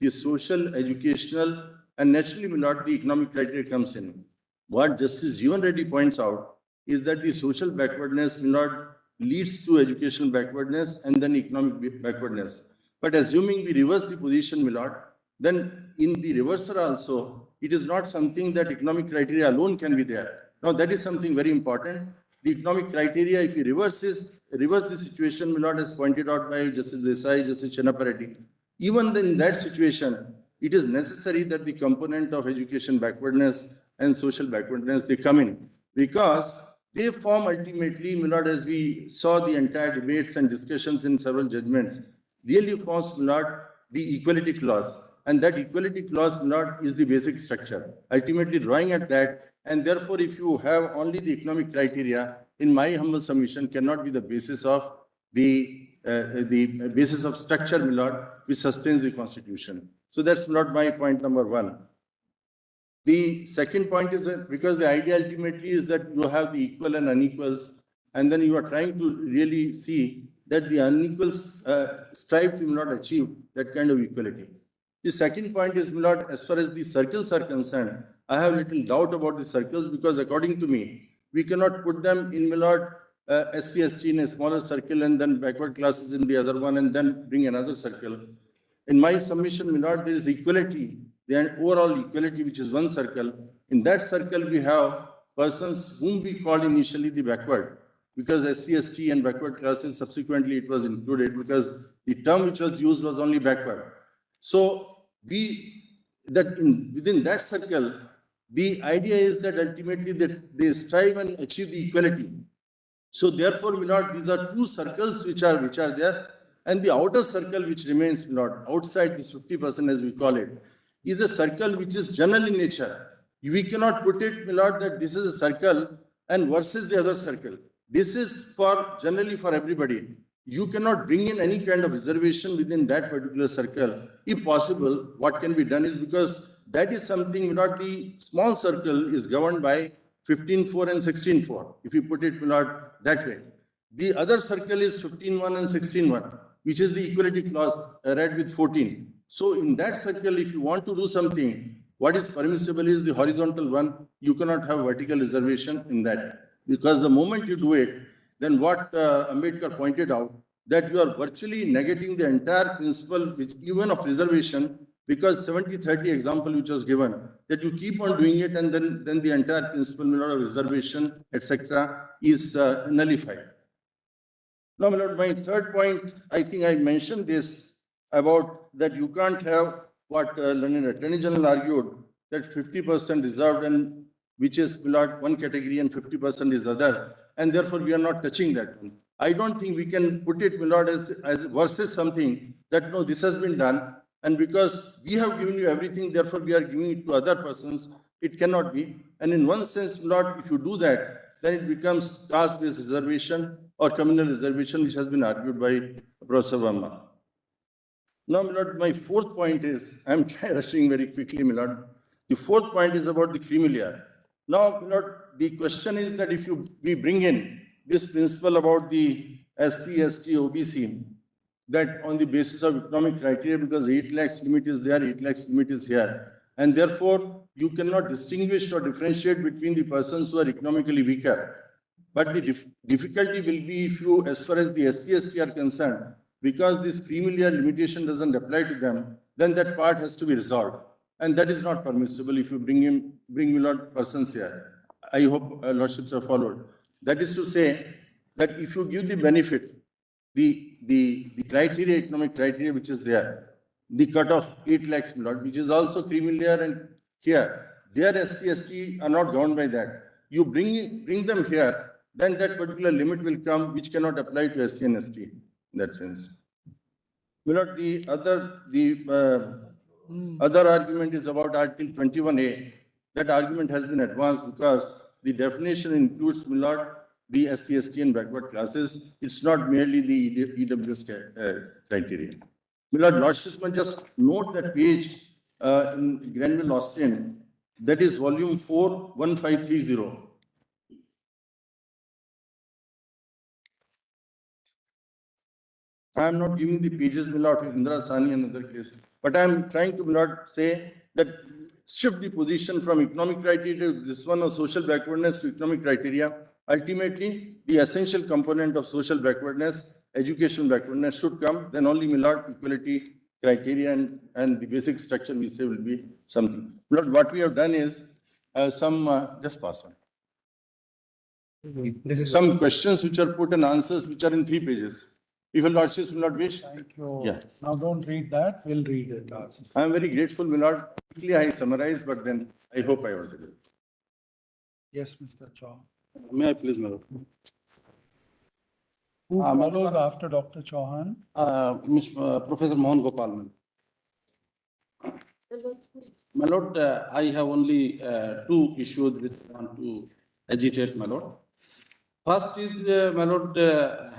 the social, educational, and naturally, my lord, the economic criteria comes in. What Justice Jeevan Reddy points out is that the social backwardness, my lord, leads to educational backwardness and then economic backwardness. But assuming we reverse the position, my lord, then in the reversal also, it is not something that economic criteria alone can be there. Now, that is something very important. The economic criteria, if we reverse the situation, my lord, as pointed out by Justice Desai, Justice Chennappa, even in that situation, it is necessary that the component of education backwardness and social backwardness, they come in, because they form ultimately, my lord, as we saw the entire debates and discussions in several judgments, really forms, my lord, the equality clause. And that equality clause, my lord, is the basic structure, ultimately drawing at that. And therefore, if you have only the economic criteria, in my humble submission, cannot be the basis of the basis of structure, my lord, which sustains the constitution. So that's not my point number one. The second point is that because the idea ultimately is that you have the equal and unequals, and then you are trying to really see that the unequals strive to not achieve that kind of equality. The second point is, my lord, as far as the circles are concerned, I have little doubt about the circles, because according to me, we cannot put them in, my lord, SC, ST in a smaller circle and then backward classes in the other one and then bring another circle. In my submission, my lord, there is equality, the overall equality, which is one circle. In that circle, we have persons whom we called initially the backward, because SC, ST and backward classes, subsequently it was included because the term which was used was only backward. So within that circle, the idea is that ultimately they strive and achieve the equality. So therefore, my lord, these are two circles which are there, and the outer circle which remains, my lord, outside this 50% as we call it, is a circle which is general in nature. We cannot put it, my lord, that this is a circle and versus the other circle. This is generally for everybody. You cannot bring in any kind of reservation within that particular circle. If possible, what can be done is, because that is something, my lord, the small circle is governed by 15.4 and 16.4, if you put it, my lord, that way. The other circle is 15.1 and 16.1, which is the equality clause read with 14. So in that circle, if you want to do something, what is permissible is the horizontal one. You cannot have vertical reservation in that, because the moment you do it, then what Ambedkar pointed out, that you are virtually negating the entire principle, which even of reservation, because 70-30 example which was given, that you keep on doing it and then the entire principle of reservation, etc. is nullified. Now, my lord, my third point, I think I mentioned this about that you can't have what Learned Attorney General argued, that 50% reserved, and which is, my lord, one category and 50% is other, and therefore we are not touching that one. I don't think we can put it, my lord, as versus something that no, this has been done, and because we have given you everything, therefore we are giving it to other persons. It cannot be. And in one sense, my lord, if you do that, then it becomes caste-based reservation or communal reservation, which has been argued by Professor Verma. Now, my lord, my fourth point is, I'm rushing very quickly, my lord. The fourth point is about the creamy layer. Now, my lord, the question is that if we bring in this principle about the SC, ST, OBC, that on the basis of economic criteria, because 8 lakhs limit is there, 8 lakhs limit is here, and therefore you cannot distinguish or differentiate between the persons who are economically weaker. But the difficulty will be if you, as far as the SC, ST are concerned, because this creamy layer limitation doesn't apply to them, then that part has to be resolved. And that is not permissible if you bring lot persons here. I hope lordships have followed. That is to say that if you give the benefit, the criteria, economic criteria which is there, the cut of 8 lakhs, which is also creamy layer and here, their SC, ST are not governed by that. You bring them here, then that particular limit will come, which cannot apply to SC and ST in that sense. The other argument is about Article 21A. That argument has been advanced because the definition includes, the SC, ST and backward classes. It's not merely the EWS criteria. Milord Lordships must just note that page in Granville Austin, that is volume 4, 1530. I am not giving the pages, Milord, to Indra Sani and other cases, but I am trying to, Milord, say that shift the position from economic criteria to this one of social backwardness to economic criteria. Ultimately, the essential component of social backwardness, education backwardness should come, then only Milord equality criteria and the basic structure we say will be something. Milord, what we have done is just pass on. Some questions which are put and answers which are in 3 pages. If your Lordships will not wish. Thank you. Yeah. Now don't read that, we'll read it. I am very grateful, Milord. Quickly I summarized, but then I hope I was able. Yes, Mr. Chaw. May I please, Milord? Who Uh, follows Milord, after Dr. Chauhan? Professor Mohan Gopal. My Lord, I have only 2 issues which I want to agitate, my Lord. First is, my Lord,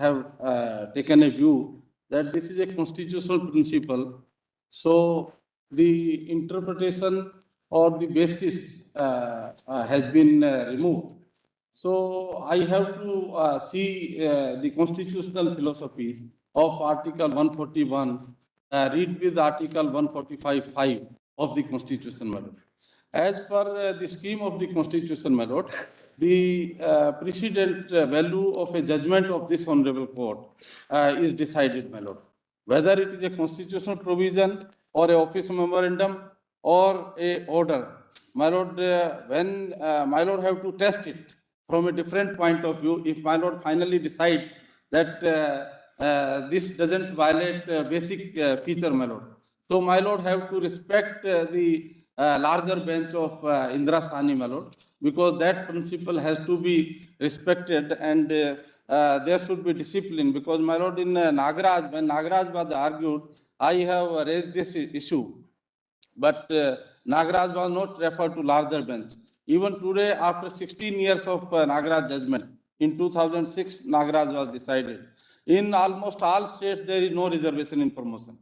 have taken a view that this is a constitutional principle. So the interpretation or the basis has been removed. So I have to see the constitutional philosophy of Article 141, read with Article 145(5) of the Constitution, my Lord. As per the scheme of the Constitution, my Lord, the precedent value of a judgment of this Honorable Court is decided, my Lord. Whether it is a constitutional provision or a office memorandum or a order, my Lord, when my Lord have to test it from a different point of view, if my Lord finally decides that this doesn't violate basic feature, my Lord. So my Lord have to respect the larger bench of Indra Sani, my Lord, because that principle has to be respected and there should be discipline. Because my Lord, in Nagaraj, when Nagaraj was argued, I have raised this issue. But Nagaraj was not referred to larger bench. Even today, after 16 years of Nagaraj judgment, in 2006, Nagaraj was decided. In almost all states, there is no reservation in promotion.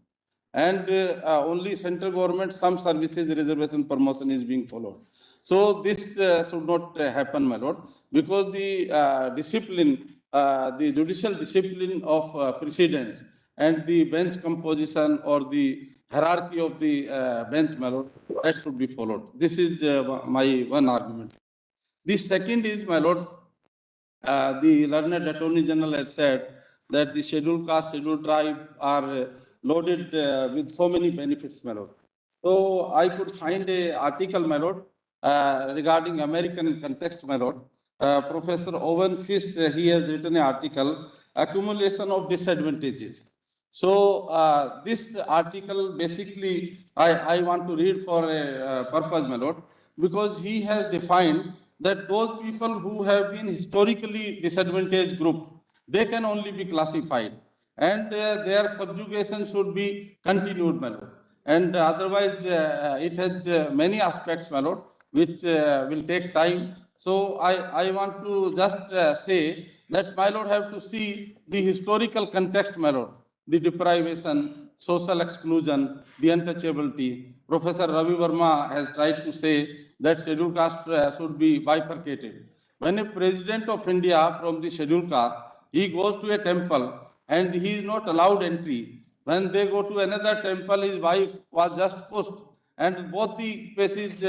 And only central government, some services reservation promotion is being followed. So this should not happen, my Lord, because the discipline, the judicial discipline of precedent and the bench composition or the hierarchy of the bench, my Lord, that should be followed. This is my one argument. The second is, my Lord, the learned Attorney General has said that the scheduled caste, scheduled tribe are loaded with so many benefits, my Lord. So I could find an article, my Lord, regarding American context, my Lord. Professor Owen Fish, he has written an article, Accumulation of Disadvantages. So this article basically, I want to read for a purpose, my Lord, because he has defined that those people who have been historically disadvantaged group, they can only be classified and their subjugation should be continued, my Lord. And otherwise, it has many aspects, my Lord, which will take time. So I want to just say that, my Lord, have to see the historical context, my Lord, the deprivation, social exclusion, the untouchability. Professor Ravi Verma has tried to say that scheduled caste should be bifurcated. When a president of India from the scheduled caste, he goes to a temple and he is not allowed entry. When they go to another temple, his wife was just pushed. And both the cases,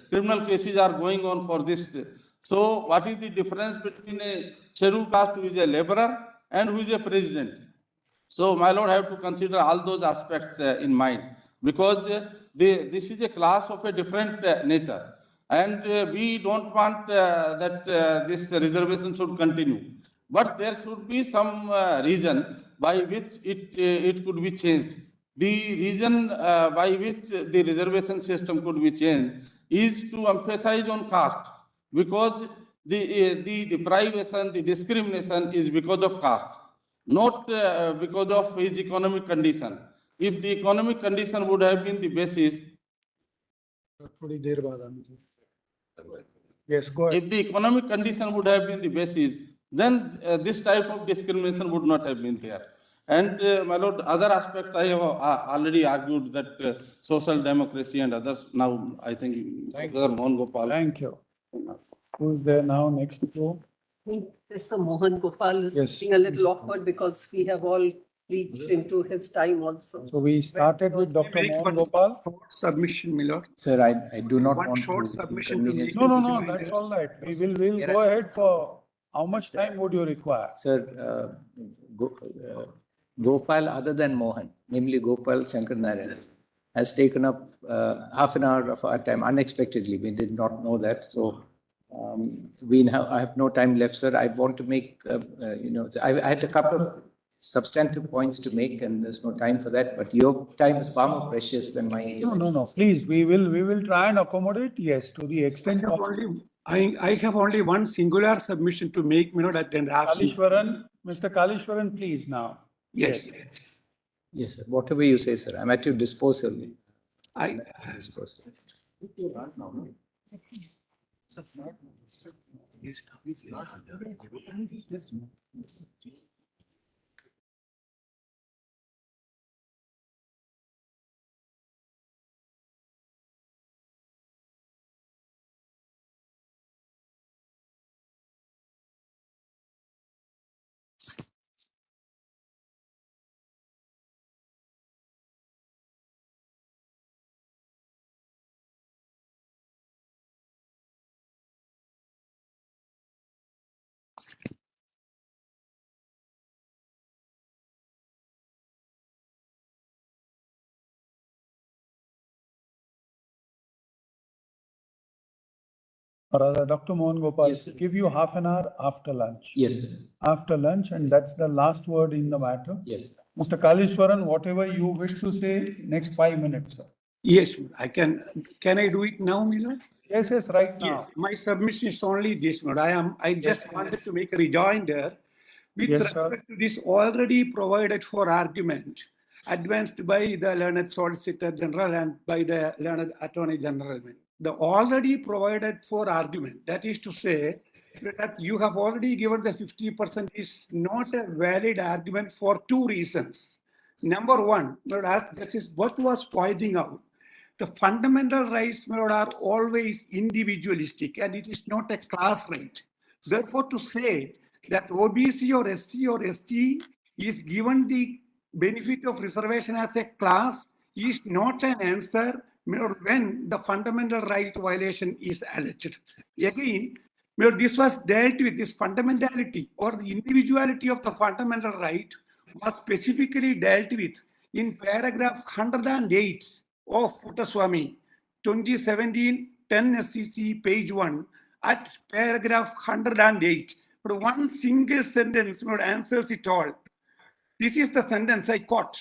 criminal cases are going on for this. So what is the difference between a scheduled caste who is a laborer and who is a president? So my Lord, have to consider all those aspects in mind, because this is a class of a different nature. And we don't want that this reservation should continue. But there should be some reason by which it could be changed. The reason by which the reservation system could be changed is to emphasize on caste, because the deprivation, the discrimination is because of caste, not because of his economic condition. If the economic condition would have been the basis, थोड़ी देर बाद आने दो। Yes, go ahead. If the economic condition would have been the basis, then this type of discrimination would not have been there. And my lord, other aspects I have already argued that social democracy and others. Now I think Professor Mohan Gopal. Thank you. Who's there now? Next to go? Professor Mohan Gopal is Yes. being a little awkward because we have all reached into his time also. So we started with Dr. Mohan Gopal. Submission, my lord. Sir, I do not One want short to submission to inconvenience. make- No, that's all right. We'll go ahead for, how much time would you require? Sir, Gopal, other than Mohan, namely Gopal Shankar Narayan, has taken up half an hour of our time unexpectedly. We did not know that. So I have no time left, sir. I want to make, I had a couple of substantive points to make and there's no time for that, but your time is far more precious than my intervention. No, please, we will try and accommodate, yes, to the extent possible. I have only one singular submission to make, my lord, at the last. Mr. Kalishwaran, please now. Yes. Yes, sir. Whatever you say, sir. I'm at your disposal. I, Disposal. Or rather, Dr. Mohan Gopal, Yes, sir. give you half an hour after lunch. Yes, sir. After lunch, and that's the last word in the matter. Yes. Mr. Kalishwaran, whatever you wish to say, next 5 minutes, sir. yes, I can I do it now, my lord? Yes, right now. Yes, my submission is only this, my lord. I just wanted to make a rejoinder with Yes, sir. respect to this already provided for argument advanced by the learned Solicitor General and by the learned Attorney General. The already provided for argument, that is to say that you have already given the 50% is not a valid argument for two reasons. Number one, as Justice Butt was pointing out, the fundamental rights, my lord, are always individualistic and it is not a class right. Therefore, to say that OBC or SC or ST is given the benefit of reservation as a class is not an answer, my lord, when the fundamental right violation is alleged. Again, my lord, this was dealt with, this fundamentality or the individuality of the fundamental right was specifically dealt with in paragraph 108 of Puttaswamy, 2017, 10 SCC, page 1, at paragraph 108. But one single sentence answers it all. This is the sentence I quote.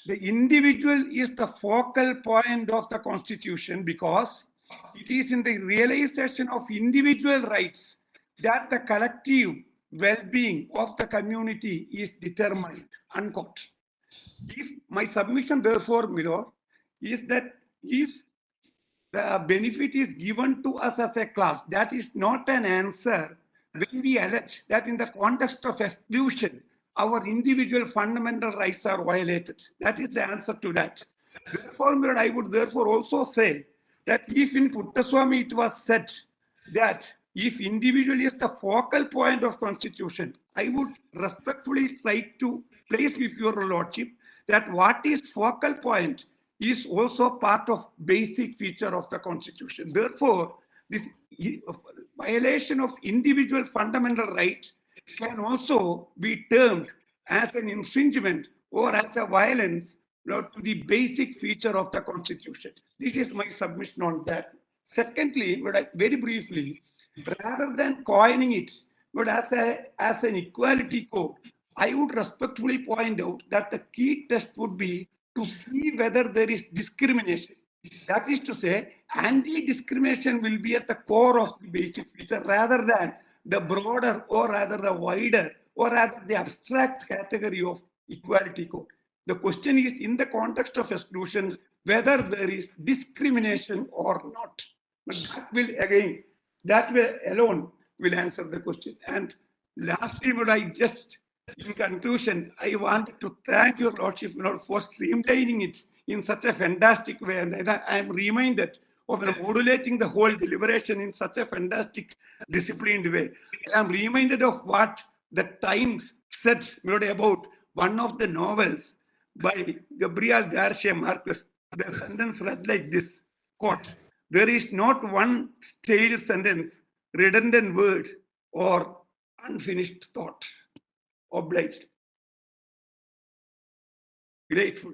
The individual is the focal point of the Constitution because it is in the realization of individual rights that the collective well-being of the community is determined, unquote. If my submission, therefore, Milo, is that if the benefit is given to us as a class, that is not an answer when we allege that in the context of exclusion, our individual fundamental rights are violated. That is the answer to that. Therefore, Milo, I would therefore also say that if in Puttaswamy it was said that if individual is the focal point of Constitution, I would respectfully try to place with your lordship that what is focal point is also part of basic feature of the Constitution. Therefore, this violation of individual fundamental rights can also be termed as an infringement or as a violence to the basic feature of the Constitution. This is my submission on that. Secondly, very briefly, rather than coining it, but as an equality code, I would respectfully point out that the key test would be to see whether there is discrimination. That is to say, anti-discrimination will be at the core of the basic feature rather than the broader or rather the wider or rather the abstract category of equality code. The question is in the context of exclusion, whether there is discrimination or not. But that will again That way alone will answer the question. And lastly, what I just, in conclusion, I want to thank your Lordship, for streamlining it in such a fantastic way. And I am reminded of modulating the whole deliberation in such a fantastic, disciplined way. I am reminded of what the Times said, about one of the novels by Gabriel Garcia Marquez. The sentence read like this, quote, "There is not one stale sentence, redundant word, or unfinished thought." Obliged. Grateful.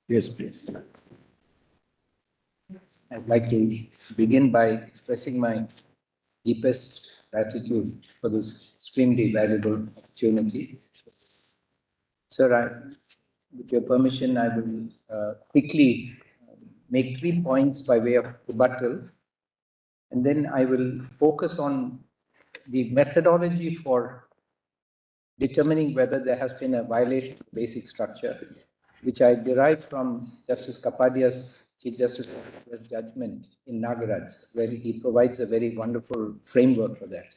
Yes, please. I'd like to begin by expressing my deepest gratitude for this extremely valuable opportunity. Sir, with your permission, I will quickly make 3 points by way of rebuttal, and then I will focus on the methodology for determining whether there has been a violation of basic structure, which I derived from Justice Kapadia's, Chief Justice Kapadia's judgment in Nagaraj, where he provides a very wonderful framework for that.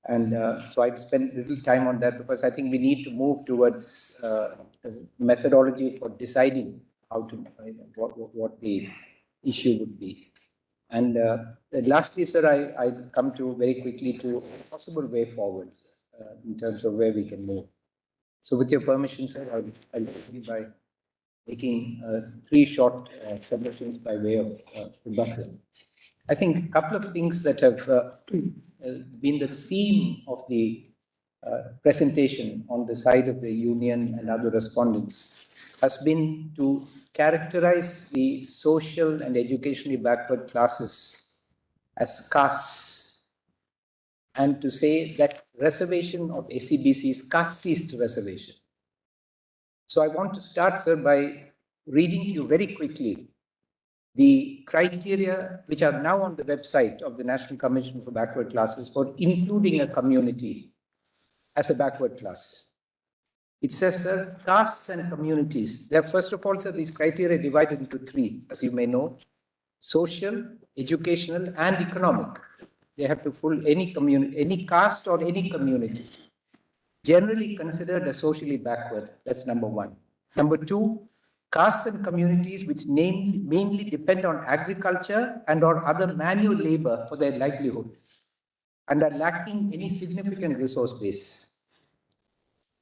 And so I'd spend little time on that because I think we need to move towards the methodology for deciding how to, what the issue would be. And lastly, sir, I come to very quickly to possible way forwards in terms of where we can move. So with your permission, sir, I'll begin by making 3 short submissions by way of rebuttal. I think a couple of things that have been the theme of the presentation on the side of the union and other respondents has been to characterize the social and educationally backward classes as castes, and to say that reservation of SEBC is casteist reservation. So I want to start, sir, by reading to you very quickly the criteria which are now on the website of the National Commission for Backward Classes for including a community as a backward class. It says, sir, castes and communities. There, first of all, sir, these criteria are divided into 3, as you may know: social, educational, and economic. They have to full any community, any caste or any community generally considered as socially backward. That's number 1. Number 2, castes and communities which mainly depend on agriculture and or other manual labor for their livelihood and are lacking any significant resource base.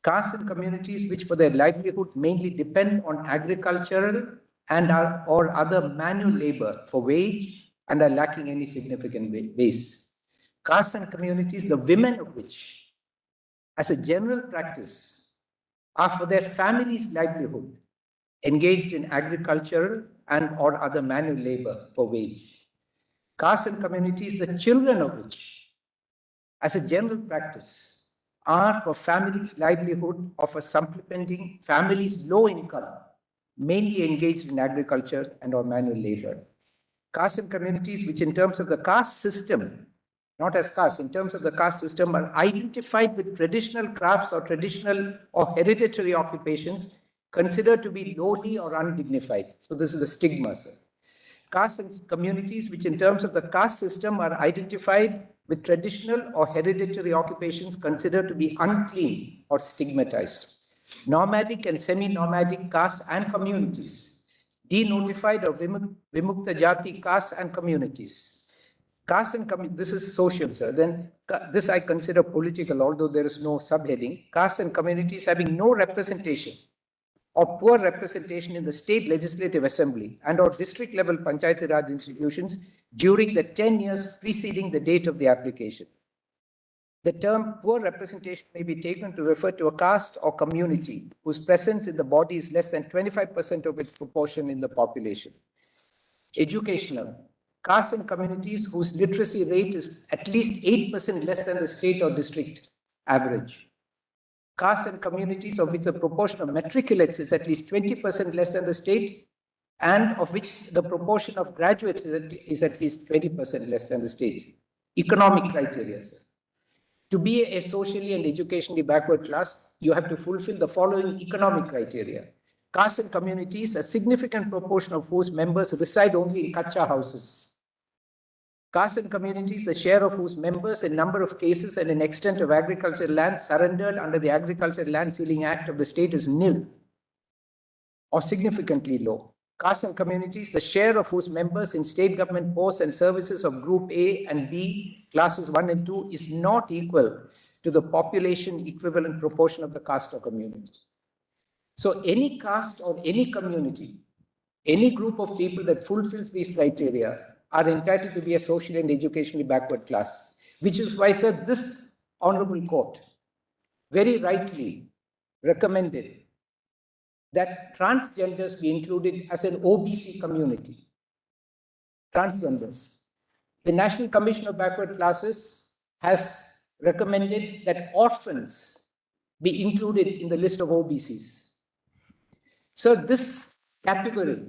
Castes and communities which for their livelihood mainly depend on agricultural and or other manual labor for wage and are lacking any significant base. Castes and communities, the women of which, as a general practice, are for their family's livelihood engaged in agricultural and or other manual labor for wage. Castes and communities, the children of which, as a general practice, are for families' livelihood of a supplementing families' low income, mainly engaged in agriculture and or manual labor. Castes and communities which in terms of the caste system, not as castes, in terms of the caste system, are identified with traditional crafts or traditional or hereditary occupations considered to be lowly or undignified. So this is a stigma, sir. Castes and communities which in terms of the caste system are identified with traditional or hereditary occupations considered to be unclean or stigmatized. Nomadic and semi-nomadic castes and communities, denotified or Vimukta Jati castes and communities. Caste and this is social, sir. Then this I consider political, although there is no subheading. Caste and communities having no representation or poor representation in the state legislative assembly and or district level Panchayati Raj institutions during the 10 years preceding the date of the application. The term poor representation may be taken to refer to a caste or community whose presence in the body is less than 25% of its proportion in the population. Educational. Castes and communities whose literacy rate is at least 8% less than the state or district average. Castes and communities of which the proportion of matriculates is at least 20% less than the state, and of which the proportion of graduates is at least 20% less than the state. Economic criteria, sir. To be a socially and educationally backward class, you have to fulfill the following economic criteria. Castes and communities, a significant proportion of whose members reside only in kacha houses. Castes and communities, the share of whose members in number of cases and in extent of agricultural land surrendered under the Agricultural Land Ceiling Act of the state is nil or significantly low. Castes and communities, the share of whose members in state government posts and services of Group A and B, classes 1 and 2, is not equal to the population equivalent proportion of the caste or community. So any caste or any community, any group of people that fulfills these criteria are entitled to be a socially and educationally backward class, which is why, sir, this honorable court very rightly recommended that transgenders be included as an OBC community. Transgenders. The National Commission of Backward Classes has recommended that orphans be included in the list of OBCs. So this category,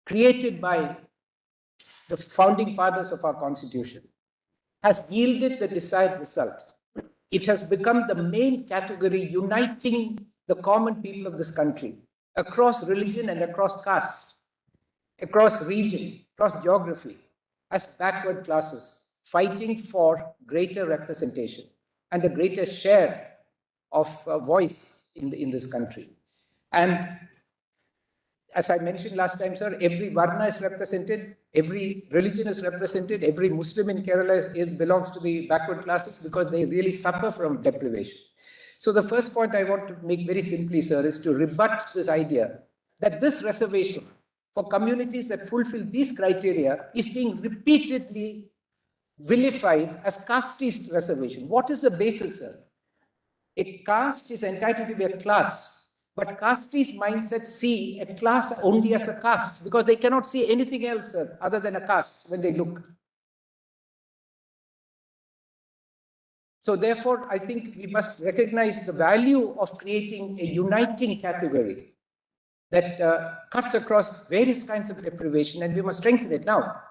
created by the founding fathers of our Constitution, has yielded the desired result. It has become the main category uniting the common people of this country across religion and across caste, across region, across geography, as backward classes fighting for greater representation and a greater share of voice in this country. And as I mentioned last time, sir, every Varna is represented, every religion is represented, every Muslim in Kerala belongs to the backward classes because they really suffer from deprivation. So the first point I want to make very simply, sir, is to rebut this idea that this reservation for communities that fulfill these criteria is being repeatedly vilified as casteist reservation. What is the basis, sir? A caste is entitled to be a class, but casteist mindsets see a class only as a caste because they cannot see anything else, sir, other than a caste when they look. So therefore, I think we must recognize the value of creating a uniting category that cuts across various kinds of deprivation, and we must strengthen it. Now,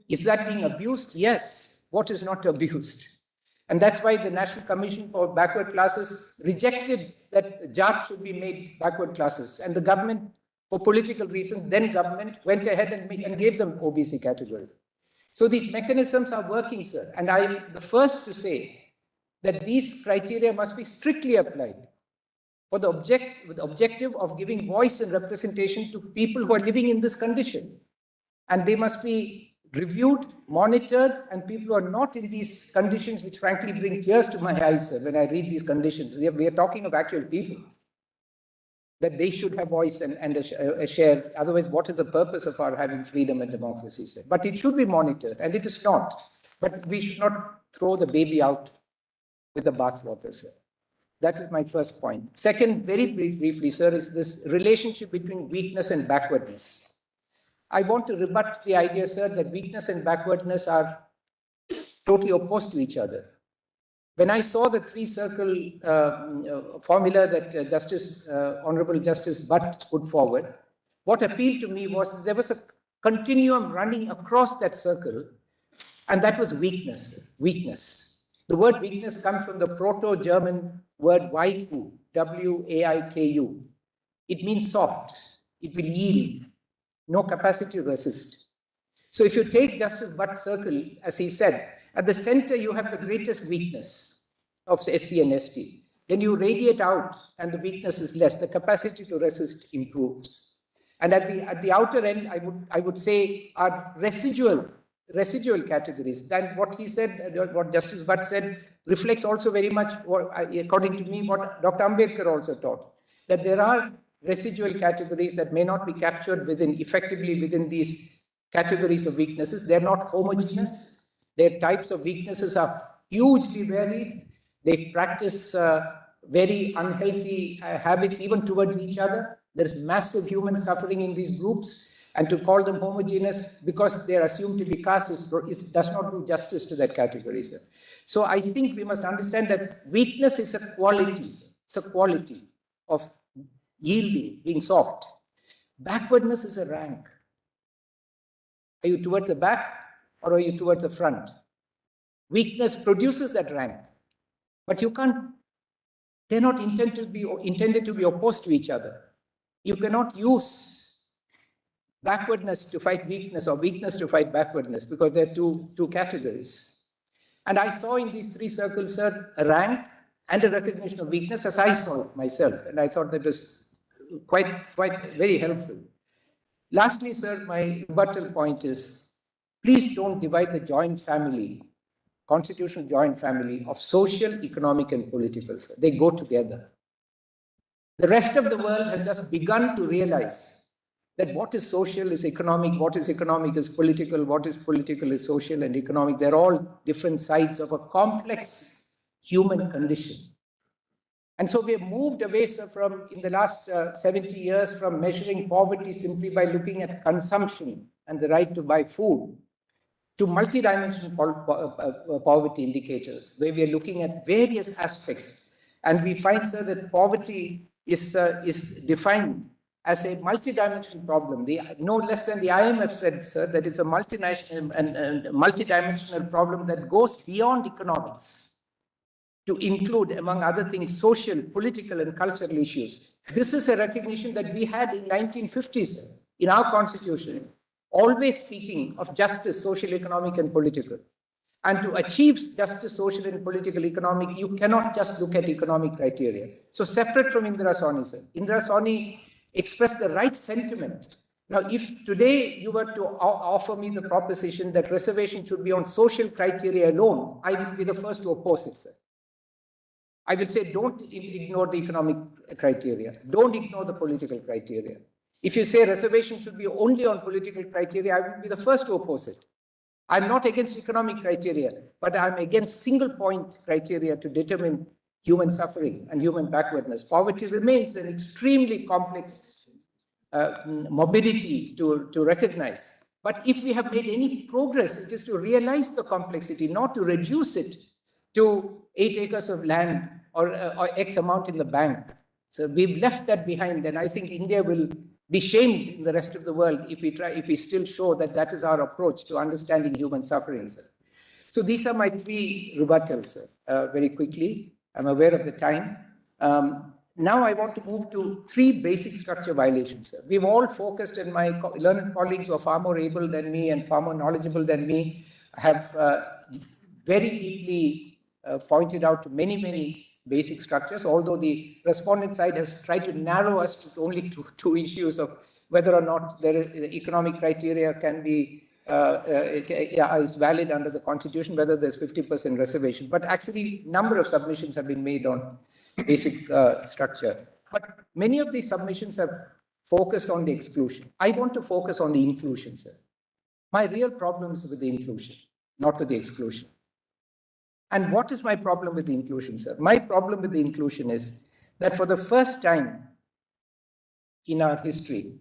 is that being abused? Yes. What is not abused? And that's why the National Commission for Backward Classes rejected that JAT should be made backward classes. And the government, for political reasons, then government went ahead and gave them OBC category. So these mechanisms are working, sir. And I'm the first to say that these criteria must be strictly applied for the objective of giving voice and representation to people who are living in this condition. And they must be reviewed, monitored, and people who are not in these conditions, which frankly bring tears to my eyes, sir, when I read these conditions. We are talking of actual people, that they should have voice and a share. Otherwise, what is the purpose of our having freedom and democracy, sir? But it should be monitored, and it is not. But we should not throw the baby out with the bathwater, sir. That is my first point. Second, very briefly, sir, is this relationship between weakness and backwardness. I want to rebut the idea, sir, that weakness and backwardness are totally opposed to each other. When I saw the three-circle formula that Honorable Justice Butt put forward, what appealed to me was that there was a continuum running across that circle, and that was weakness. Weakness. The word weakness comes from the Proto-German word Weiku, W-A-I-K-U. It means soft. It will yield. No capacity to resist. So if you take Justice Butt's circle, as he said, at the center you have the greatest weakness of SC and ST. Then you radiate out and the weakness is less. The capacity to resist improves. And at the outer end, I would say are residual categories. Then what he said, what Justice Butt said, reflects also very much, according to me, what Dr. Ambedkar also taught, that there are residual categories that may not be captured effectively within these categories of weaknesses. They're not homogeneous. Their types of weaknesses are hugely varied. They practice very unhealthy habits even towards each other. There's massive human suffering in these groups. And to call them homogeneous because they're assumed to be caste does not do justice to that category, sir. So I think we must understand that weakness is a quality, sir. It's a quality of yielding, being soft. Backwardness is a rank. Are you towards the back or are you towards the front? Weakness produces that rank, but you can't, they're not intended to be opposed to each other. You cannot use backwardness to fight weakness or weakness to fight backwardness because they're two categories. And I saw in these three circles, sir, a rank and a recognition of weakness as I saw it myself. And I thought that was quite very helpful. Lastly, sir, my rebuttal point is, please don't divide the joint family, constitutional joint family of social, economic, and political. Sir. They go together. The rest of the world has just begun to realize that what is social is economic, what is economic is political, what is political is social and economic. They're all different sides of a complex human condition. And so we have moved away, sir, from, in the last 70 years, from measuring poverty simply by looking at consumption and the right to buy food, to multidimensional poverty indicators, where we are looking at various aspects. And we find, sir, that poverty is defined as a multidimensional problem. No less than the IMF said, sir, that it's a multidimensional problem that goes beyond economics to include, among other things, social, political, and cultural issues. This is a recognition that we had in 1950s in our constitution, always speaking of justice, social, economic, and political. And to achieve justice, social, and political, economic, you cannot just look at economic criteria. So separate from Indira Sawhney, sir. Indira Sawhney expressed the right sentiment. Now, if today you were to offer me the proposition that reservation should be on social criteria alone, I will be the first to oppose it, sir. I will say, don't ignore the economic criteria. Don't ignore the political criteria. If you say reservation should be only on political criteria, I will be the first to oppose it. I'm not against economic criteria, but I'm against single point criteria to determine human suffering and human backwardness. Poverty remains an extremely complex morbidity to recognize. But if we have made any progress, it is to realize the complexity, not to reduce it to 8 acres of land or X amount in the bank. So we've left that behind, and I think India will be shamed in the rest of the world if we still show that that is our approach to understanding human suffering, sir. So these are my 3 rebuttals, sir, very quickly. I'm aware of the time. Now I want to move to 3 basic structure violations, sir. We've all focused, and my learned colleagues who are far more able than me and far more knowledgeable than me have very deeply pointed out to many basic structures, although the respondent side has tried to narrow us to only two issues of whether or not economic criteria can be is valid under the Constitution, whether there's 50% reservation. But actually, number of submissions have been made on basic structure. But many of these submissions have focused on the exclusion. I want to focus on the inclusion, sir. My real problem is with the inclusion, not with the exclusion. And what is my problem with the inclusion, sir? My problem with the inclusion is that for the first time in our history,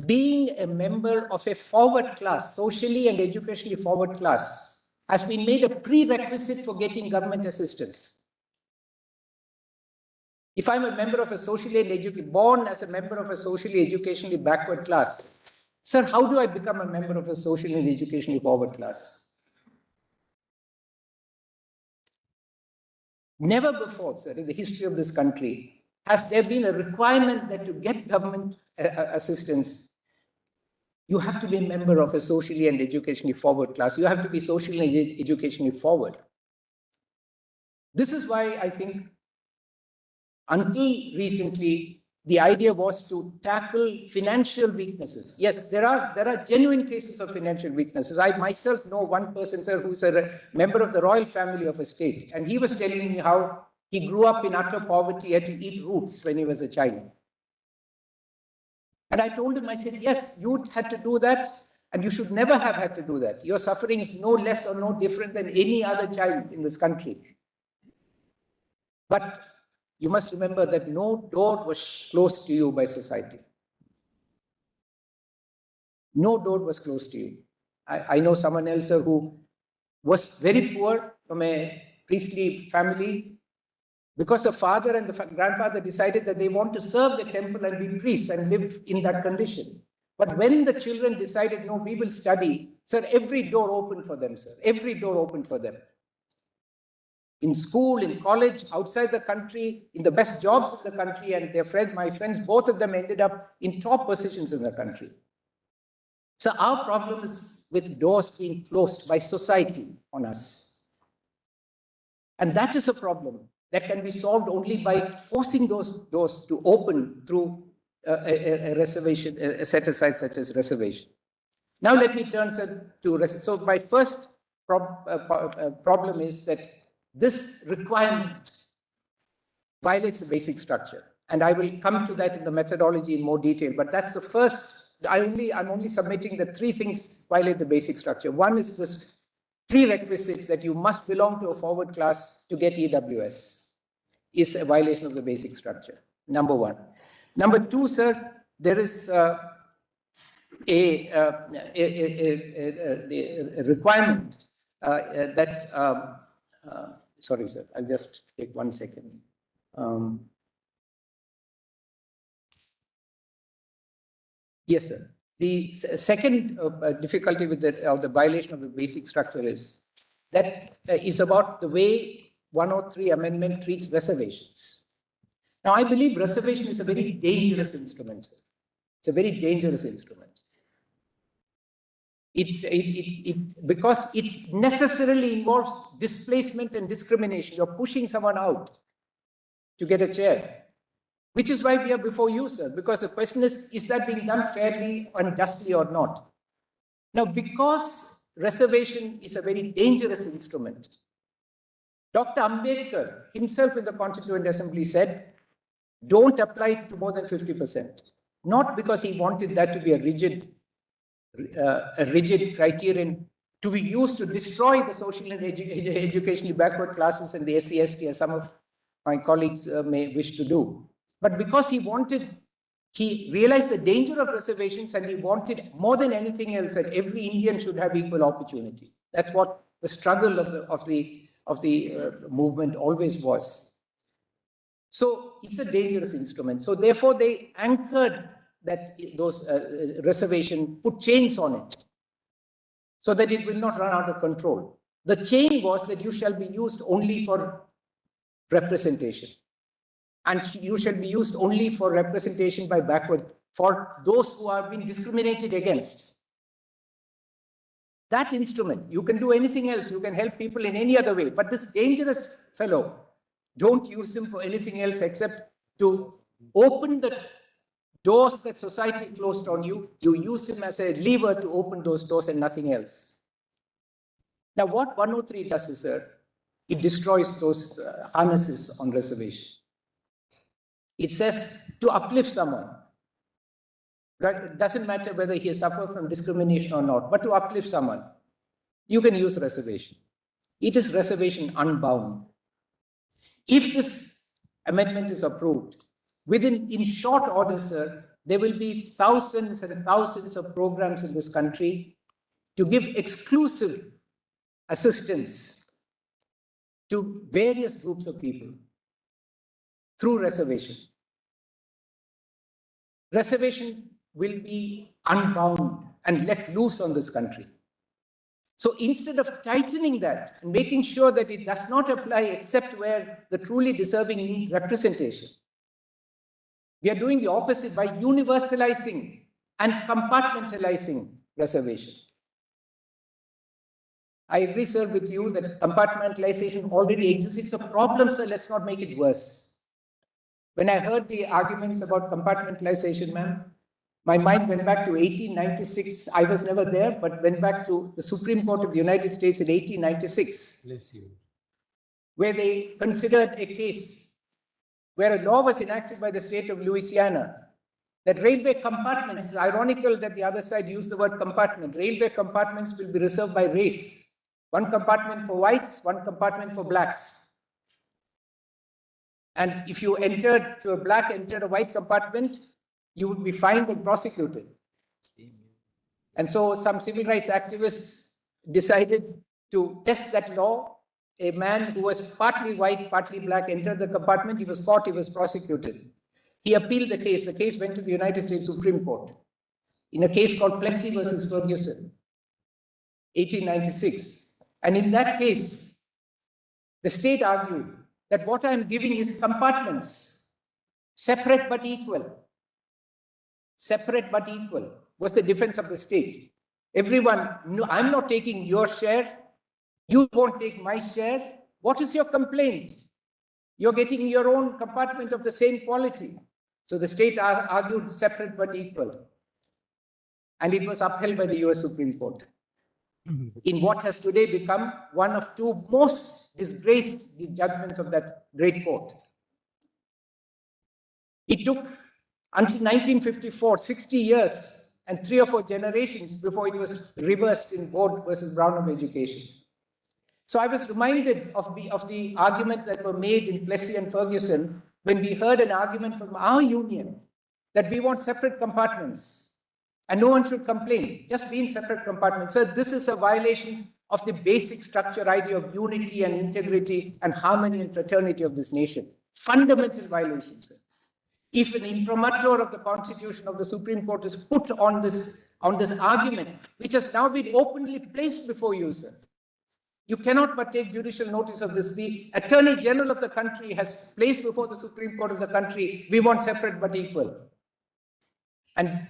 being a member of a forward class, socially and educationally forward class, has been made a prerequisite for getting government assistance. If I'm a member of a born as a member of a socially educationally backward class, sir, how do I become a member of a socially and educationally forward class? Never before, sir, in the history of this country, has there been a requirement that to get government assistance, you have to be a member of a socially and educationally forward class. You have to be socially and educationally forward. This is why I think until recently, the idea was to tackle financial weaknesses. Yes, there are genuine cases of financial weaknesses. I myself know one person, sir, who's a member of the royal family of a state, and he was telling me how he grew up in utter poverty, had to eat roots when he was a child. And I told him, I said, yes, you had to do that, and you should never have had to do that. Your suffering is no less or no different than any other child in this country. But you must remember that no door was closed to you by society. No door was closed to you. I know someone else who was very poor from a priestly family because the father and the grandfather decided that they want to serve the temple and be priests and live in that condition. But when the children decided, no, we will study, sir, every door opened for them, sir. Every door opened for them. In school, in college, outside the country, in the best jobs in the country, and their friends, my friends, both of them ended up in top positions in the country. So our problem is with doors being closed by society on us. And that is a problem that can be solved only by forcing those doors to open through a reservation, a set aside such as reservation. Now let me turn to, so my first problem is that this requirement violates the basic structure. And I will come to that in the methodology in more detail, but that's the first. I'm only submitting that 3 things violate the basic structure. One is this prerequisite that you must belong to a forward class to get EWS. is a violation of the basic structure, number one. Number two, sir, there is a requirement sorry, sir, I'll just take 1 second. Yes, sir. The second difficulty with the violation of the basic structure is that is about the way 103 amendment treats reservations. Now, I believe reservation is a very dangerous instrument, sir. It's a very dangerous instrument. Because it necessarily involves displacement and discrimination. You're pushing someone out to get a chair, which is why we are before you, sir, because the question is that being done fairly and justly or not? Now, because reservation is a very dangerous instrument, Dr. Ambedkar himself in the Constituent Assembly said, don't apply it to more than 50%. Not because he wanted that to be a rigid criterion to be used to destroy the social and educationally backward classes and the SC, ST, as some of my colleagues may wish to do. But because he realized the danger of reservations, and he wanted more than anything else that every Indian should have equal opportunity. That's what the struggle of the movement always was. So it's a dangerous instrument. So therefore they anchored that those reservation, put chains on it so that it will not run out of control. The chain was that you shall be used only for representation. And you shall be used only for representation by backward, for those who are being discriminated against. That instrument, you can do anything else. You can help people in any other way. But this dangerous fellow, don't use him for anything else except to open the doors that society closed on you. You use him as a lever to open those doors and nothing else. Now, what 103 does is, sir, it destroys those harnesses on reservation. It says to uplift someone. It doesn't matter whether he has suffered from discrimination or not, but to uplift someone, you can use reservation. It is reservation unbound. If this amendment is approved, in short order, sir, there will be thousands and thousands of programs in this country to give exclusive assistance to various groups of people through reservation. Reservation will be unbound and let loose on this country. So instead of tightening that and making sure that it does not apply except where the truly deserving need representation, we are doing the opposite by universalizing and compartmentalizing reservation. I agree, sir, with you that compartmentalization already exists. It's a problem, sir. Let's not make it worse. When I heard the arguments about compartmentalization, ma'am, my mind went back to 1896. I was never there, but went back to the Supreme Court of the United States in 1896, Bless you. where they considered a case where a law was enacted by the state of Louisiana that railway compartments, it's ironical that the other side used the word compartment, railway compartments will be reserved by race. One compartment for whites, one compartment for blacks. And if you a black entered a white compartment, you would be fined and prosecuted. And so some civil rights activists decided to test that law. A man who was partly white, partly black entered the compartment. He was caught, he was prosecuted. He appealed the case. The case went to the United States Supreme Court in a case called Plessy versus Ferguson, 1896. And in that case, the state argued that what I'm giving is compartments, separate but equal. Separate but equal was the defense of the state. Everyone, no, I'm not taking your share. You won't take my share. What is your complaint? You're getting your own compartment of the same quality. So the state argued separate but equal. And it was upheld by the US Supreme Court in what has today become one of two most disgraced judgments of that great court. It took until 1954, 60 years and 3 or 4 generations before it was reversed in Board versus Brown of Education. So I was reminded of the arguments that were made in Plessy and Ferguson when we heard an argument from our union that we want separate compartments and no one should complain, just be in separate compartments. So this is a violation of the basic structure idea of unity and integrity and harmony and fraternity of this nation. Fundamental violations, sir. If an imprimatur of the Constitution of the Supreme Court is put on this argument, which has now been openly placed before you, sir, you cannot but take judicial notice of this. The Attorney General of the country has placed before the Supreme Court of the country, we want separate but equal. And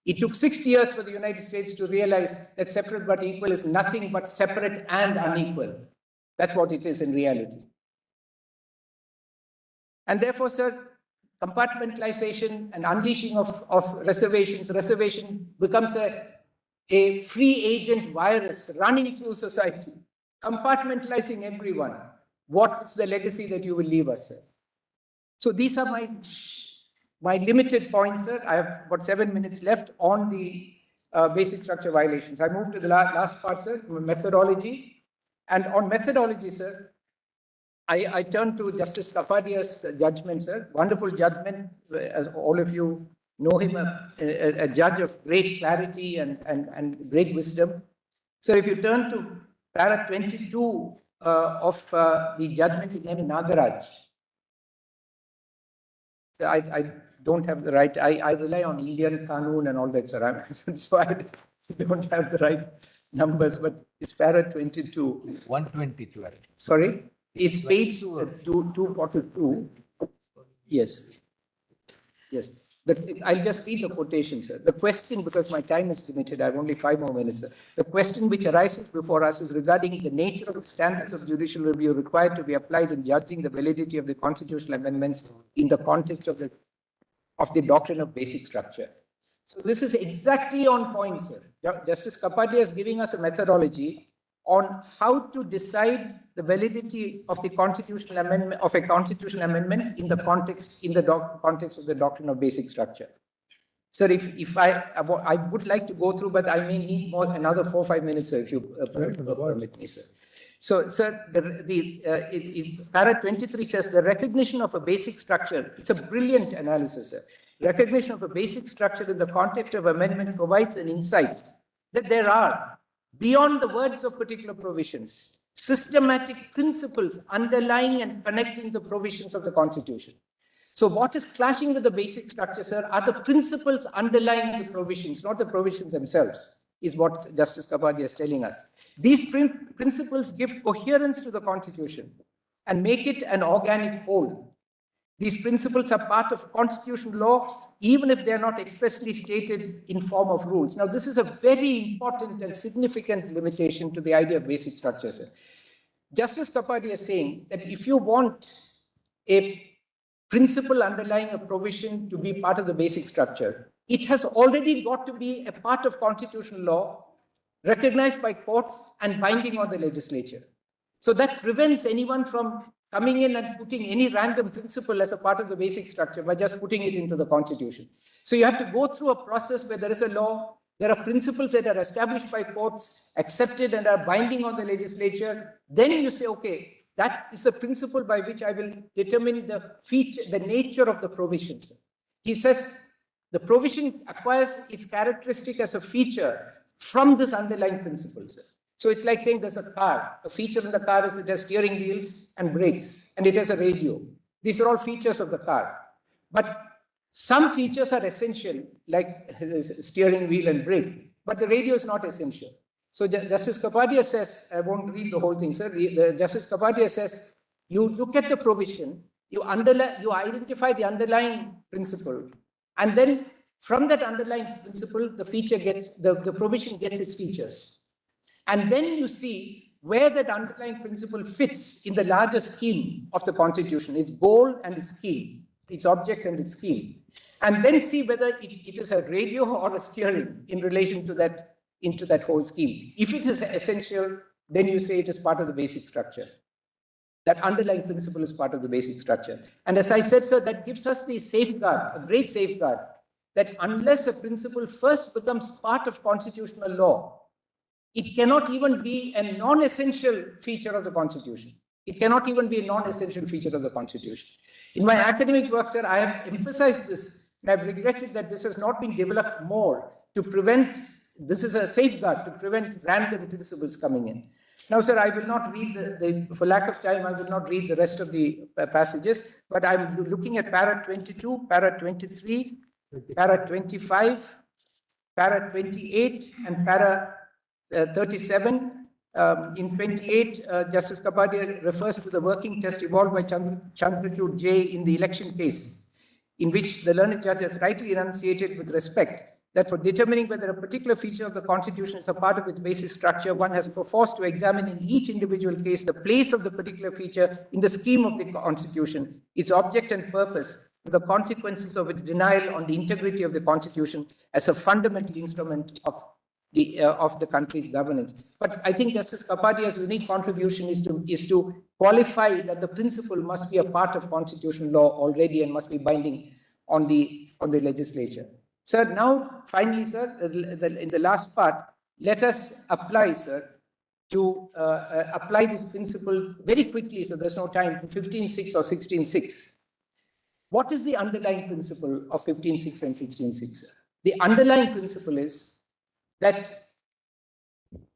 it took 60 years for the United States to realize that separate but equal is nothing but separate and unequal. That's what it is in reality. And therefore, sir, compartmentalization and unleashing of reservations, reservation becomes a free agent virus running through society, compartmentalizing everyone. What is the legacy that you will leave us, sir? So these are my limited points, sir. I have about 7 minutes left on the basic structure violations. I move to the last part, sir, methodology. And on methodology, sir, I turn to Justice Kapadia's judgment, sir. Wonderful judgment, as all of you know him, a judge of great clarity and great wisdom. So if you turn to para 22 of the judgment in M. Nagaraj, I don't have the right, I rely on Indian Qanun and all that, sir. So I don't have the right numbers, but it's para 22. 122. Sorry? It's page 242. Yes. Yes. I'll just read the quotation, sir. The question, because my time is limited, I have only 5 more minutes, sir. The question which arises before us is regarding the nature of the standards of judicial review required to be applied in judging the validity of the constitutional amendments in the context of the doctrine of basic structure. So this is exactly on point, sir. Justice Kapadia is giving us a methodology on how to decide the validity of the constitutional amendment of a constitutional amendment in the context of the doctrine of basic structure. Sir, if I would like to go through, but I may need another 4 or 5 minutes, sir, if you permit me, sir. So, sir, para 23 says the recognition of a basic structure. It's a brilliant analysis, sir. Recognition of a basic structure in the context of amendment provides an insight that there are, beyond the words of particular provisions, systematic principles underlying and connecting the provisions of the Constitution. So what is clashing with the basic structure, sir, are the principles underlying the provisions, not the provisions themselves, is what Justice Kapadia is telling us. These principles give coherence to the Constitution and make it an organic whole. These principles are part of constitutional law, even if they are not expressly stated in form of rules. Now, this is a very important and significant limitation to the idea of basic structure, sir. Justice Kapadia is saying that if you want a principle underlying a provision to be part of the basic structure, it has already got to be a part of constitutional law, recognized by courts and binding on the legislature. So that prevents anyone from coming in and putting any random principle as a part of the basic structure by just putting it into the Constitution. So you have to go through a process where there is a law, there are principles that are established by courts, accepted and are binding on the legislature. Then you say, okay, that is the principle by which I will determine the nature of the provisions. He says the provision acquires its characteristic as a feature from this underlying principle, sir. So it's like saying there's a car. A feature in the car is it has steering wheels and brakes, and it has a radio. These are all features of the car. But some features are essential, like steering wheel and brake, but the radio is not essential. So Justice Kapadia says, I won't read the whole thing, sir. Justice Kapadia says, you look at the provision, you identify the underlying principle, and then from that underlying principle, the provision gets its features. And then you see where that underlying principle fits in the larger scheme of the Constitution, its goal and its scheme, its objects and its scheme. And then see whether it is a radio or a steering in relation to that whole scheme. If it is essential, then you say it is part of the basic structure. That underlying principle is part of the basic structure. And as I said, sir, that gives us the safeguard, a great safeguard, that unless a principle first becomes part of constitutional law, it cannot even be a non-essential feature of the Constitution. It cannot even be a non-essential feature of the Constitution. In my academic work, sir, I have emphasized this, and I've regretted that this has not been developed more to prevent, this is a safeguard to prevent random principles coming in. Now, sir, I will not read for lack of time, I will not read the rest of the passages, but I'm looking at para 22, para 23, para 25, para 28, and para 37. In 28, Justice Kapadia refers to the working test evolved by Chandrachud J in the election case, in which the learned judge has rightly enunciated with respect that for determining whether a particular feature of the Constitution is a part of its basic structure, one has perforce to examine in each individual case the place of the particular feature in the scheme of the Constitution, its object and purpose, the consequences of its denial on the integrity of the Constitution as a fundamental instrument of the country's governance. But I think Justice Kapadia's unique contribution is to qualify that the principle must be a part of constitutional law already and must be binding on the legislature. Sir, now finally, sir, in the last part, let us apply, sir, to apply this principle very quickly, so there's no time, 15.6 or 16.6. What is the underlying principle of 15.6 and 16.6, sir? The underlying principle is that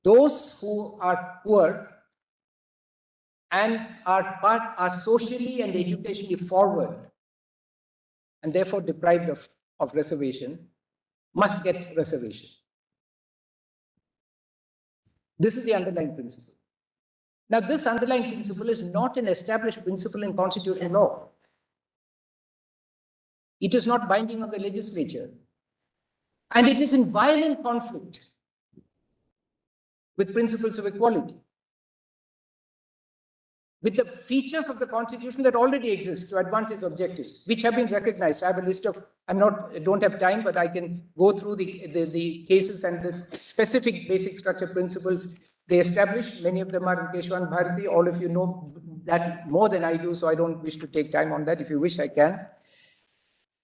those who are poor and are socially and educationally forward and therefore deprived of reservation must get reservation. This is the underlying principle. Now, this underlying principle is not an established principle in constitutional law. It is not binding on the legislature. And it is in violent conflict with principles of equality, with the features of the Constitution that already exist to advance its objectives, which have been recognized. I have a list of, I don't have time, but I can go through the cases and the specific basic structure principles they establish. Many of them are in Keshwan Bharati. All of you know that more than I do, so I don't wish to take time on that. If you wish, I can.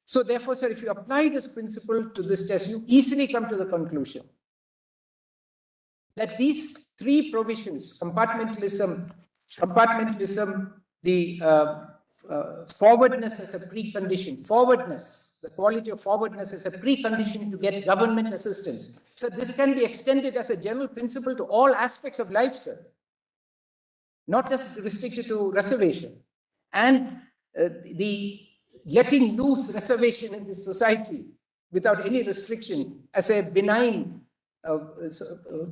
So therefore, sir, if you apply this principle to this test, you easily come to the conclusion that these three provisions, compartmentalism, the forwardness as a precondition, the quality of forwardness as a precondition to get government assistance. So this can be extended as a general principle to all aspects of life, sir, not just restricted to reservation. And the letting loose reservation in this society without any restriction as a benign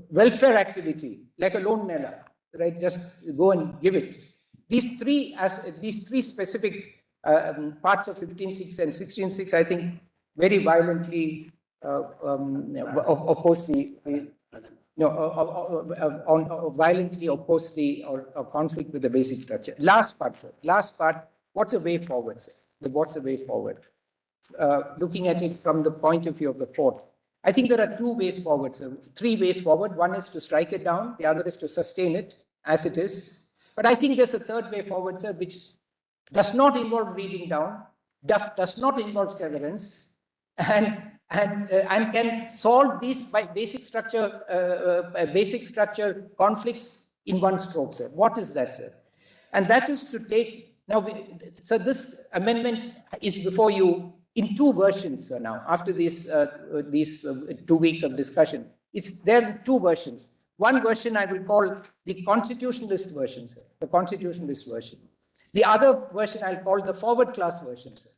welfare activity, like a loan mela, right? Just go and give it. These three specific parts of 15.6 and 16.6, I think, very violently oppose or conflict with the basic structure. Last part, sir. Last part. What's the way forward, sir? What's the way forward? Looking at it from the point of view of the court, I think there are two ways forward, sir. Three ways forward. One is to strike it down. The other is to sustain it as it is. But I think there's a third way forward, sir, which does not involve reading down, does not involve severance, and can solve these by basic structure conflicts in one stroke, sir. What is that, sir? And that is to take, now, so this amendment is before you in two versions, sir, now, after these 2 weeks of discussion. It's there in two versions. One version I will call the constitutionalist version, sir, the constitutionalist version. The other version I'll call the forward class version, sir.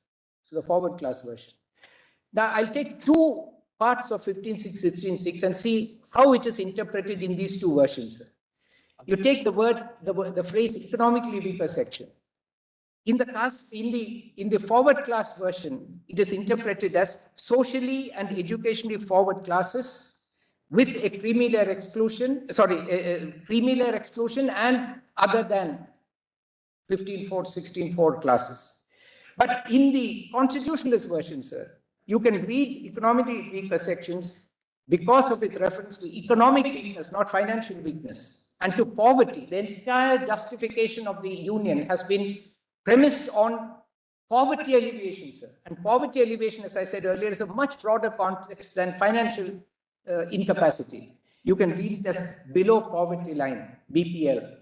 So the forward class version. Now I'll take two parts of 15.6, 16.6 and see how it is interpreted in these two versions, sir. You take the phrase economically weaker section. In the forward class version, it is interpreted as socially and educationally forward classes with a creamy layer exclusion, and other than 15.4, 16.4 classes. But in the constitutionalist version, sir, you can read economically weaker sections because of its reference to economic weakness, not financial weakness, and to poverty. The entire justification of the union has been premised on poverty alleviation, sir. And poverty alleviation, as I said earlier, is a much broader context than financial incapacity. You can read it as below poverty line, BPL,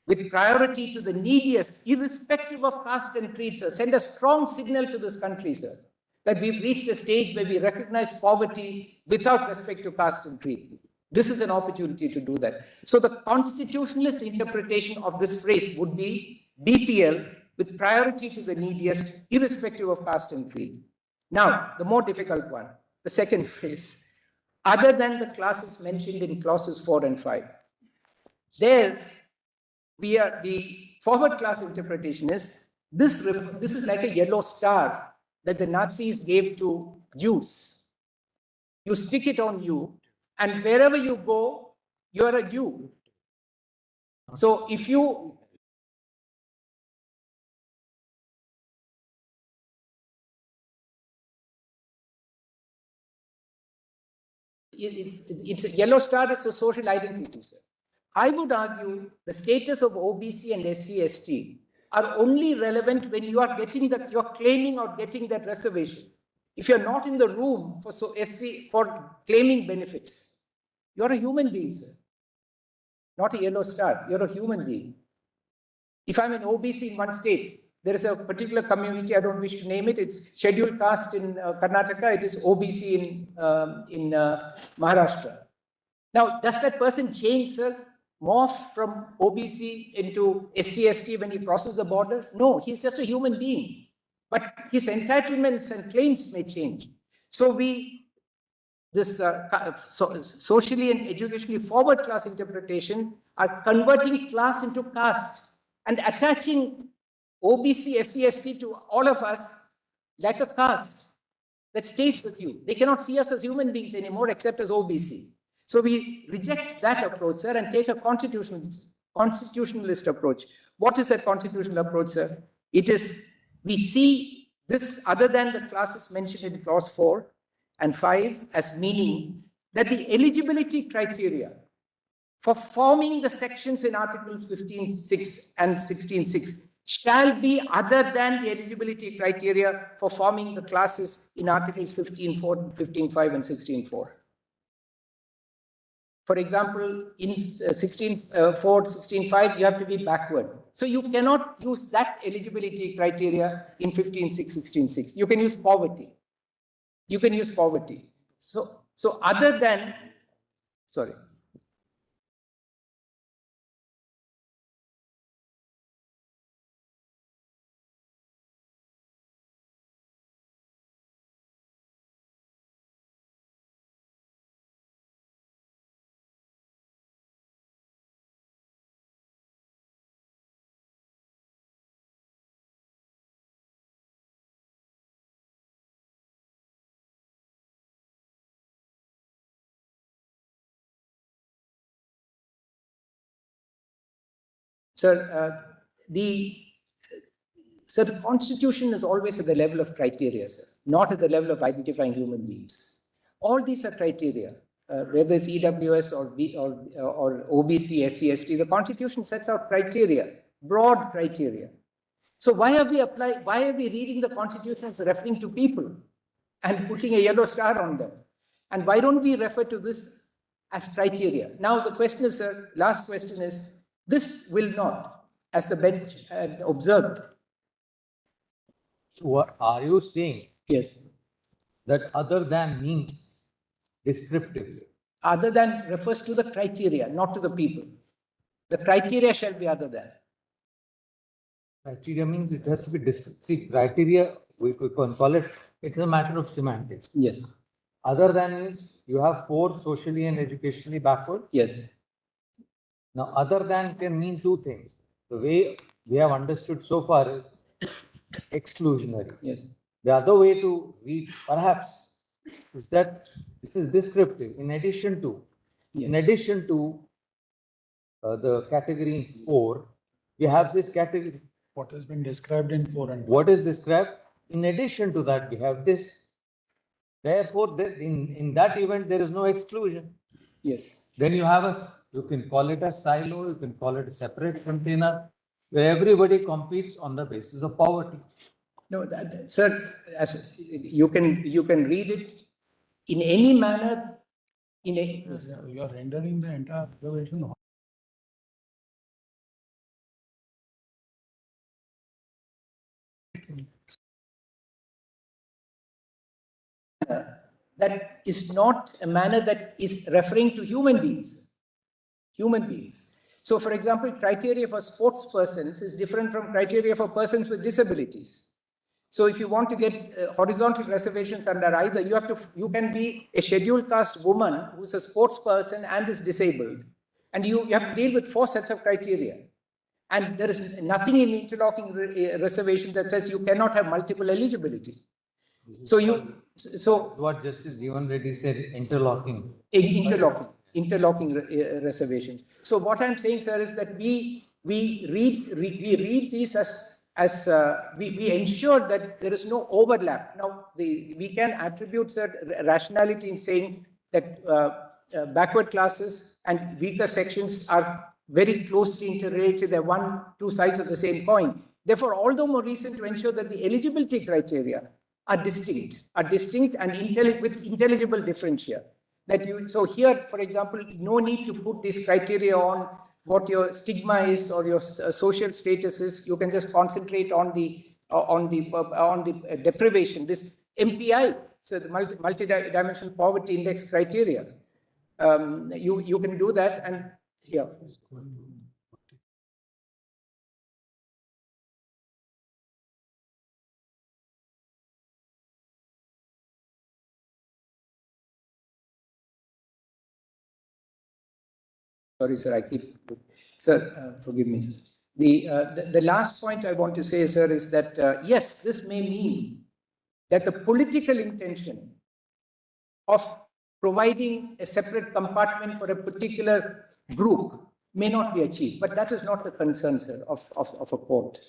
with priority to the neediest, irrespective of caste and creed, sir. Send a strong signal to this country, sir, that we've reached a stage where we recognize poverty without respect to caste and creed. This is an opportunity to do that. So the constitutionalist interpretation of this phrase would be BPL with priority to the neediest, irrespective of caste and creed. Now, the more difficult one, the second phrase, other than the classes mentioned in clauses 4 and 5. There, the forward class interpretation is this is like a yellow star that the Nazis gave to Jews. You stick it on you, and wherever you go, you're a Jew. So if you it's a yellow star is a social identity, sir. I would argue the status of OBC and SC/ST are only relevant when you are you're claiming or getting that reservation. If you're not in the room for for claiming benefits, you're a human being, sir. Not a yellow star. You're a human being. If I'm an OBC in one state, there is a particular community, I don't wish to name it, it's scheduled caste in Karnataka, it is OBC in Maharashtra. Now, does that person change, sir, morph from OBC into SC/ST when he crosses the border? No, he's just a human being. But his entitlements and claims may change. So socially and educationally forward class interpretation are converting class into caste and attaching OBC, SC/ST to all of us like a caste that stays with you. They cannot see us as human beings anymore except as OBC. So we reject that approach, sir, and take a constitutionalist approach. What is that constitutional approach, sir? It is, we see this other than the classes mentioned in clause 4 and 5 as meaning that the eligibility criteria for forming the sections in Articles 15.6 and 16.6 shall be other than the eligibility criteria for forming the classes in Articles 15.4, 15.5 and 16.4. For example, in 16.4, 16.5, you have to be backward. So you cannot use that eligibility criteria in 15.6, 16.6. You can use poverty. You can use poverty. So other than, sorry. Sir, the Constitution is always at the level of criteria, sir, not at the level of identifying human beings. All these are criteria, whether it's EWS or OBC, SC/ST. The Constitution sets out criteria, broad criteria. So why are we reading the Constitution as referring to people and putting a yellow star on them? And why don't we refer to this as criteria? Now the question is, sir, last question is, this will not, as the bench had observed. So what are you saying? Yes. That other than means descriptively. Other than refers to the criteria, not to the people. The criteria shall be other than. Criteria means it has to be descriptive. See, criteria, we can call it, it's a matter of semantics. Yes. Other than means you have 4 socially and educationally backward. Yes. Now, other than can mean 2 things. The way we have understood so far is exclusionary. Yes. The other way to read, perhaps, is that this is descriptive. In addition to the category in 4, we have this category. What has been described in 4 and 5. What is described? In addition to that, we have this. Therefore, in that event, there is no exclusion. Yes. Then you have you can call it a silo, you can call it a separate container, where everybody competes on the basis of poverty. No, sir, as you can read it in any manner in a, You are rendering the entire observation. that is not a manner that is referring to human beings. Human beings. So, for example, criteria for sports persons is different from criteria for persons with disabilities. So, if you want to get horizontal reservations under either, you can be a scheduled caste woman who's a sports person and is disabled, and you have to deal with 4 sets of criteria. And there is nothing in interlocking reservation that says you cannot have multiple eligibility. So what Justice Jeevan Reddy said, interlocking. Interlocking reservations. So what I'm saying, sir, is that we read these as we ensure that there is no overlap. Now, we can attribute certain rationality in saying that backward classes and weaker sections are very closely interrelated. They're 2 sides of the same coin. Therefore, all the more reason to ensure that the eligibility criteria are distinct and with intelligible differentia. So here, for example, no need to put this criteria on what your stigma is or your social status is. You can just concentrate on the deprivation. This MPI, so the multi-dimensional poverty index criteria. You can do that, and here. Sorry, sir, sir, forgive me, sir. The last point I want to say, sir, is that, yes, this may mean that the political intention of providing a separate compartment for a particular group may not be achieved, but that is not the concern, sir, of a court.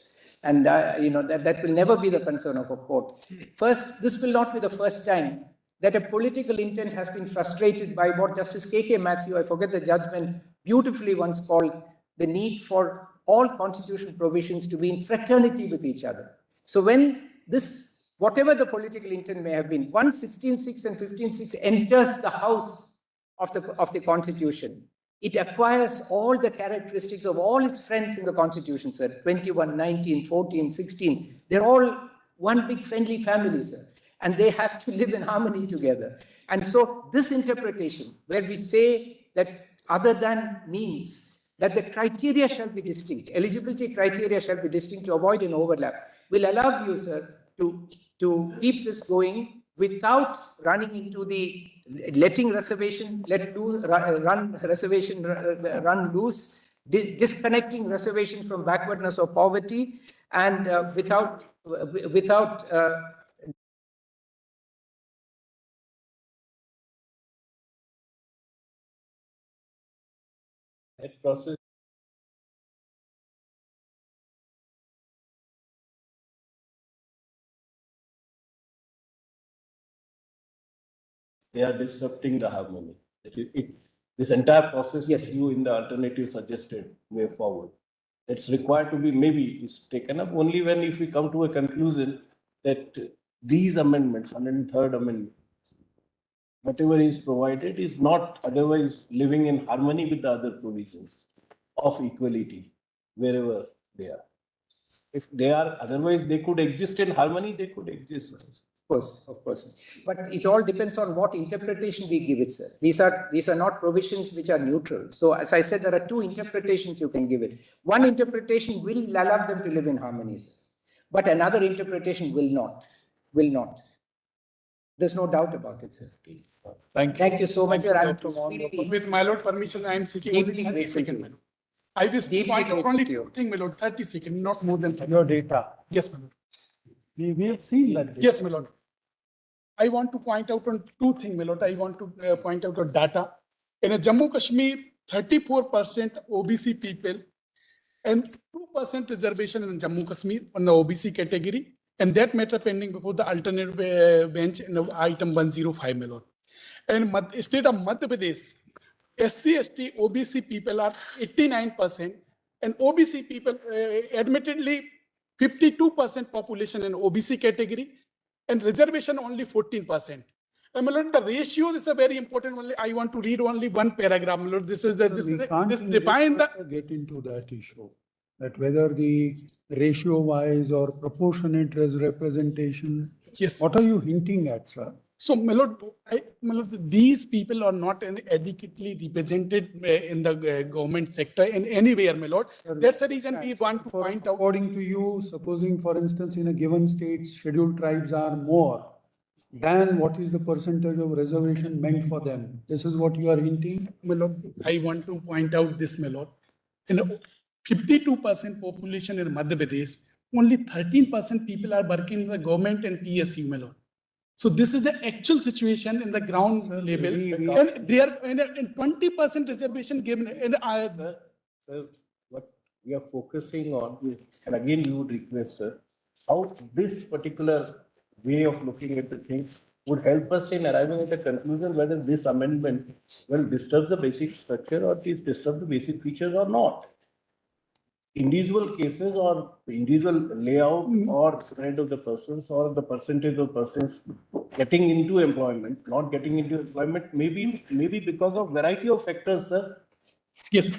And, that will never be the concern of a court. First, this will not be the first time that a political intent has been frustrated by what Justice K.K. Matthew, I forget the judgment, beautifully once called the need for all constitutional provisions to be in fraternity with each other. So when this, whatever the political intent may have been, once 16.6 and 15.6 enters the house of the Constitution, it acquires all the characteristics of all its friends in the Constitution, sir. 21, 19, 14, 16. They're all one big friendly family, sir. And they have to live in harmony together. And so this interpretation, where we say that other than means that the criteria shall be distinct, eligibility criteria shall be distinct to avoid an overlap, will allow you, sir, to keep this going without running into the letting reservation run loose, disconnecting reservation from backwardness or poverty, and without that process. They are disrupting the harmony. This entire process is due in the alternative suggested way forward. It's required to be maybe is taken up only when if we come to a conclusion that these amendments, 103rd amendment, whatever is provided is not otherwise living in harmony with the other provisions of equality wherever they are. If they are otherwise, they could exist in harmony, they could exist. Of course. But it all depends on what interpretation we give it, sir. These are not provisions which are neutral. So as I said, there are 2 interpretations you can give it. One interpretation will allow them to live in harmony, sir. But another interpretation will not. There's no doubt about it, sir. Thank you so much, sir. With my lord permission, I am seeking only 30 seconds. I will point out only 2 things, my lord, 30 seconds, not more than 30. Your data. Yes, my lord. We have seen that. Yes, my lord. I want to point out on 2 things, my lord. I want to point out on data. In Jammu Kashmir, 34% OBC people and 2% reservation in Jammu Kashmir on the OBC category. And that matter pending before the alternative bench in item 105, my lord. And state of Madhya Pradesh, SC, ST, OBC people are 89%, and OBC people, admittedly, 52% population in OBC category, and reservation only 14%. My lord, the ratio is a very important one. I want to read only one paragraph, my lord. This is the, We can't this in this define the, chapter get into that issue, that whether the ratio wise or proportionate representation. yes. What are you hinting at, sir? So, my lord, these people are not adequately represented in the government sector in anywhere, my lord. That's the reason we want to point out. According to you, supposing for instance, in a given state, scheduled tribes are more than what is the percentage of reservation meant for them. This is what you are hinting? My lord, I want to point out this, my lord. In a 52% population in Madhya Pradesh, only 13% people are working in the government and PSU, my lord. So this is the actual situation in the ground level, and they are in 20% reservation given. And Sir, what we are focusing on, and again you would request, sir, how this particular way of looking at the thing would help us in arriving at a conclusion whether this amendment will disturb the basic structure or it disturb the basic features or not. Individual cases or individual layout or spread of the persons or the percentage of persons getting into employment, not getting into employment, maybe because of variety of factors, sir. yes,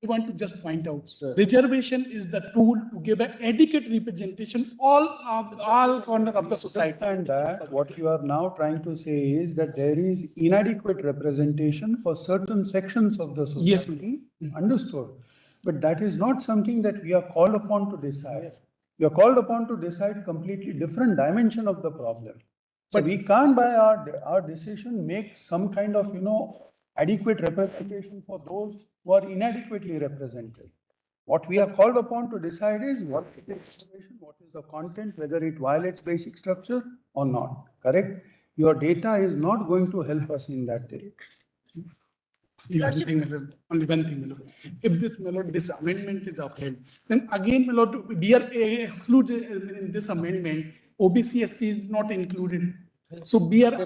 I want to just point out, reservation is the tool to give an adequate representation all corner of the society. And what you are now trying to say is that there is inadequate representation for certain sections of the society. Yes. Understood. But that is not something that we are called upon to decide. We are called upon to decide completely different dimension of the problem. So we can't by our decision make some kind of, adequate representation for those who are inadequately represented. What we are called upon to decide is what is the reservation, what is the content, whether it violates basic structure or not, correct? Your data is not going to help us in that direction. Only one thing, my lord. If this, my lord, this amendment is upheld, then again, my lord, we are excluded in this amendment. OBC SC is not included. So we are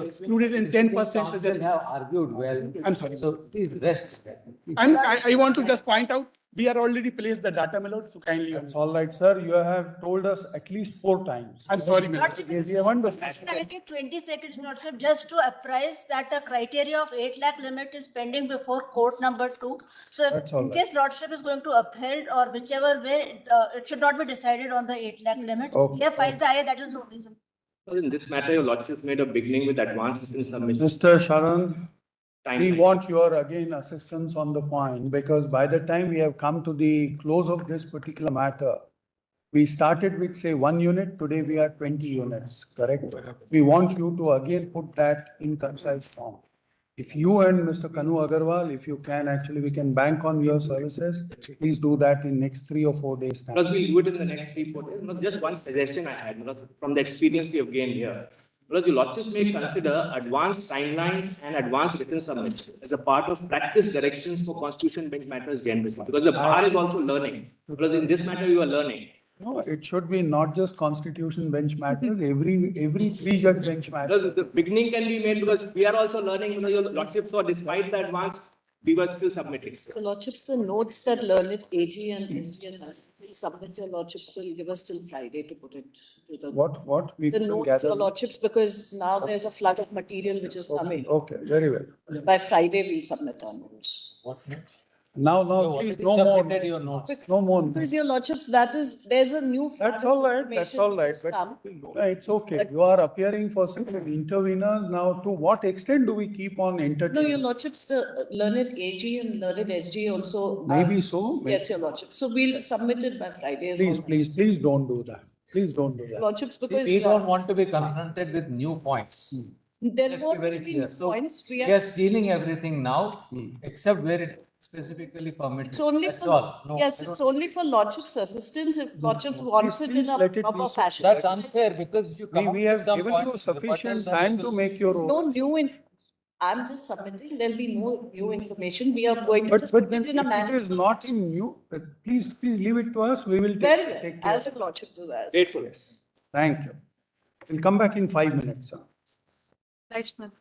excluded in 10% reservation. Have argued well. I'm sorry. So please rest. I want to just point out, we are already placed the data, my lord, so kindly. That's all right, sir. You have told us at least 4 times. I'm sorry, my lord. We have understood. I take 20 seconds, Lordship, just to apprise that the criteria of 8 lakh limit is pending before court number 2. So That's if all in right. case Lordship is going to upheld or whichever way, it should not be decided on the 8 lakh limit. Okay. We have filed the IA, that is the reason. In this matter, your lordship made a beginning with advanced written submission. Mr. Sharan, we Timeline. want your again assistance on the point because by the time we have come to the close of this particular matter, we started with say 1 unit, today we are 20 units, correct? We want you to again put that in concise form. If you and Mr. Kanu Agarwal, if you can, actually we can bank on your services, please do that in next 3 or 4 days time. Because we'll do it in the next 3-4 days. Not just one suggestion I had, from the experience we have gained here. Because the lordships may consider advanced timelines and advanced written submission as a part of practice directions for constitution bench matters generally. Because the bar is also learning. Because in this matter, you are learning. No, it should be not just constitution bench matters, every 3-judge bench matters. Because the beginning can be made because we are also learning, your lordships, so despite the advanced, we were still submitting. Your lordships, the notes that learned AG and SG will submit, your lordships will give us till Friday to put it to the. What? We The couldn't notes, gather. your lordships, because now there's a flood of material which is coming. Okay, very well. By Friday, we'll submit our notes. What next? Now, please, no more. Submitted your notes. No more. Because your lordships, there's a new. flood That's of all right, that's information all which right. has But come. it's okay. You are appearing for certain interveners. Now, to what extent do we keep on No, your entertaining? lordships, the learned AG and learned SG also. Maybe so. Yes, your lordships. So we'll submit it by Friday as well. Please don't do that. Please don't do that. Lordships, because. We don't want to be confronted with new points. There Let's be won't very be clear. new So points. we are sealing everything now, except where it specifically permitted. It's only That's for, all. No, yes, I don't- it's only for lordships assistance if lordships wants it in Please a let it be proper so. fashion. That's unfair because if you come up We with have some given you points, sufficient rebuttals, time we to will- make your There's own. no new, I'm just submitting, there'll be no new information. We are going to just But put then it in a if manner. it is not in you, please leave it to us. We will Very well, take care. as your lordship desires. Grateful. Yes. Thank you. We'll come back in 5 minutes, sir. Right, ma'am.